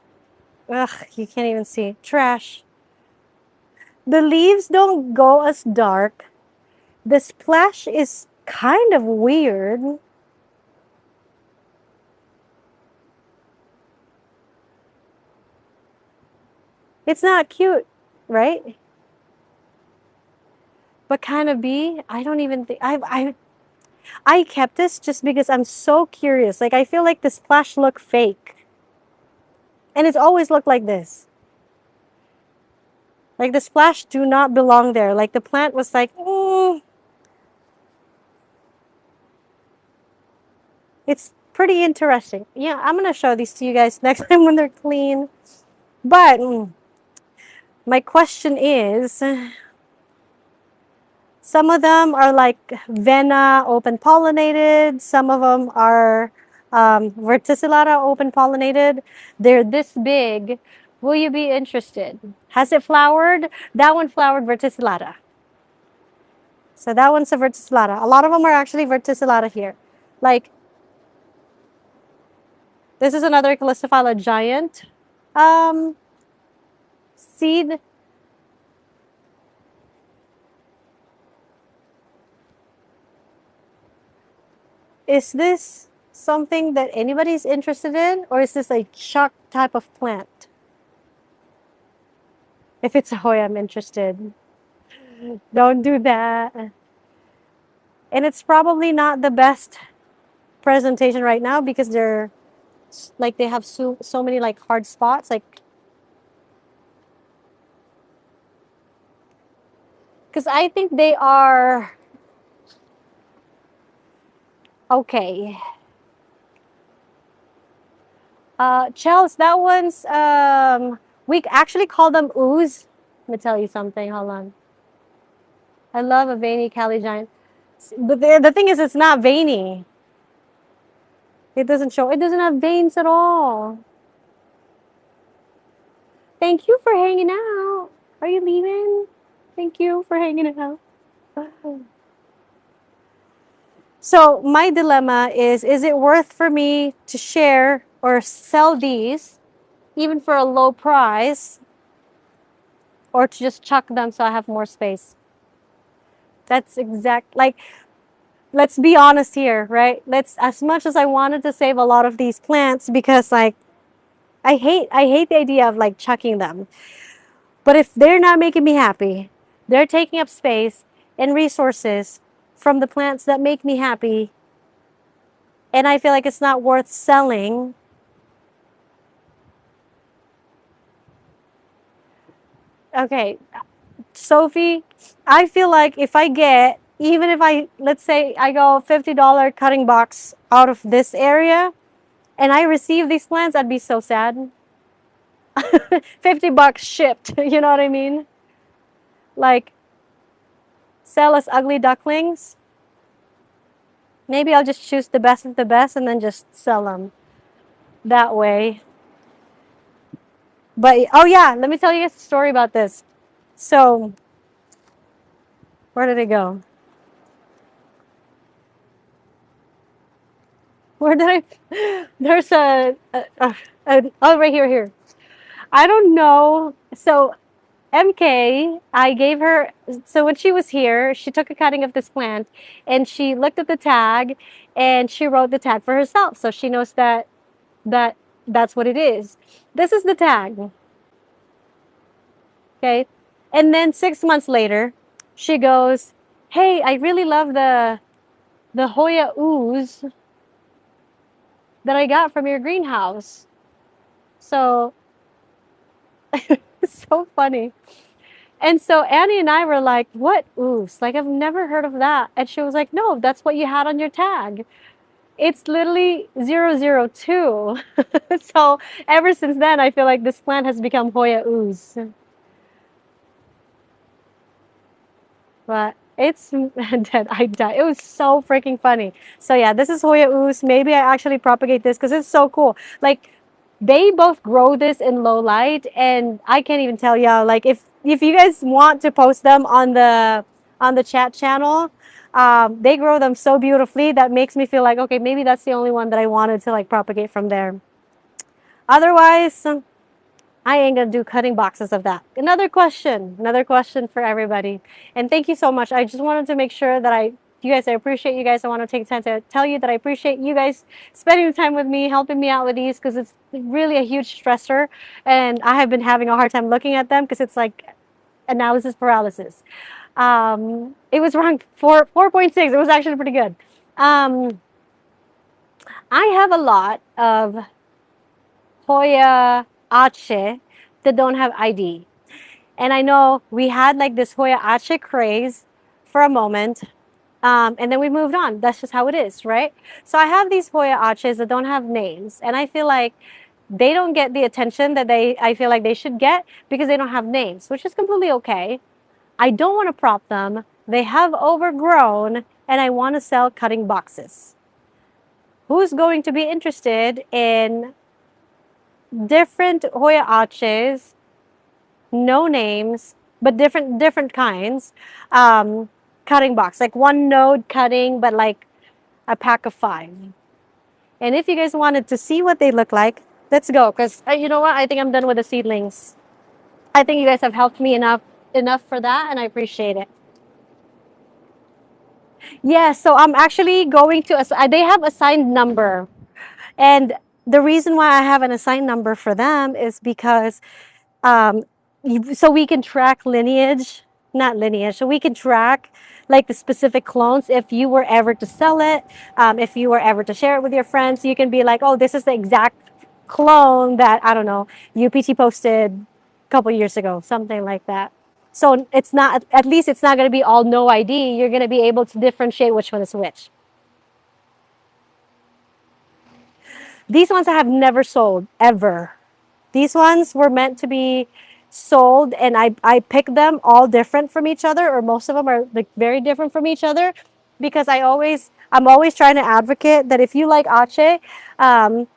S1: ugh, you can't even see. Trash. The leaves don't go as dark. The splash is kind of weird. It's not cute, right? But kind of be. I don't even think I kept this just because I'm so curious. Like I feel like the splash look fake. And it's always looked like this. Like the splash do not belong there. Like the plant was like, It's pretty interesting. Yeah, I'm gonna show these to you guys next time when they're clean. But my question is, some of them are like Vena open pollinated. Some of them are verticillata open pollinated. They're this big. Will you be interested? Has it flowered? That one flowered verticillata. So that one's a verticillata. A lot of them are actually verticillata here. Like, this is another Calistophylla giant um, seed. Is this something that anybody's interested in, or is this a chuck type of plant? If it's a Hoya, I'm interested. Don't do that. And it's probably not the best presentation right now because they're like they have so many like hard spots. Like, because I think they are okay. Chels, that one's we actually call them ooze. Let me tell you something. Hold on. I love a veiny Cali giant. But the thing is, it's not veiny. It doesn't show. It doesn't have veins at all. Thank you for hanging out. Are you leaving? Thank you for hanging out. So my dilemma is it worth for me to share or sell these, even for a low price, or to just chuck them so I have more space? That's like, let's be honest here, right? As much as I wanted to save a lot of these plants because like, I hate the idea of like chucking them. But if they're not making me happy, they're taking up space and resources from the plants that make me happy, and I feel like it's not worth selling. Okay, Sophie, I feel like if I get, even if let's say I go $50 cutting box out of this area and I receive these plants, I'd be so sad. $50 shipped, you know what I mean? Like, sell us ugly ducklings. Maybe I'll just choose the best of the best and then just sell them that way. But oh yeah, let me tell you a story about this. So, where did it go? Where did I? There's oh, right here. I don't know. So MK, I gave her. So when she was here, she took a cutting of this plant, and she looked at the tag, and she wrote the tag for herself, so she knows that that's what it is. This is the tag. Okay, and then 6 months later, she goes, "Hey, I really love the Hoya ooze that I got from your greenhouse." So it's so funny. And so Annie and I were like, "What ooze? Like, I've never heard of that." And she was like, "No, that's what you had on your tag. It's literally 002." So ever since then, I feel like this plant has become Hoya ooze. But it's dead. I died. It was so freaking funny. So yeah, this is Hoya ooze. Maybe I actually propagate this because it's so cool. Like, they both grow this in low light, and I can't even tell y'all. Like, if you guys want to post them on the chat channel, they grow them so beautifully that makes me feel like, okay, maybe that's the only one that I wanted to like propagate from there. Otherwise, I ain't gonna do cutting boxes of that. Another question for everybody. And thank you so much. I just wanted to make sure that I appreciate you guys. I want to take time to tell you that I appreciate you guys spending time with me, helping me out with these, because it's really a huge stressor. And I have been having a hard time looking at them because it's like analysis paralysis. It was around 4.6. It was actually pretty good. I have a lot of Hoya Ache that don't have ID. And I know we had like this Hoya Ache craze for a moment. And then we moved on. That's just how it is, right? So I have these Hoya Aches that don't have names, and I feel like they don't get the attention that I feel like they should get because they don't have names, which is completely okay. I don't want to prop them. They have overgrown, and I want to sell cutting boxes. Who's going to be interested in different Hoya Aches, no names, but different kinds, um, cutting box, like one node cutting, but like a pack of 5. And if you guys wanted to see what they look like, let's go. Because you know what? I think I'm done with the seedlings. I think you guys have helped me enough for that, and I appreciate it. Yeah, so I'm actually going to, they have assigned number. And the reason why I have an assigned number for them is because um, so we can track lineage, not lineage, so we can track like the specific clones. If you were ever to sell it, if you were ever to share it with your friends, you can be like, oh, this is the exact clone that, I don't know, UPT posted a couple years ago, something like that. So it's not, at least it's not going to be all no ID. You're going to be able to differentiate which one is which. These ones I have never sold, ever. These ones were meant to be sold, and I picked them all different from each other, or most of them are like very different from each other, because I'm always trying to advocate that if you like Ache, um,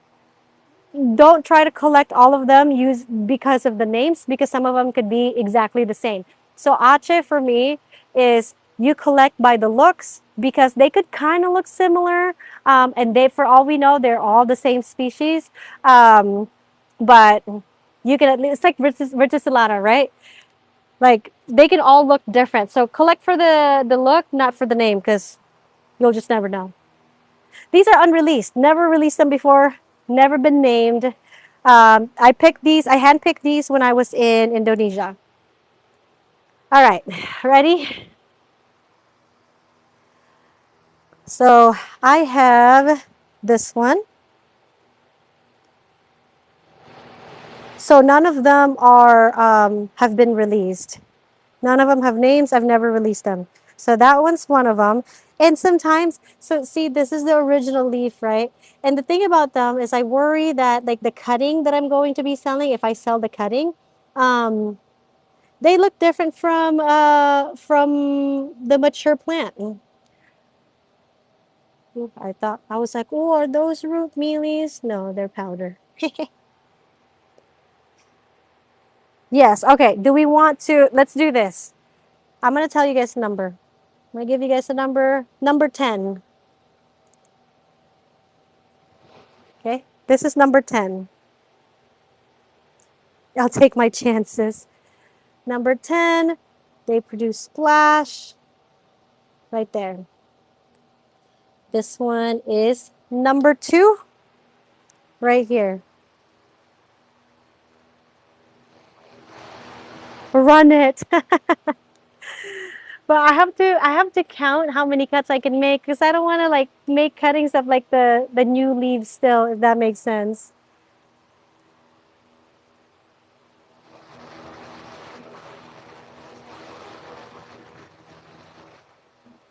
S1: don't try to collect all of them use because of the names, because some of them could be exactly the same. So Ache for me is you collect by the looks because they could kind of look similar, and they, for all we know, they're all the same species. But you can at least, it's like verticillata, right? Like they can all look different. So collect for the look, not for the name, because you'll just never know. These are unreleased. Never released them before. Never been named. I picked these. I handpicked these when I was in Indonesia. All right, ready? So I have this one. So none of them are have been released. None of them have names. I've never released them. So that one's one of them. And sometimes, so see, this is the original leaf, right? And the thing about them is I worry that like the cutting that I'm going to be selling, if I sell the cutting, um, they look different from the mature plant. I thought, I was like, oh, are those root mealies? No, they're powder. Yes, okay. Do we want to, let's do this. I'm going to tell you guys a number. I'm going to give you guys a number, number 10. Okay, this is number 10. I'll take my chances. Number 10, they produce splash right there. This one is number 2 right here. Run it. But I have to count how many cuts I can make because I don't want to like make cuttings of like the new leaves still, if that makes sense.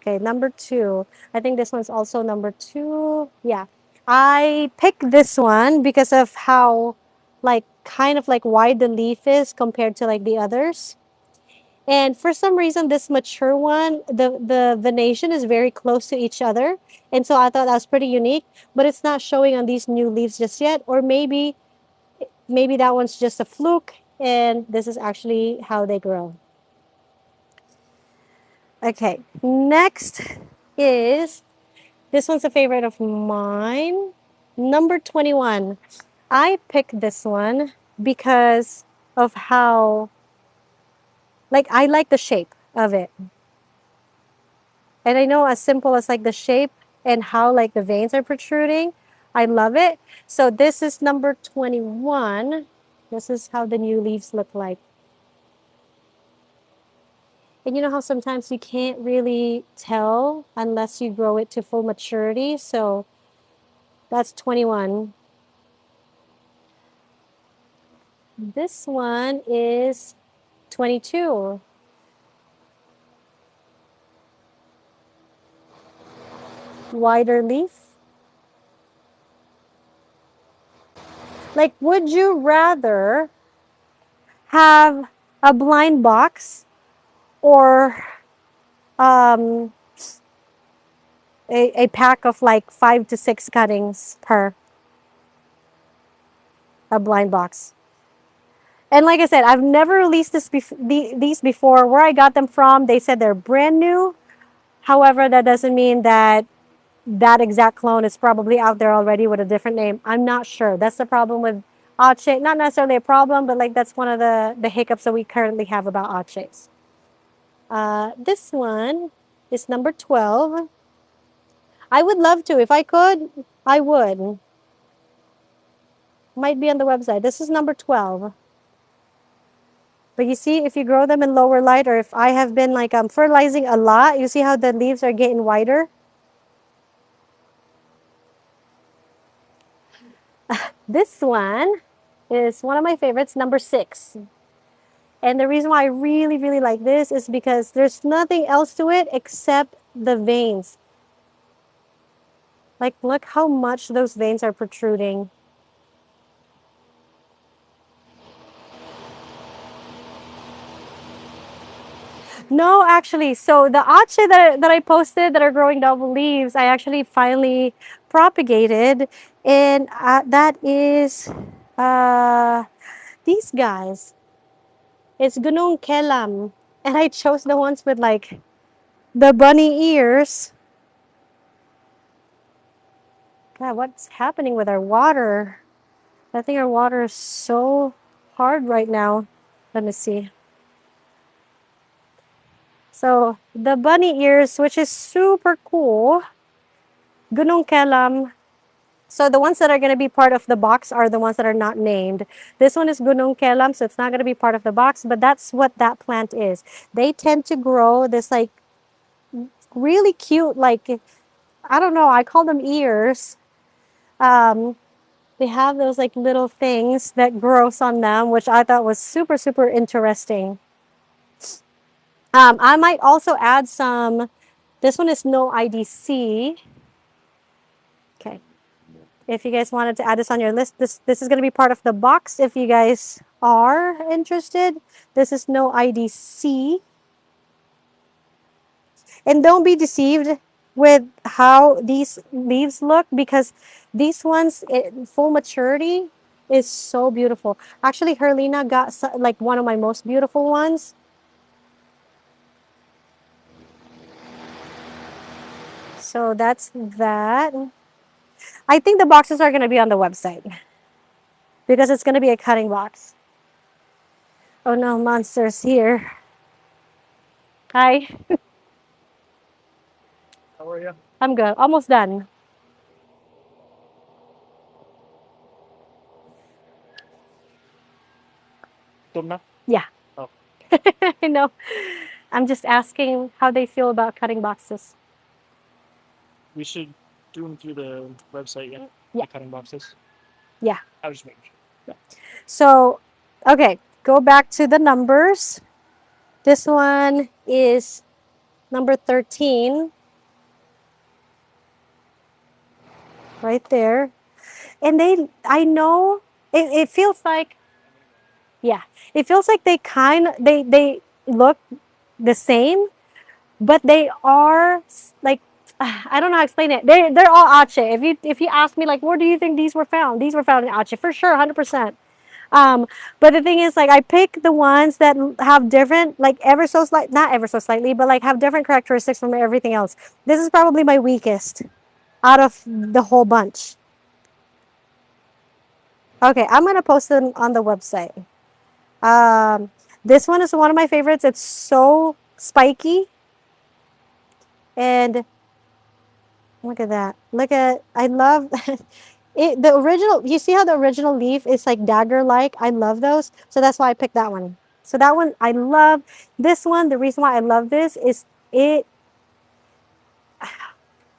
S1: Okay, number 2. I think this one's also number 2. Yeah. I picked this one because of how like kind of like wide the leaf is compared to like the others. And for some reason, this mature one, the venation is very close to each other. And so I thought that was pretty unique, but it's not showing on these new leaves just yet. Or maybe that one's just a fluke and this is actually how they grow. Okay, next is, this one's a favorite of mine. Number 21. I picked this one because of how, like, I like the shape of it. And I know as simple as like the shape and how like the veins are protruding, I love it. So this is number 21. This is how the new leaves look like. And you know how sometimes you can't really tell unless you grow it to full maturity. So that's 21. This one is 22. wider leaf. Like, would you rather have a blind box or um, a pack of like 5 to 6 cuttings per a blind box? And like I said, I've never released these before. Where I got them from, they said they're brand new. However, that doesn't mean that that exact clone is probably out there already with a different name. I'm not sure. That's the problem with Ache. Not necessarily a problem, but like that's one of the hiccups that we currently have about Aches. This one is number 12. I would love to. If I could, I would. Might be on the website. This is number 12. But you see, if you grow them in lower light, or if I have been like fertilizing a lot, you see how the leaves are getting wider? This one is one of my favorites, number 6. And the reason why I really, really like this is because there's nothing else to it except the veins. Like, look how much those veins are protruding. No, actually, so the ache that I posted that are growing double leaves, I actually finally propagated, and that is these guys. It's gunung kelam, and I chose the ones with like the bunny ears. God, what's happening with our water? I think our water is so hard right now. Let me see. So the bunny ears, which is super cool. Gunung kelam. So the ones that are going to be part of the box are the ones that are not named. This one is gunung kelam, so it's not going to be part of the box, but that's what that plant is. They tend to grow this like really cute, like, I don't know, I call them ears. They have those like little things that grows on them, which I thought was super, super interesting. I might also add some, this one is no IDC. Okay. If you guys wanted to add this on your list, this is going to be part of the box if you guys are interested. This is no IDC. And don't be deceived with how these leaves look, because these ones in full maturity is so beautiful. Actually, Herlina got like one of my most beautiful ones. So that's that. I think the boxes are going to be on the website because it's going to be a cutting box. Oh no, monsters here. Hi.
S2: How are you?
S1: I'm good. Almost done.
S2: Dumna?
S1: Yeah.
S2: Oh.
S1: I know. I'm just asking how they feel about cutting boxes.
S2: We should do them through the website, yeah?
S1: Yeah.
S2: The cutting boxes.
S1: Yeah.
S2: I was just making sure.
S1: So, okay, go back to the numbers. This one is number 13. Right there. And I know, it feels like, yeah, it feels like they look the same, but they are like, I don't know how to explain it. They're all Ache. If you ask me like, where do you think these were found? These were found in Ache for sure, 100%. But the thing is, like, I pick the ones that have different, like not ever so slightly, but like have different characteristics from everything else. This is probably my weakest out of the whole bunch. Okay, I'm gonna post them on the website. This one is one of my favorites. It's so spiky, and look at that. I love it. The original, you see how the original leaf is like dagger-like? I love those. So that's why I picked that one. So that one, I love. This one, the reason why I love this is it,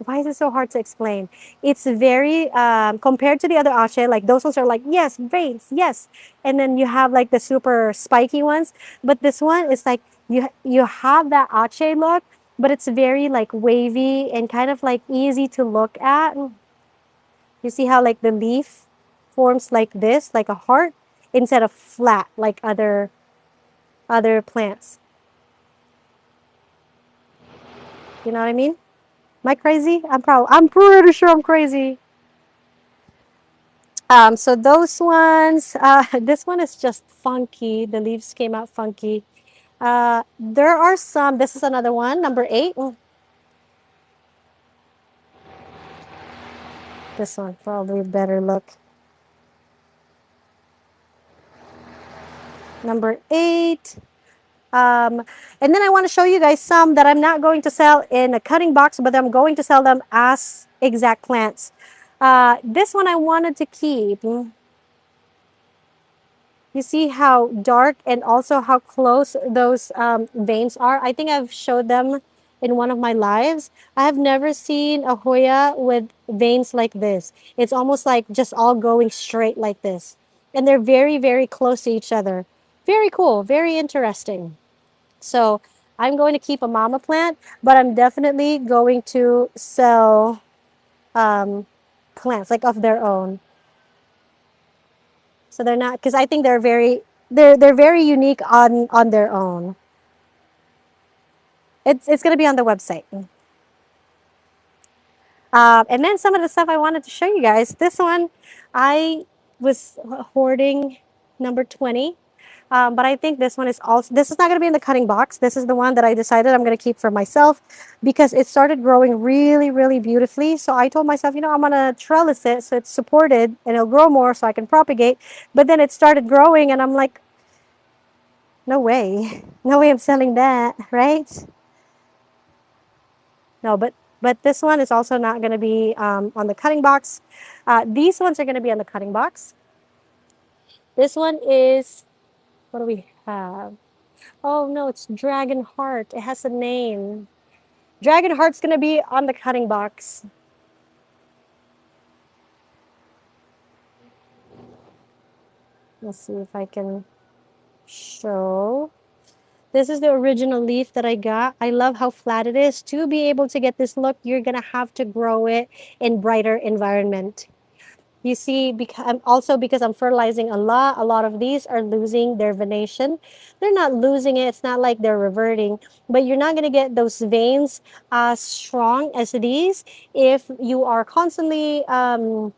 S1: why is it so hard to explain? It's very, compared to the other ache, like those ones are like, yes, veins, yes. And then you have like the super spiky ones. But this one is like, you have that ache look, but it's very like wavy and kind of like easy to look at. You see how like the leaf forms like this, like a heart, instead of flat like other plants. You know what I mean? Am I crazy? I'm pretty sure I'm crazy. So those ones, this one is just funky. The leaves came out funky. There are some, this is another one, number 8. This one, probably a better look. Number 8. Um, and then I want to show you guys some that I'm not going to sell in a cutting box, but I'm going to sell them as exact plants. This one I wanted to keep. You see how dark and also how close those veins are? I think I've showed them in one of my lives. I have never seen a Hoya with veins like this. It's almost like just all going straight like this. And they're very, very close to each other. Very cool, very interesting. So I'm going to keep a mama plant, but I'm definitely going to sell um, plants like of their own. So they're not, because I think they're very unique on their own. It's going to be on the website. And then some of the stuff I wanted to show you guys. This one, I was hoarding number 20. But I think this one is also, this is not going to be in the cutting box. This is the one that I decided I'm going to keep for myself because it started growing really, really beautifully. So I told myself, you know, I'm going to trellis it so it's supported and it'll grow more so I can propagate. But then it started growing and I'm like, no way. No way I'm selling that, right? No, but this one is also not going to be on the cutting box. These ones are going to be on the cutting box. This one is, what do we have? Oh no, it's Dragon Heart. It has a name. Dragon Heart's going to be on the cutting box. Let's see if I can show. This is the original leaf that I got. I love how flat it is. To be able to get this look, you're going to have to grow it in brighter environment. You see, because I'm fertilizing a lot of these are losing their venation. They're not losing it. It's not like they're reverting, but you're not going to get those veins as strong as these if you are constantly um,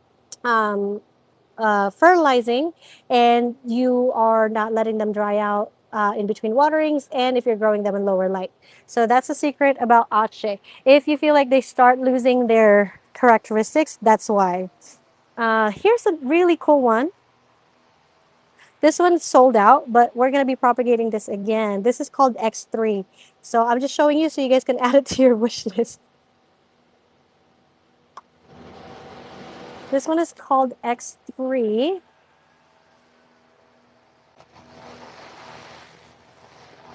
S1: fertilizing and you are not letting them dry out in between waterings and if you're growing them in lower light. So that's the secret about Ache. If you feel like they start losing their characteristics, that's why. Here's a really cool one. This one's sold out, but we're going to be propagating this again. This is called X3. So I'm just showing you so you guys can add it to your wish list. This one is called X3.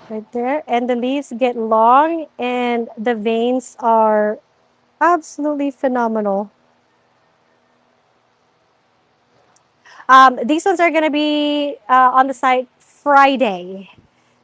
S1: Right there. And the leaves get long and the veins are absolutely phenomenal. These ones are going to be on the site Friday.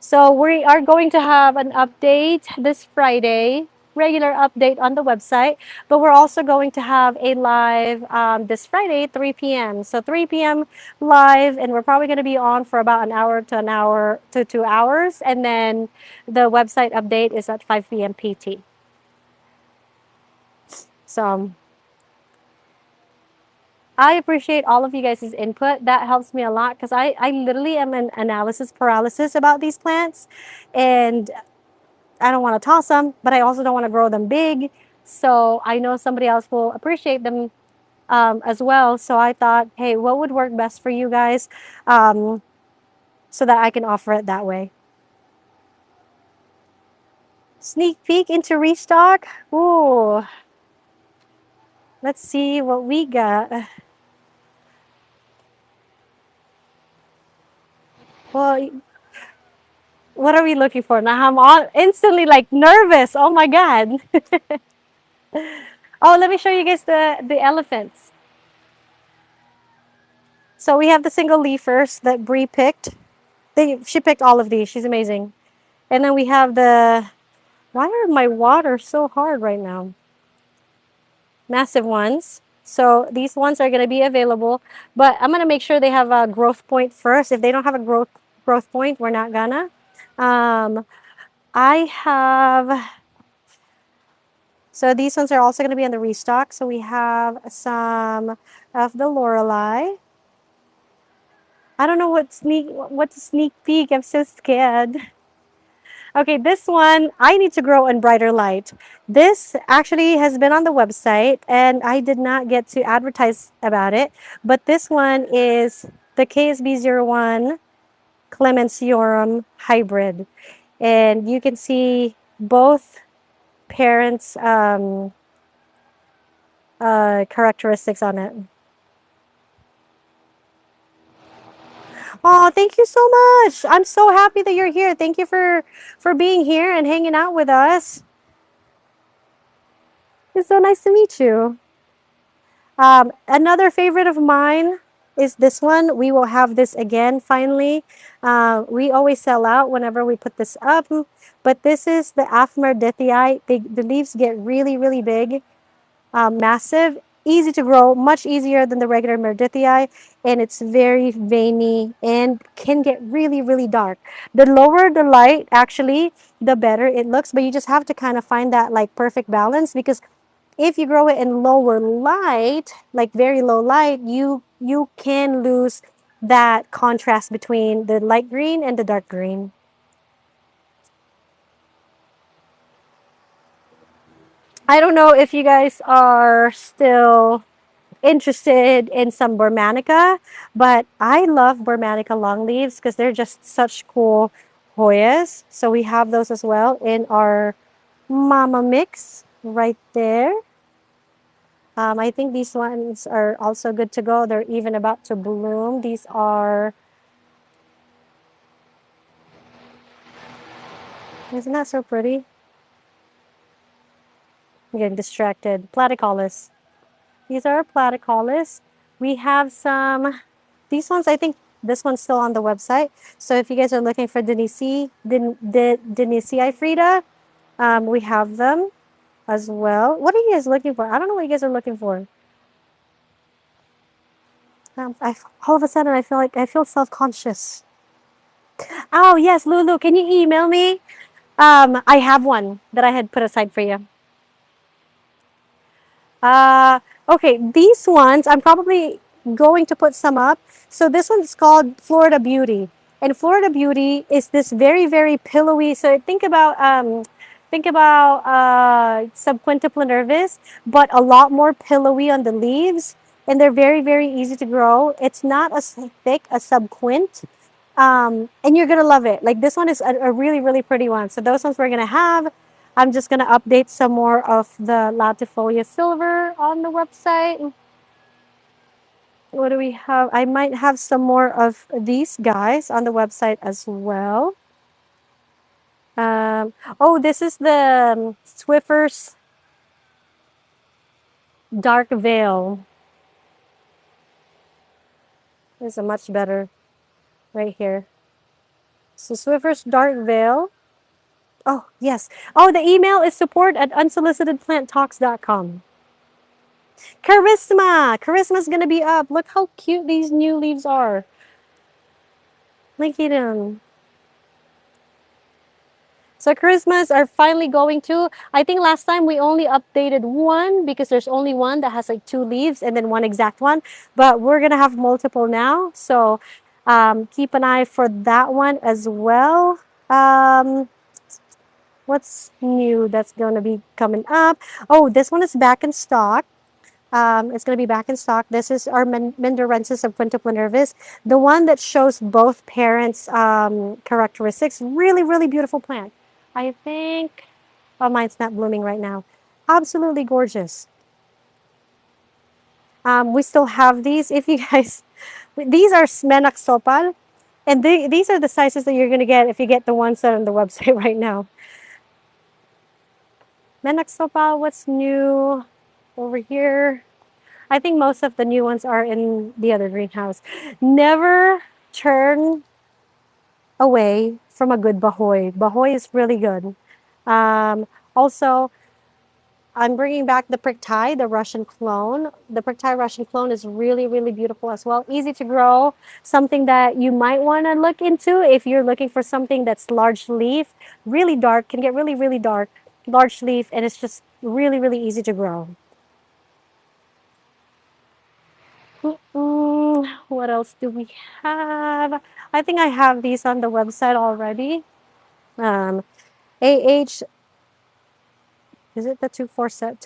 S1: So we are going to have an update this Friday, regular update on the website, but we're also going to have a live this Friday, 3 p.m. So 3 p.m. live, and we're probably going to be on for about an hour to 2 hours, and then the website update is at 5 p.m. PT. So I appreciate all of you guys' input. That helps me a lot because I literally am an analysis paralysis about these plants. And I don't want to toss them, but I also don't want to grow them big. So I know somebody else will appreciate them as well. So I thought, hey, what would work best for you guys so that I can offer it that way. Sneak peek into restock. Ooh, let's see what we got. Well, what are we looking for? Now I'm instantly like nervous. Oh my God. Oh, let me show you guys the elephants. So we have the single leafers that Bree picked. She picked all of these. She's amazing. And then we have the Why are my water so hard right now? Massive ones. So these ones are going to be available, but I'm going to make sure they have a growth point first. If they don't have a growth point, we're not gonna. Um, I have, so these ones are also going to be on the restock. So we have some of the Lorelei. I don't know what to sneak peek. I'm so scared. Okay, this one I need to grow in brighter light. This actually has been on the website and I did not get to advertise about it, but this one is the KSB01 Clemensiorum hybrid. And you can see both parents' characteristics on it. Oh, thank you so much. I'm so happy that you're here. Thank you for being here and hanging out with us. It's so nice to meet you. Another favorite of mine is this one. We will have this again finally. We always sell out whenever we put this up, but this is the Aphmerdithii. The leaves get really, really big, massive, easy to grow, much easier than the regular Merdithii, and it's very veiny and can get really, really dark. The lower the light, actually, the better it looks, but you just have to kind of find that like perfect balance because if you grow it in lower light, like very low light, you can lose that contrast between the light green and the dark green. I don't know if you guys are still interested in some Burmanica, but I love Burmanica longleaves because they're just such cool Hoyas. So we have those as well in our Mama mix right there. I think these ones are also good to go. They're even about to bloom. These are, isn't that so pretty? I'm getting distracted. Platycollis. These are platycollis. We have some, these ones, I think this one's still on the website. So if you guys are looking for Denisii Frida, we have them as well. What are you guys looking for? I don't know what you guys are looking for. All of a sudden, I feel like I feel self-conscious. Oh, yes, Lulu, can you email me? I have one that I had put aside for you. Uh, okay, these ones, I'm probably going to put some up. So this one's called Florida Beauty. And Florida Beauty is this very, very pillowy. So think about subquintupla nervus, but a lot more pillowy on the leaves. And they're very, very easy to grow. It's not as thick as subquint. And you're gonna love it. Like this one is a really, really pretty one. So those ones we're gonna have. I'm just gonna update some more of the Latifolia silver on the website. What do we have? I might have some more of these guys on the website as well. Oh, this is the Swiffer's Dark Veil. This is a much better right here. So Swiffer's Dark Veil. Oh, yes. Oh, the email is support@unsolicitedplanttalks.com. Charisma! Charisma's gonna be up. Look how cute these new leaves are. Look at them. So charismas are finally going to, I think last time we only updated one because there's only one that has like two leaves and then one exact one. But we're gonna have multiple now. So keep an eye for that one as well. What's new that's gonna be coming up? Oh, this one is back in stock. It's going to be back in stock. This is our Mindorensis of Quintupla nervus, the one that shows both parents' characteristics. Really, really beautiful plant. I think, oh, mine's not blooming right now. Absolutely gorgeous. We still have these. If you guys, these are Smenak Sopal, and these are the sizes that you're going to get if you get the ones that are on the website right now. Menak Sopal, what's new over here? I think most of the new ones are in the other greenhouse. Never turn away from a good bahoy. Bahoy is really good. Also, I'm bringing back the Pricktai, the Russian clone. The Pricktai Russian clone is really, really beautiful as well. Easy to grow, something that you might want to look into if you're looking for something that's large leaf, really dark, can get really, really dark, large leaf, and it's just really, really easy to grow. What else do we have? I think I have these on the website already. AH, is it the 049?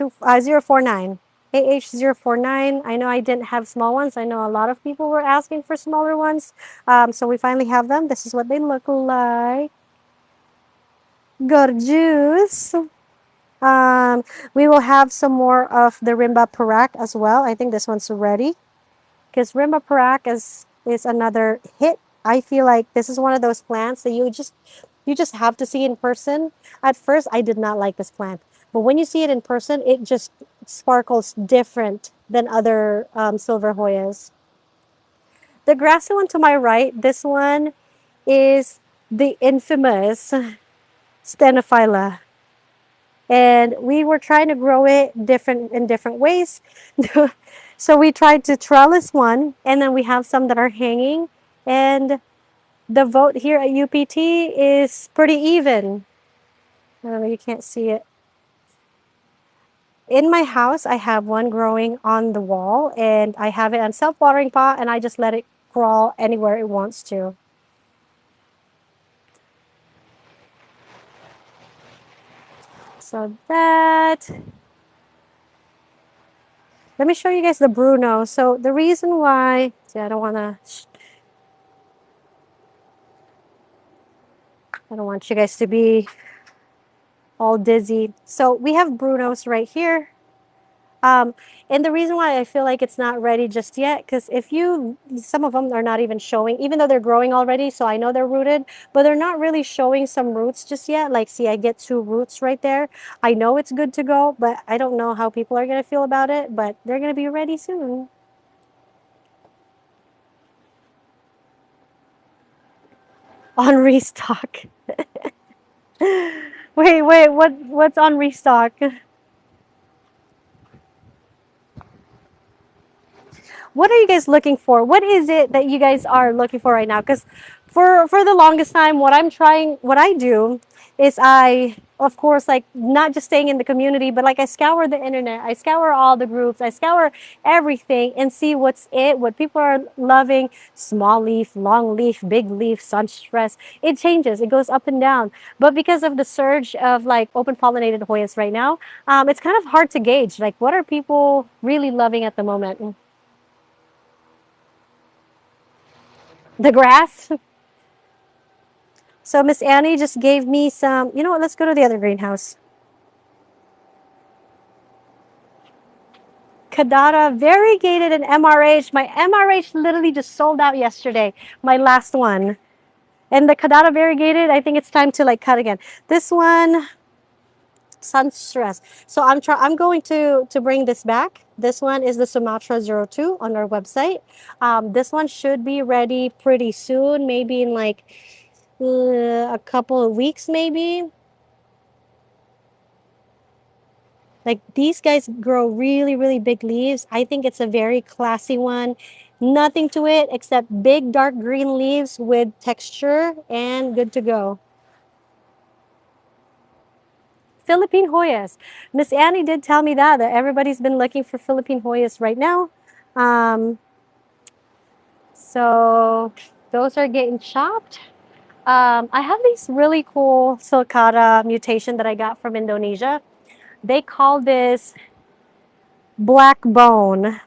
S1: AH049. I know I didn't have small ones. I know a lot of people were asking for smaller ones. So we finally have them. This is what they look like. Gorgeous. Um, we will have some more of the Rimba Parak as well. I think this one's ready. Because Rimba Parak is another hit. I feel like this is one of those plants that you just have to see in person. At first, I did not like this plant, but when you see it in person, it just sparkles different than other silver Hoyas. The grassy one to my right, this one is the infamous Stenophylla. And we were trying to grow it in different ways. So we tried to trellis one, and then we have some that are hanging. And the vote here at UPT is pretty even. I don't know, you can't see it. In my house, I have one growing on the wall, and I have it on self-watering pot, and I just let it crawl anywhere it wants to. So that... Let me show you guys the Bruno. So the reason why... See, I don't want you guys to be all dizzy. So we have Brunos right here. And the reason why I feel like it's not ready just yet, because some of them are not even showing, even though they're growing already, so I know they're rooted, but they're not really showing some roots just yet. Like, see, I get 2 roots right there. I know it's good to go, but I don't know how people are going to feel about it, but they're going to be ready soon. On restock. Wait, what's on restock? What are you guys looking for? What is it that you guys are looking for right now? Because for the longest time, what I do is of course, like, not just staying in the community, but like I scour the internet, I scour all the groups, I scour everything and see what people are loving. Small leaf, long leaf, big leaf, sun stress. It changes. It goes up and down. But because of the surge of like open pollinated Hoyas right now, it's kind of hard to gauge. Like, what are people really loving at the moment? The grass. So Miss Annie just gave me some, you know what, let's go to the other greenhouse. Kadada variegated and MRH. My MRH literally just sold out yesterday, my last one. And the Kadada variegated, I think it's time to like cut again. This one, sun stress. So I'm going to bring this back. This one is the Sumatra 02 on our website. This one should be ready pretty soon, maybe in like a couple of weeks, maybe. Like, these guys grow really, really big leaves. I think it's a very classy one. Nothing to it except big dark green leaves with texture and good to go. Philippine Hoyas. Miss Annie did tell me that everybody's been looking for Philippine Hoyas right now. So those are getting chopped. I have these really cool sulcata mutation that I got from Indonesia. They call this black bone.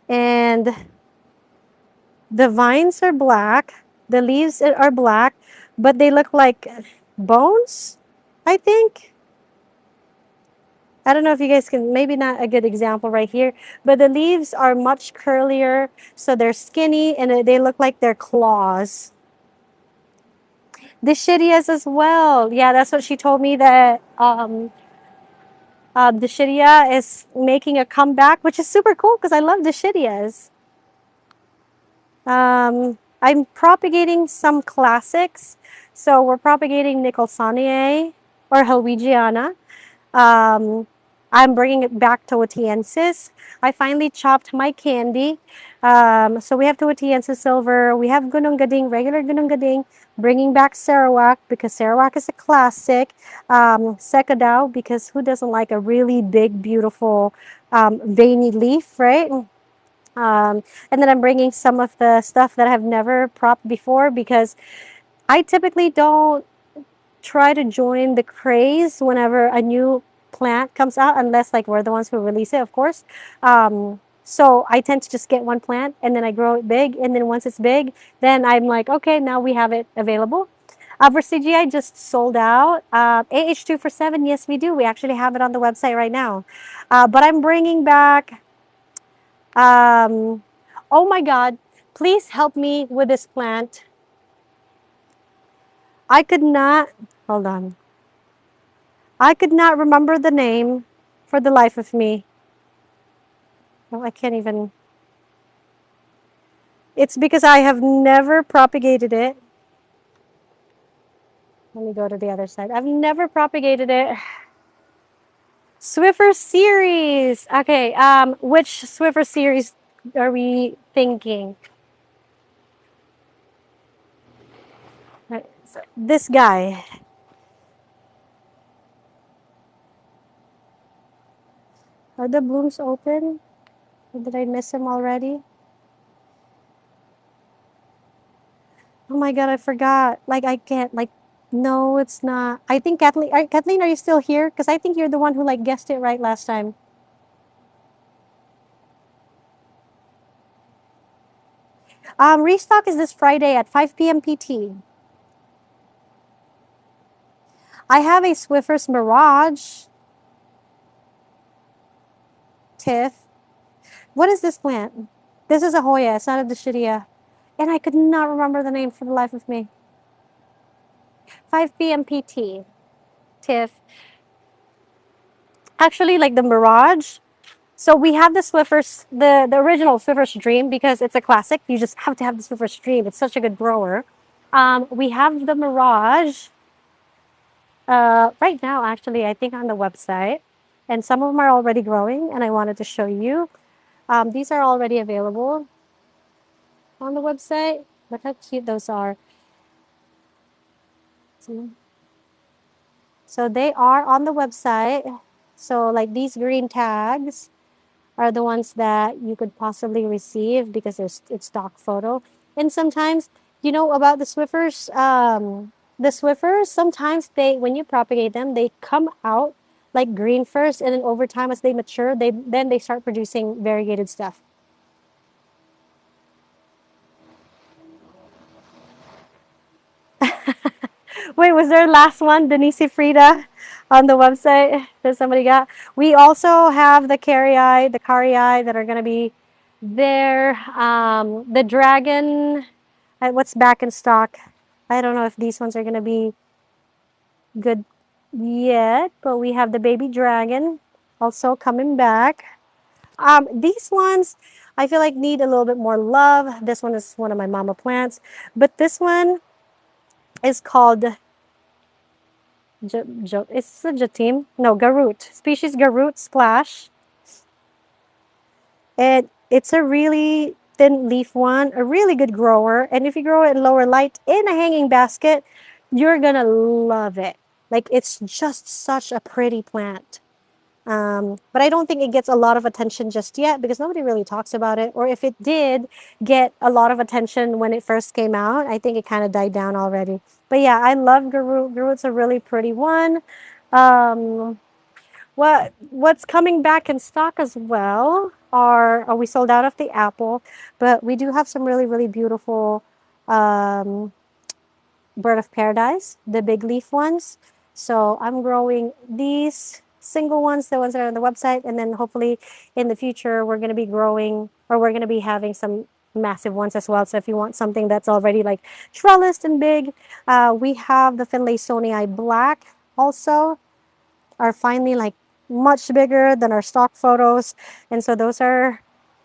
S1: And the vines are black, the leaves are black, but they look like bones, I think. I don't know if you guys can, maybe not a good example right here, but the leaves are much curlier, so they're skinny and they look like they're claws. The Shittias as well. Yeah, that's what she told me, that the Shittia is making a comeback, which is super cool because I love the Shittias. I'm propagating some classics. So we're propagating Nicholsoniae. or Helwigiana. Um, I'm bringing it back to Watiensis. I finally chopped my candy. So we have Tuwatiensis Silver. We have Gunung Gading, regular Gunung Gading. Bringing back Sarawak because Sarawak is a classic. Sekadao because who doesn't like a really big, beautiful, veiny leaf, right? And then I'm bringing some of the stuff that I've never propped before because I typically don't try to join the craze whenever a new plant comes out, unless like we're the ones who release it, of course. So I tend to just get one plant and then I grow it big. And then once it's big, then I'm like, okay, now we have it available. For CGI just sold out. AH2 for 7, yes, we do. We actually have it on the website right now. But I'm bringing back, um, oh my God, please help me with this plant. I could not, hold on. I could not remember the name for the life of me. Oh, I can't even. It's because I have never propagated it. Let me go to the other side. I've never propagated it. Swiffer series. Okay, which Swiffer series are we thinking? Right, so this guy. Are the blooms open? Or did I miss him already? Oh my God, I forgot. Like, I can't, like, no, it's not. I think Kathleen, are you still here? Because I think you're the one who, like, guessed it right last time. Restock is this Friday at 5 p.m. PT. I have a Swiffer's Mirage. Tiff. What is this plant? This is a Hoya. It's not a Dischidia. And I could not remember the name for the life of me. 5 p.m. PT. Tiff. Actually, like the Mirage. So we have the Swiffer's, the original Swiffer's Dream because it's a classic. You just have to have the Swiffer's Dream. It's such a good grower. We have the Mirage. Right now, actually, I think on the website. And some of them are already growing, and I wanted to show you. These are already available on the website. Look how cute those are. So they are on the website. So like these green tags are the ones that you could possibly receive because it's stock photo. And sometimes, you know about the Swiffers, sometimes they, when you propagate them, they come out like green first, and then over time as they mature, they start producing variegated stuff. Wait, was there a last one, Denise Frida, on the website that somebody got? We also have the Carii that are going to be there. The dragon, what's back in stock? I don't know if these ones are going to be good yet, but we have the baby dragon also coming back. These ones, I feel like need a little bit more love. This one is one of my mama plants, but this one is called it's a Jatim. No, Garut. Species Garut Splash. And it's a really thin leaf one, a really good grower. And if you grow it in lower light in a hanging basket, you're gonna love it. Like it's just such a pretty plant. But I don't think it gets a lot of attention just yet because nobody really talks about it. Or if it did get a lot of attention when it first came out, I think it kind of died down already. But yeah, I love Garut. Garut's a really pretty one. Um, what's coming back in stock as well are we sold out of the apple, but we do have some really, really beautiful um, bird of paradise, the big leaf ones. So I'm growing these single ones, the ones that are on the website, and then hopefully in the future we're going to be growing, or we're going to be having some massive ones as well. So if you want something that's already like trellised and big, we have the Finlaysonii black also, are finally like much bigger than our stock photos, and so those are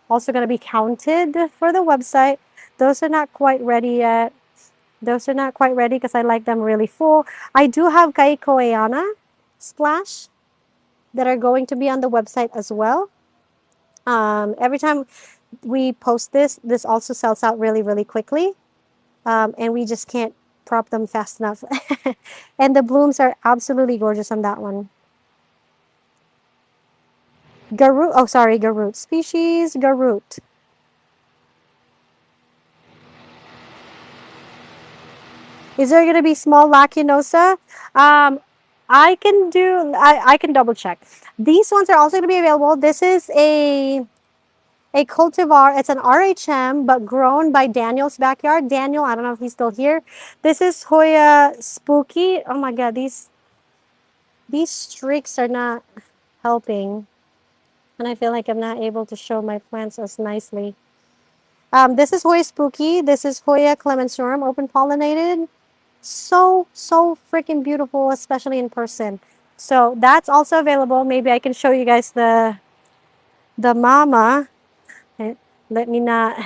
S1: also going to be counted for the website. Those are not quite ready yet. Those are not quite ready because I like them really full. I do have Kaikoeana splash that are going to be on the website as well. Every time we post this, this also sells out really, really quickly. And we just can't prop them fast enough. And the blooms are absolutely gorgeous on that one. Garut, oh sorry, Garut. Species Garut. Is there going to be small lacinosa? I can double check. These ones are also going to be available. This is a cultivar. It's an RHM, but grown by Daniel's backyard. Daniel, I don't know if he's still here. This is Hoya Spooky. Oh my God, these streaks are not helping. And I feel like I'm not able to show my plants as nicely. This is Hoya Spooky. This is Hoya Clemensorum, open pollinated. So freaking beautiful, especially in person. So that's also available. Maybe I can show you guys the mama. Let me not.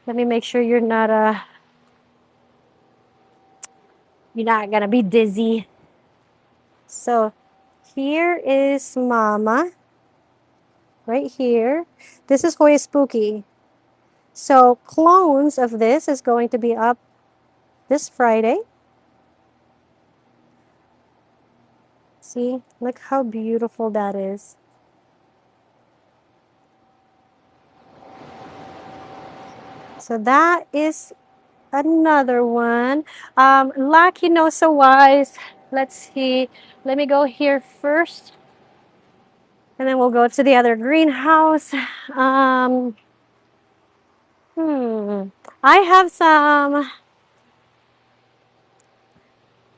S1: Let me make sure you're not gonna be dizzy. So here is mama. Right here. This is Hoya Spooky. So clones of this is going to be up this Friday. See, look how beautiful that is. So that is another one. Lacinosa wise, let's see. Let me go here first. And then we'll go to the other greenhouse. I have some.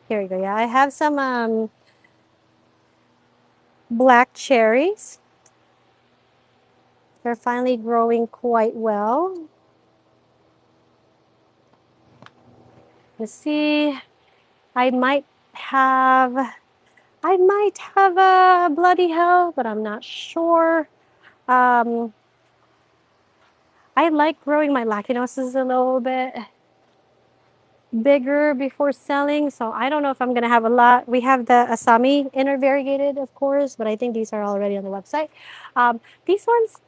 S1: Here we go. Yeah, I have some black cherries. They're finally growing quite well. Let's see. I might have a bloody hell, but I'm not sure. I like growing my lacunosis a little bit bigger before selling, so I don't know if I'm gonna have a lot. We have the Asami intervariegated, of course, but I think these are already on the website. Um, these ones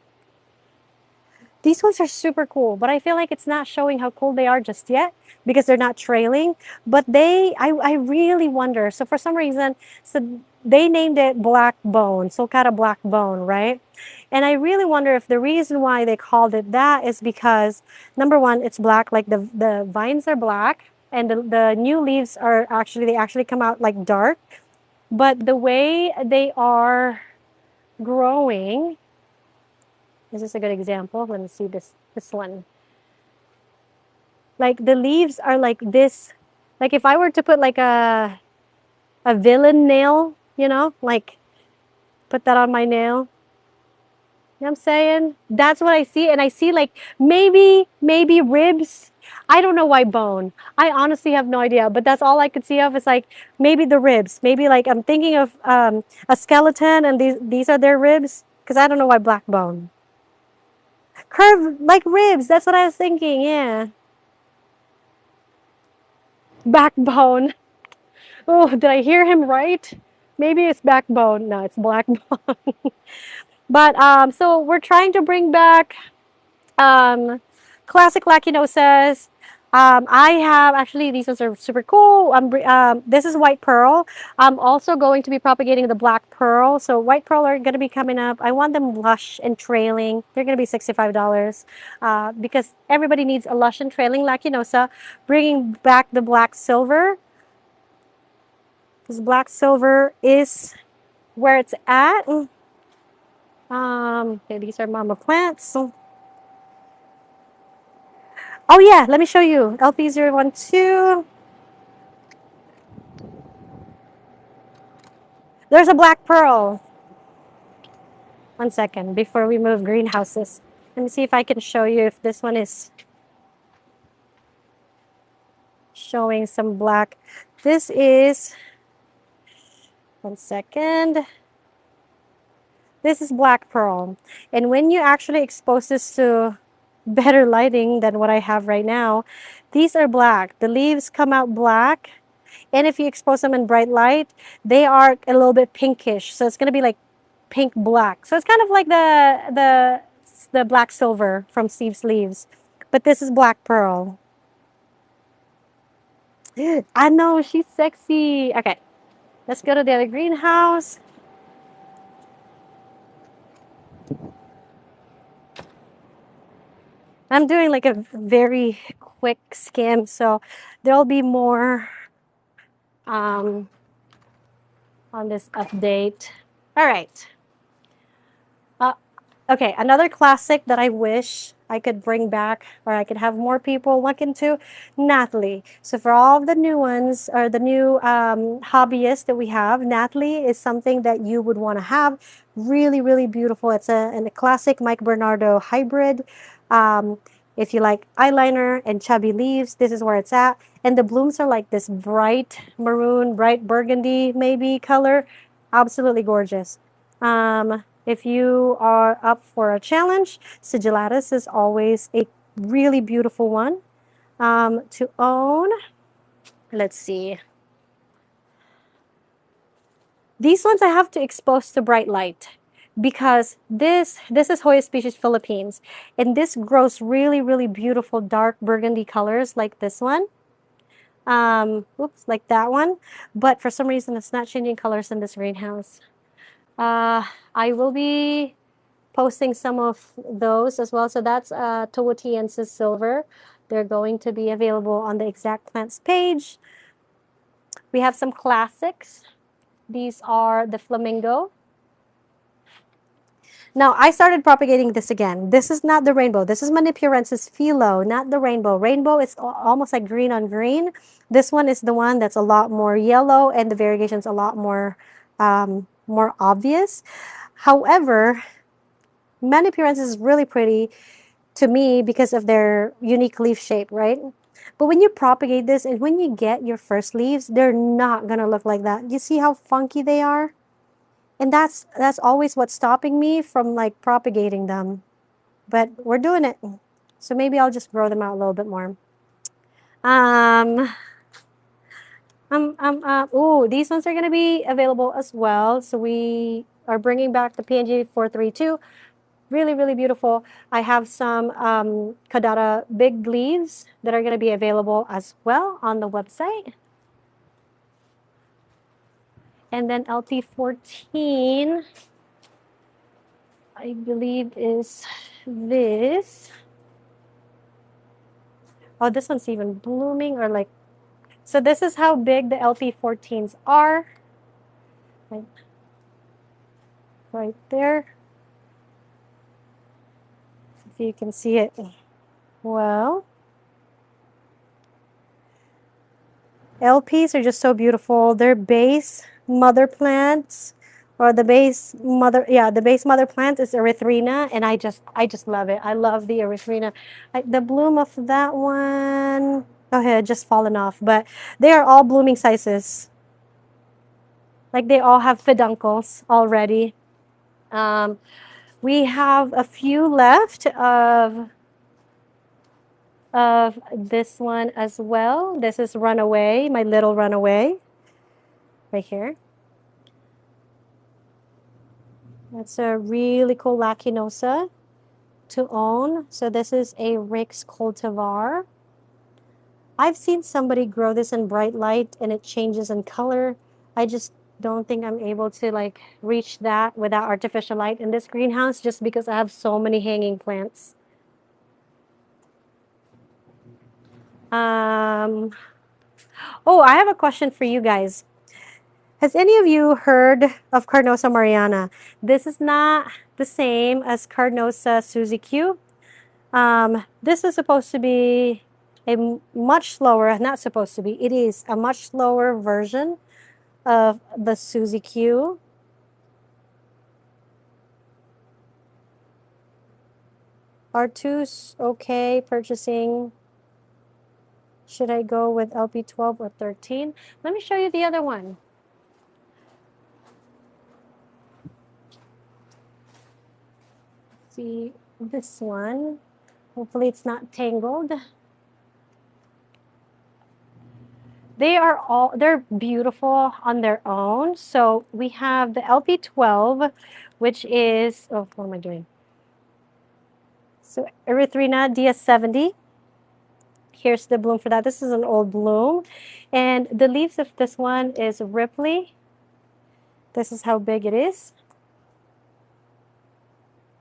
S1: These ones are super cool, but I feel like it's not showing how cool they are just yet because they're not trailing. But I really wonder. So for some reason, so they named it Black Bone, Sulcata Black Bone, right? And I really wonder if the reason why they called it that is because, number one, it's black, like the vines are black, and the new leaves are they actually come out like dark. But the way they are growing, is this a good example? Let me see this one. Like the leaves are like this. Like if I were to put like a villain nail, like put that on my nail. You know what I'm saying? That's what I see. And I see like maybe ribs. I don't know why bone. I honestly have no idea. But that's all I could see of is like maybe the ribs. Maybe like I'm thinking of a skeleton and these are their ribs. Because I don't know why black bone. Curved like ribs. That's what I was thinking. Yeah. Backbone. Oh, did I hear him right? Maybe it's backbone. No, it's blackbone. But so we're trying to bring back classic lacunosas. I have actually these ones are super cool. This is white pearl. I'm also going to be propagating the black pearl. So white pearl are going to be coming up. I want them lush and trailing. They're going to be $65 because everybody needs a lush and trailing lacunosa. Bringing back the black silver because black silver is where it's at. Okay, these are mama plants. Oh yeah, let me show you. LP012. There's a black pearl. One second before we move greenhouses. Let me see if I can show you if this one is showing some black. This is, one second. This is black pearl. And when you actually expose this to better lighting than what I have right now. These are black. The leaves come out black. And if you expose them in bright light, they are a little bit pinkish. So it's going to be like pink black. So it's kind of like the black silver from Steve's leaves. But this is black pearl. I know, she's sexy. Okay, let's go to the other greenhouse. I'm doing like a very quick skim, so there'll be more on this update. All right. Uh, okay, another classic that I wish I could bring back or I could have more people look into, Natalie. So for all of the new ones or the new hobbyists that we have, Natalie is something that you would want to have. Really, really beautiful. It's a classic Mike Bernardo hybrid. If you like eyeliner and chubby leaves, this is where it's at. And the blooms are like this bright maroon, bright burgundy maybe color. Absolutely gorgeous. If you are up for a challenge, Sigillatus is always a really beautiful one to own. Let's see. These ones I have to expose to bright light because this is Hoya species Philippines, and this grows really, really beautiful dark burgundy colors like this one. Oops, like that one. But for some reason, it's not changing colors in this greenhouse. I will be posting some of those as well. So that's Tawatiensis silver. They're going to be available on the Exact Plants page. We have some classics. These are the flamingo. Now, I started propagating this again. This is not the rainbow. This is Manipurensis philo, not the rainbow. Rainbow is almost like green on green. This one is the one that's a lot more yellow and the variegation's a lot more more obvious. However, Manipurensis is really pretty to me because of their unique leaf shape, right? But when you propagate this and when you get your first leaves, they're not gonna look like that. You see how funky they are? And that's always what's stopping me from like propagating them. But we're doing it. So maybe I'll just grow them out a little bit more. Oh, these ones are gonna be available as well. So we are bringing back the PNG 432. Really, really beautiful. I have some Kadara big leaves that are going to be available as well on the website. And then LP14, I believe is this. Oh, this one's even blooming or like, so this is how big the LP14s are. Right there. If you can see it well. LPs are just so beautiful. Their base mother plants, or the base mother plant is erythrina, and I just love it. I love the erythrina. The bloom of that one, okay, it just fallen off, but they are all blooming sizes. Like they all have peduncles already. We have a few left of this one as well. This is Runaway, my little Runaway, right here. That's a really cool Lacinosa to own. So this is a Rix cultivar. I've seen somebody grow this in bright light and it changes in color. I just don't think I'm able to like reach that without artificial light in this greenhouse just because I have so many hanging plants. Oh, I have a question for you guys. Has any of you heard of Carnosa Mariana? This is not the same as Carnosa Suzy Q. This is supposed to be a much slower, not supposed to be, it is a much slower version of the Suzy Q. R2's okay purchasing. Should I go with LP12 or 13? Let me show you the other one. See this one. Hopefully it's not tangled. They're beautiful on their own. So we have the LP12, which is, oh, what am I doing? So Erythrina DS70. Here's the bloom for that. This is an old bloom. And the leaves of this one is Ripley. This is how big it is.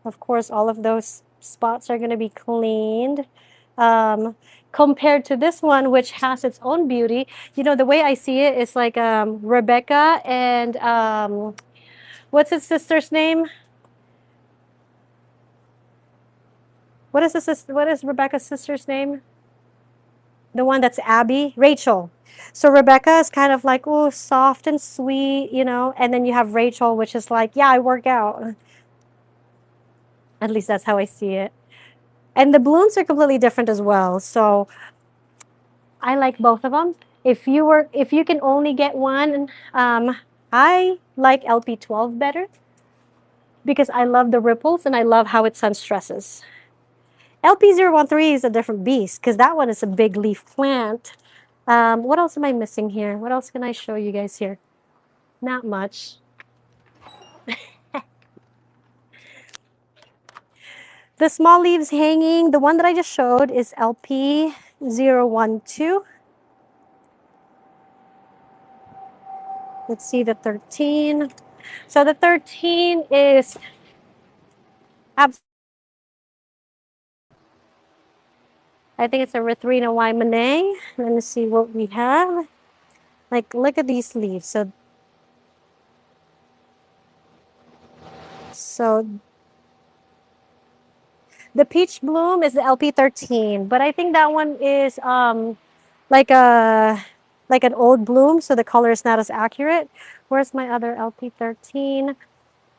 S1: Of course, all of those spots are going to be cleaned. Compared to this one, which has its own beauty, you know, the way I see it is like Rebecca and what's his sister's name? What is Rebecca's sister's name? The one that's Abby, Rachel. So Rebecca is kind of like, oh, soft and sweet, you know, and then you have Rachel, which is like, yeah, I work out. At least that's how I see it. And the blooms are completely different as well. So I like both of them. If you can only get one, I like LP12 better because I love the ripples and I love how it sun stresses. LP013 is a different beast because that one is a big leaf plant. What else am I missing here? What else can I show you guys here? Not much. The small leaves hanging, the one that I just showed is LP012. Let's see the 13. So the 13 is absolutely, I think it's a Erythrina Wymanay. Let me see what we have. Like, look at these leaves. So the peach bloom is the LP13, but I think that one is like a like an old bloom, so the color is not as accurate. Where's my other LP13?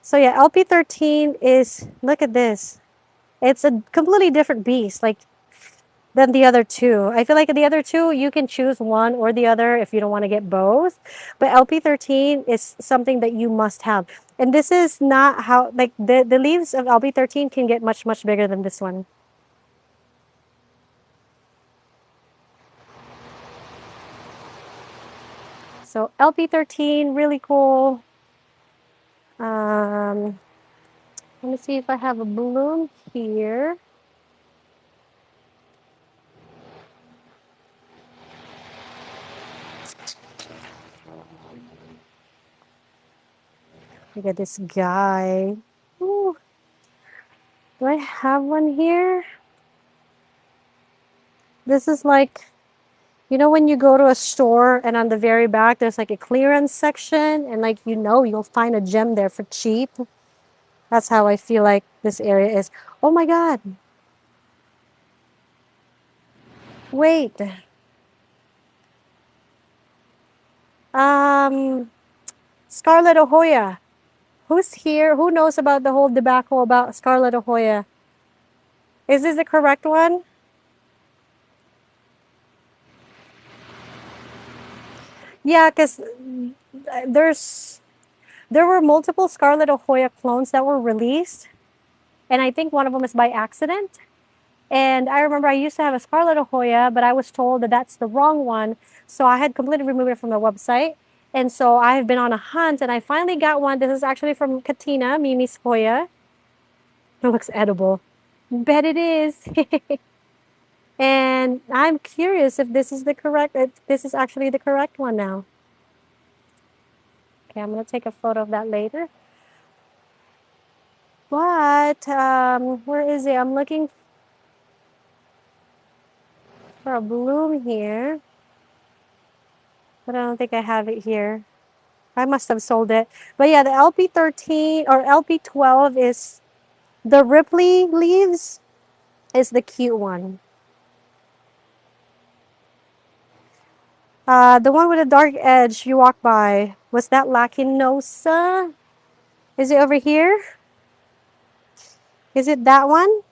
S1: So yeah, LP13 is, look at this. It's a completely different beast, like than the other two. I feel like the other two, you can choose one or the other if you don't want to get both. But LP13 is something that you must have. And this is not how, like the leaves of LP13 can get much, much bigger than this one. So LP13, really cool. Let me see if I have a bloom here. Look at this guy. Ooh. Do I have one here? This is like, you know, when you go to a store and on the very back, there's like a clearance section and like, you know, you'll find a gem there for cheap. That's how I feel like this area is. Oh my God. Wait. Scarlet Ahoya. Who's here? Who knows about the whole debacle about Scarlet Ahoya? Is this the correct one? Yeah, because there were multiple Scarlet Ahoya clones that were released, and I think one of them is by accident. And I remember I used to have a Scarlet Ahoya, but I was told that that's the wrong one, so I had completely removed it from the website. And so I have been on a hunt, and I finally got one. This is actually from Katina, Mimi's Hoya. It looks edible. Bet it is. And I'm curious if this is the correct, if this is actually the correct one now. Okay, I'm going to take a photo of that later. But where is it? I'm looking for a bloom here, but I don't think I have it here. I must have sold it. But yeah, the LP13 or LP12 is the Ripley leaves is the cute one. The one with a dark edge you walk by, was that Lacinosa? Is it over here? Is it that one?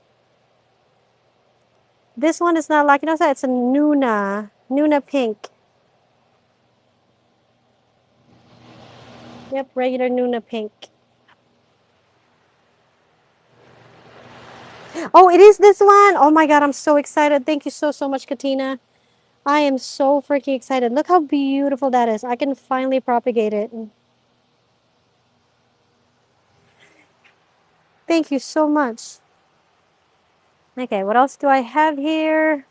S1: This one is not Lacinosa, it's a Nuna. Nuna pink. Yep, regular Nuna pink. Oh, it is this one. Oh my God, I'm so excited. Thank you so, so much, Katina. I am so freaking excited. Look how beautiful that is. I can finally propagate it. Thank you so much. Okay, what else do I have here?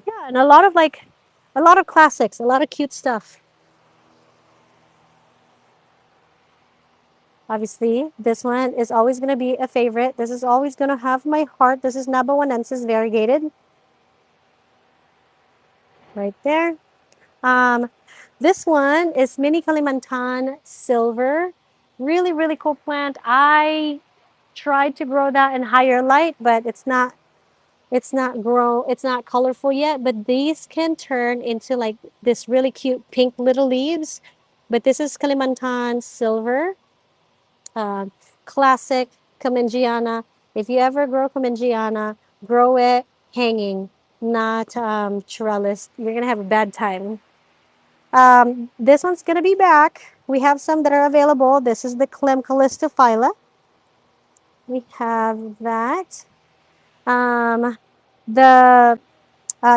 S1: Yeah, and a lot of a lot of classics, a lot of cute stuff. Obviously, this one is always going to be a favorite. This is always going to have my heart. This is Nabawanensis variegated. Right there. Um, this one is Mini Kalimantan Silver. Really, really cool plant. I tried to grow that in higher light, but it's not colorful yet, but these can turn into like this really cute pink little leaves. But this is Kalimantan Silver, uh, classic Comengiana. If you ever grow Comengiana, grow it hanging, not trellis. You're gonna have a bad time. This one's gonna be back. We have some that are available. This is the Clem Callistophylla. We have that. Um, the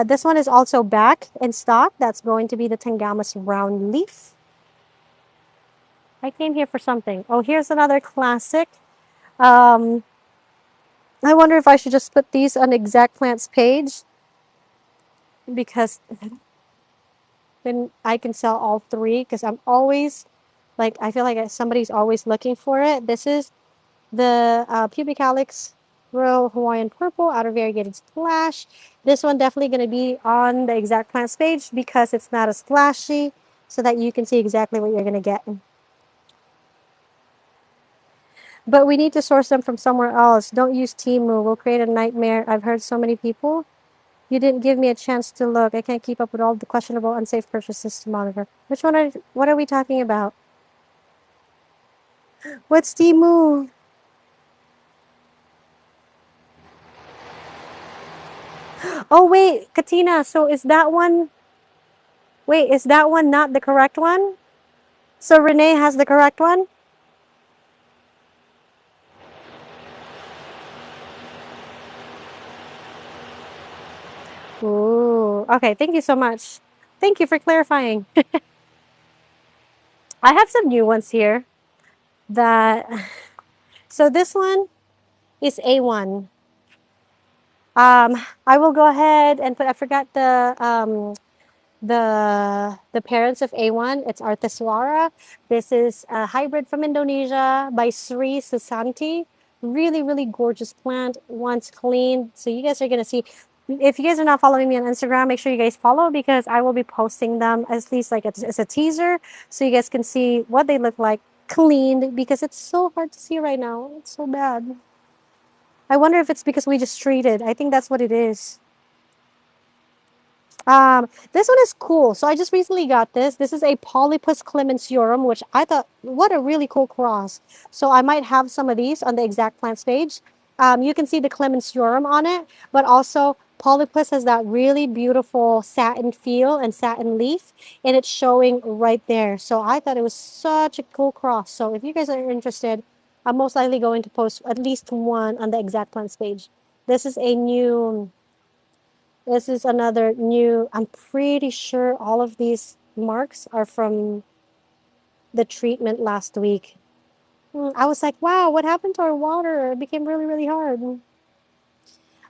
S1: this one is also back in stock. That's going to be the Tangamas round leaf. I came here for something. Oh, here's another classic. Um, I wonder if I should just put these on Exact Plants page because then I can sell all three because I'm always like, I feel like somebody's always looking for it. This is the Pubic Alex Royal Hawaiian Purple Outer Variegated Splash. This one definitely going to be on the Exact Plants page because it's not as splashy so that you can see exactly what you're going to get. But we need to source them from somewhere else. Don't use Temu. We'll create a nightmare. I've heard so many people. You didn't give me a chance to look. I can't keep up with all the questionable, unsafe purchases to monitor. What are we talking about? What's Temu? Oh, wait, Katina. So is that one not the correct one? So Renee has the correct one? Ooh, okay. Thank you so much. Thank you for clarifying. I have some new ones here that, so this one is A1. I will go ahead and put, I forgot the parents of A1. It's Arteswara. This is a hybrid from Indonesia by Sri Susanti. Really, really gorgeous plant once cleaned. So you guys are going to see, if you guys are not following me on Instagram, make sure you guys follow because I will be posting them at least like as a teaser so you guys can see what they look like cleaned because it's so hard to see right now. It's so bad. I wonder if it's because we just treated. I think that's what it is. This one is cool. So I just recently got this. This is a Polypus clemensiorum, which I thought, what a really cool cross. So I might have some of these on the Exact Plants page. You can see the clemensiorum on it, but also Polypus has that really beautiful satin feel and satin leaf, and it's showing right there. So I thought it was such a cool cross. So if you guys are interested, I'm most likely going to post at least one on the Exact Plants page. This is a new this is another new, I'm pretty sure all of these marks are from the treatment last week. I was like, wow, what happened to our water? It became really, really hard.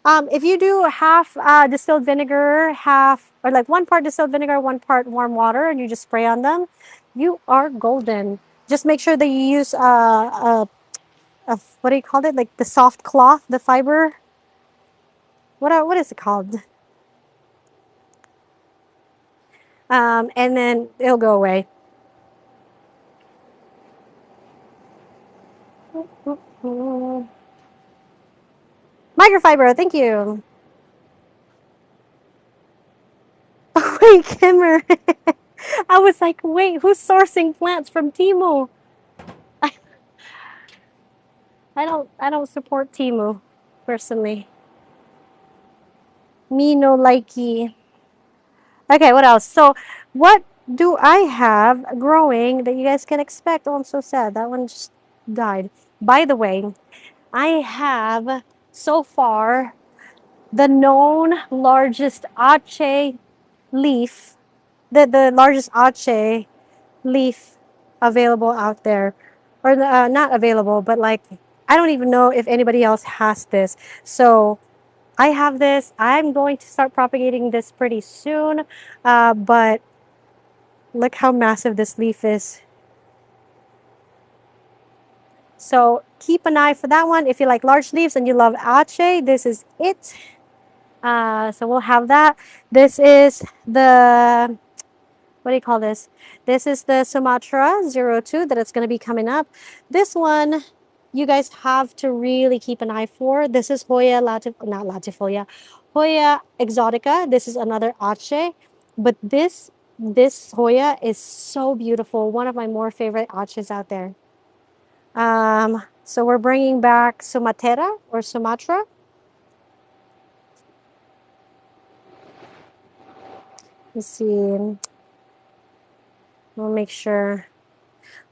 S1: If you do half distilled vinegar, half, or like 1 part distilled vinegar, 1 part warm water, and you just spray on them, you are golden. Just make sure that you use what do you call it? Like the soft cloth, the fiber. What is it called? And then it'll go away. Microfiber, thank you. Wait, Kimmer. I was like, wait, who's sourcing plants from Temu? I, I don't support Temu personally. Me no likey. Okay, what else? So what do I have growing that you guys can expect? Oh, I'm so sad. That one just died. By the way, I have so far the known largest ache leaf, the largest ache leaf available out there, or not available, but like I don't even know if anybody else has this. So I have this. I'm going to start propagating this pretty soon, but look how massive this leaf is. So keep an eye for that one. If you like large leaves and you love ache, this is it. So we'll have that. This is the, what do you call this? This is the Sumatra 02 that it's going to be coming up. This one, you guys have to really keep an eye for. This is not latifolia, Hoya exotica. This is another ache, but this Hoya is so beautiful. One of my more favorite aches out there. So we're bringing back Sumatera or Sumatra. Let's see. We'll make sure.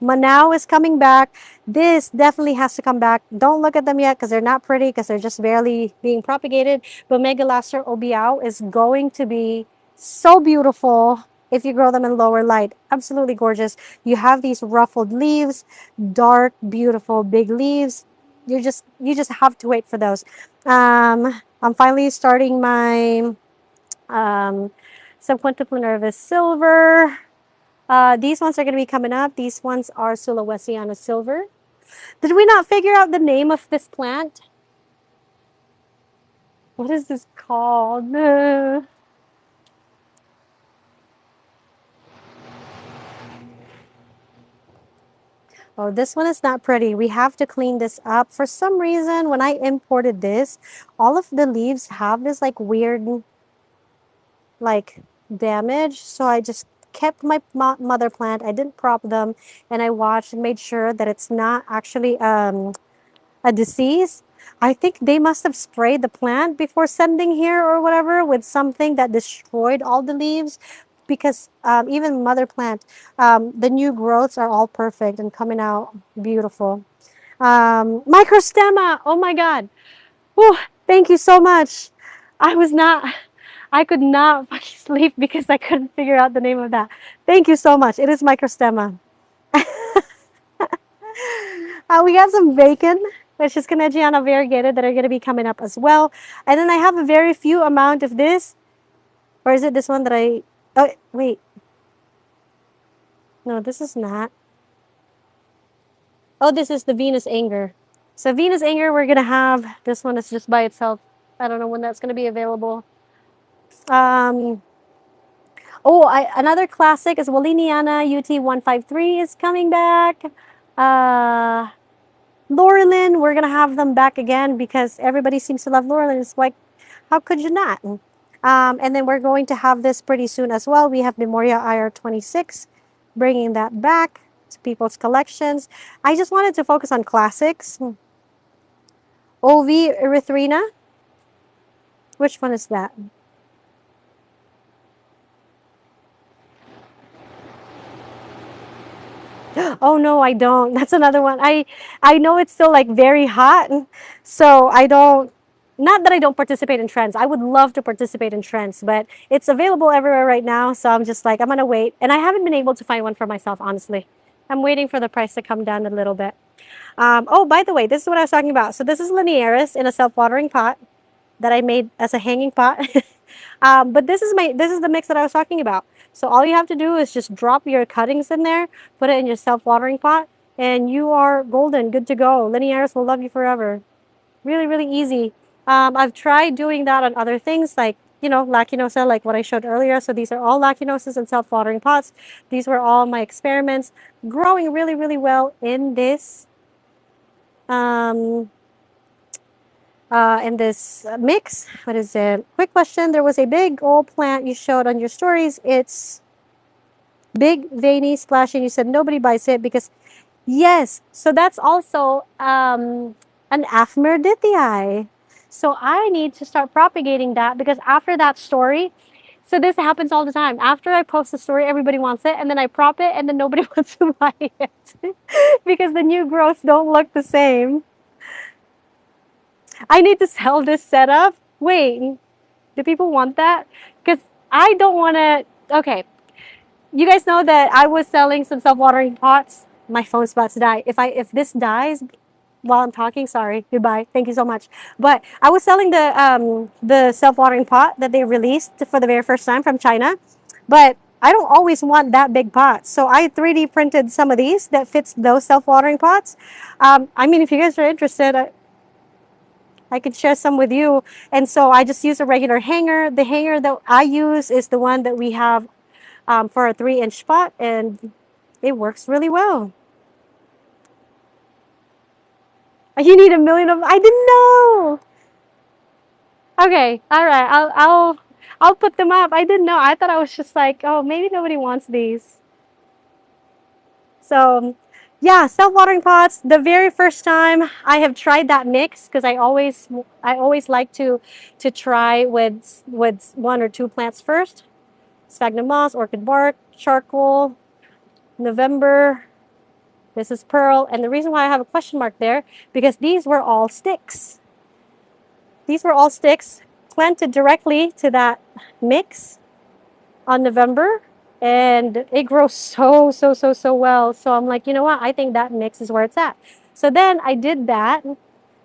S1: Manao is coming back. This definitely has to come back. Don't look at them yet because they're not pretty, because they're just barely being propagated. But Megalaster obiao is going to be so beautiful if you grow them in lower light. Absolutely gorgeous. You have these ruffled leaves, dark, beautiful, big leaves. You just have to wait for those. I'm finally starting my subquintuple nervous silver. These ones are going to be coming up. These ones are Sulawesiana silver. Did we not figure out the name of this plant? What is this called? Oh, this one is not pretty. We have to clean this up. For some reason, when I imported this, all of the leaves have this like weird like damage. So I just kept my mother plant. I didn't prop them, and I watched and made sure that it's not actually a disease. I think they must have sprayed the plant before sending here or whatever with something that destroyed all the leaves, because even mother plant, the new growths are all perfect and coming out beautiful. Microstemma, oh my God. Whew, thank you so much. I could not fucking sleep because I couldn't figure out the name of that. Thank you so much. It is microstemma. We got some bacon, which is Canadiana variegated, that are going to be coming up as well. And then I have a very few amount of this. Or is it this one that I... Oh, wait. No, this is not. Oh, this is the Venus Anger. So Venus Anger, we're going to have... This one is just by itself. I don't know when that's going to be available. Another classic is Walliniana UT153 is coming back. Laurelin, we're going to have them back again because everybody seems to love Laurelin. It's like, how could you not? And then we're going to have this pretty soon as well. We have Memoria IR26, bringing that back to people's collections. I just wanted to focus on classics. OV Erythrina. Which one is that? Oh no, I don't. That's another one. I know it's still like very hot, so I don't. Not that I don't participate in trends. I would love to participate in trends, but it's available everywhere right now. So I'm just like, I'm gonna wait. And I haven't been able to find one for myself, honestly. I'm waiting for the price to come down a little bit. Oh, by the way, this is what I was talking about. So this is Linearis in a self-watering pot that I made as a hanging pot. But this is the mix that I was talking about. So all you have to do is just drop your cuttings in there, put it in your self-watering pot, and you are golden, good to go. Linearis will love you forever. Really, really easy. I've tried doing that on other things like, Lacinosa, like what I showed earlier. So these are all Lacinosas and self-watering pots. These were all my experiments, growing really, really well in this mix. What is it? Quick question. There was a big old plant you showed on your stories. It's big, veiny, splashy. You said nobody buys it because, yes. So that's also an Aphmerdithii. So I need to start propagating that because after that story, So this happens all the time. After I post a story, everybody wants it, and then I prop it, and then nobody wants to buy it because the new growths don't look the same. I need to sell this setup. Wait, do people want that? Because I don't want to. Okay, you guys know that I was selling some self-watering pots. My phone's about to die. If this dies while I'm talking, sorry, goodbye. Thank you so much. But I was selling the self-watering pot that they released for the very first time from China. But I don't always want that big pot. So I 3D printed some of these that fits those self-watering pots. I mean, if you guys are interested, I could share some with you. And so I just use a regular hanger. The hanger that I use is the one that we have for a 3-inch pot, and it works really well. You need a million of. I didn't know. Okay, all right. I'll put them up. I didn't know. I thought I was just like, oh, maybe nobody wants these. So, yeah, self-watering pots. The very first time I have tried that mix, because I always like to try with one or two plants first. Sphagnum moss, orchid bark, charcoal, November. This is pearl, and the reason why I have a question mark there because these were all sticks. These were all sticks planted directly to that mix on November, and it grows so well. So I'm like, you know what? I think that mix is where it's at. So then I did that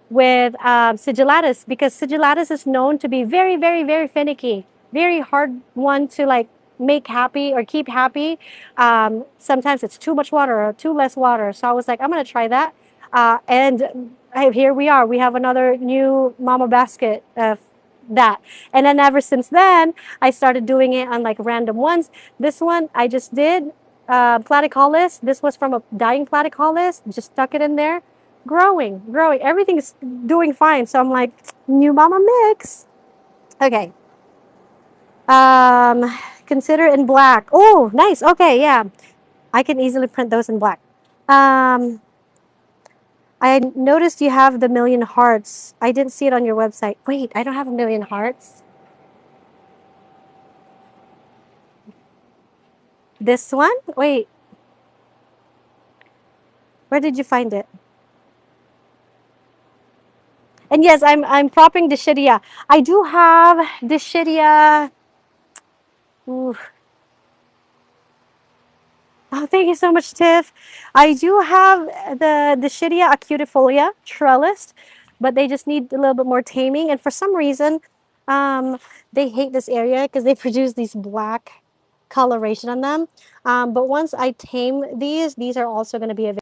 S1: with sigillatus because sigillatus is known to be very finicky, very hard one to like make happy or keep happy. Sometimes it's too much water or too less water. So I was like, I'm gonna try that. And here we are. We have another new mama basket of that. And then ever since then, I started doing it on like random ones. This one I just did platycollis. This was from a dying platycollis. Just stuck it in there. Growing. Everything's doing fine. So I'm like, new mama mix. Okay. Consider in black. Oh, nice. Okay, yeah. I can easily print those in black. I noticed you have the million hearts. I didn't see it on your website. Wait, I don't have a million hearts. This one? Wait. Where did you find it? And yes, I'm propping Dischidia. I do have Dischidia. Ooh. Oh, thank you so much, Tiff. I do have the Dischidia acutifolia trellis, but they just need a little bit more taming. And for some reason, they hate this area because they produce these black coloration on them. But once I tame these are also going to be available.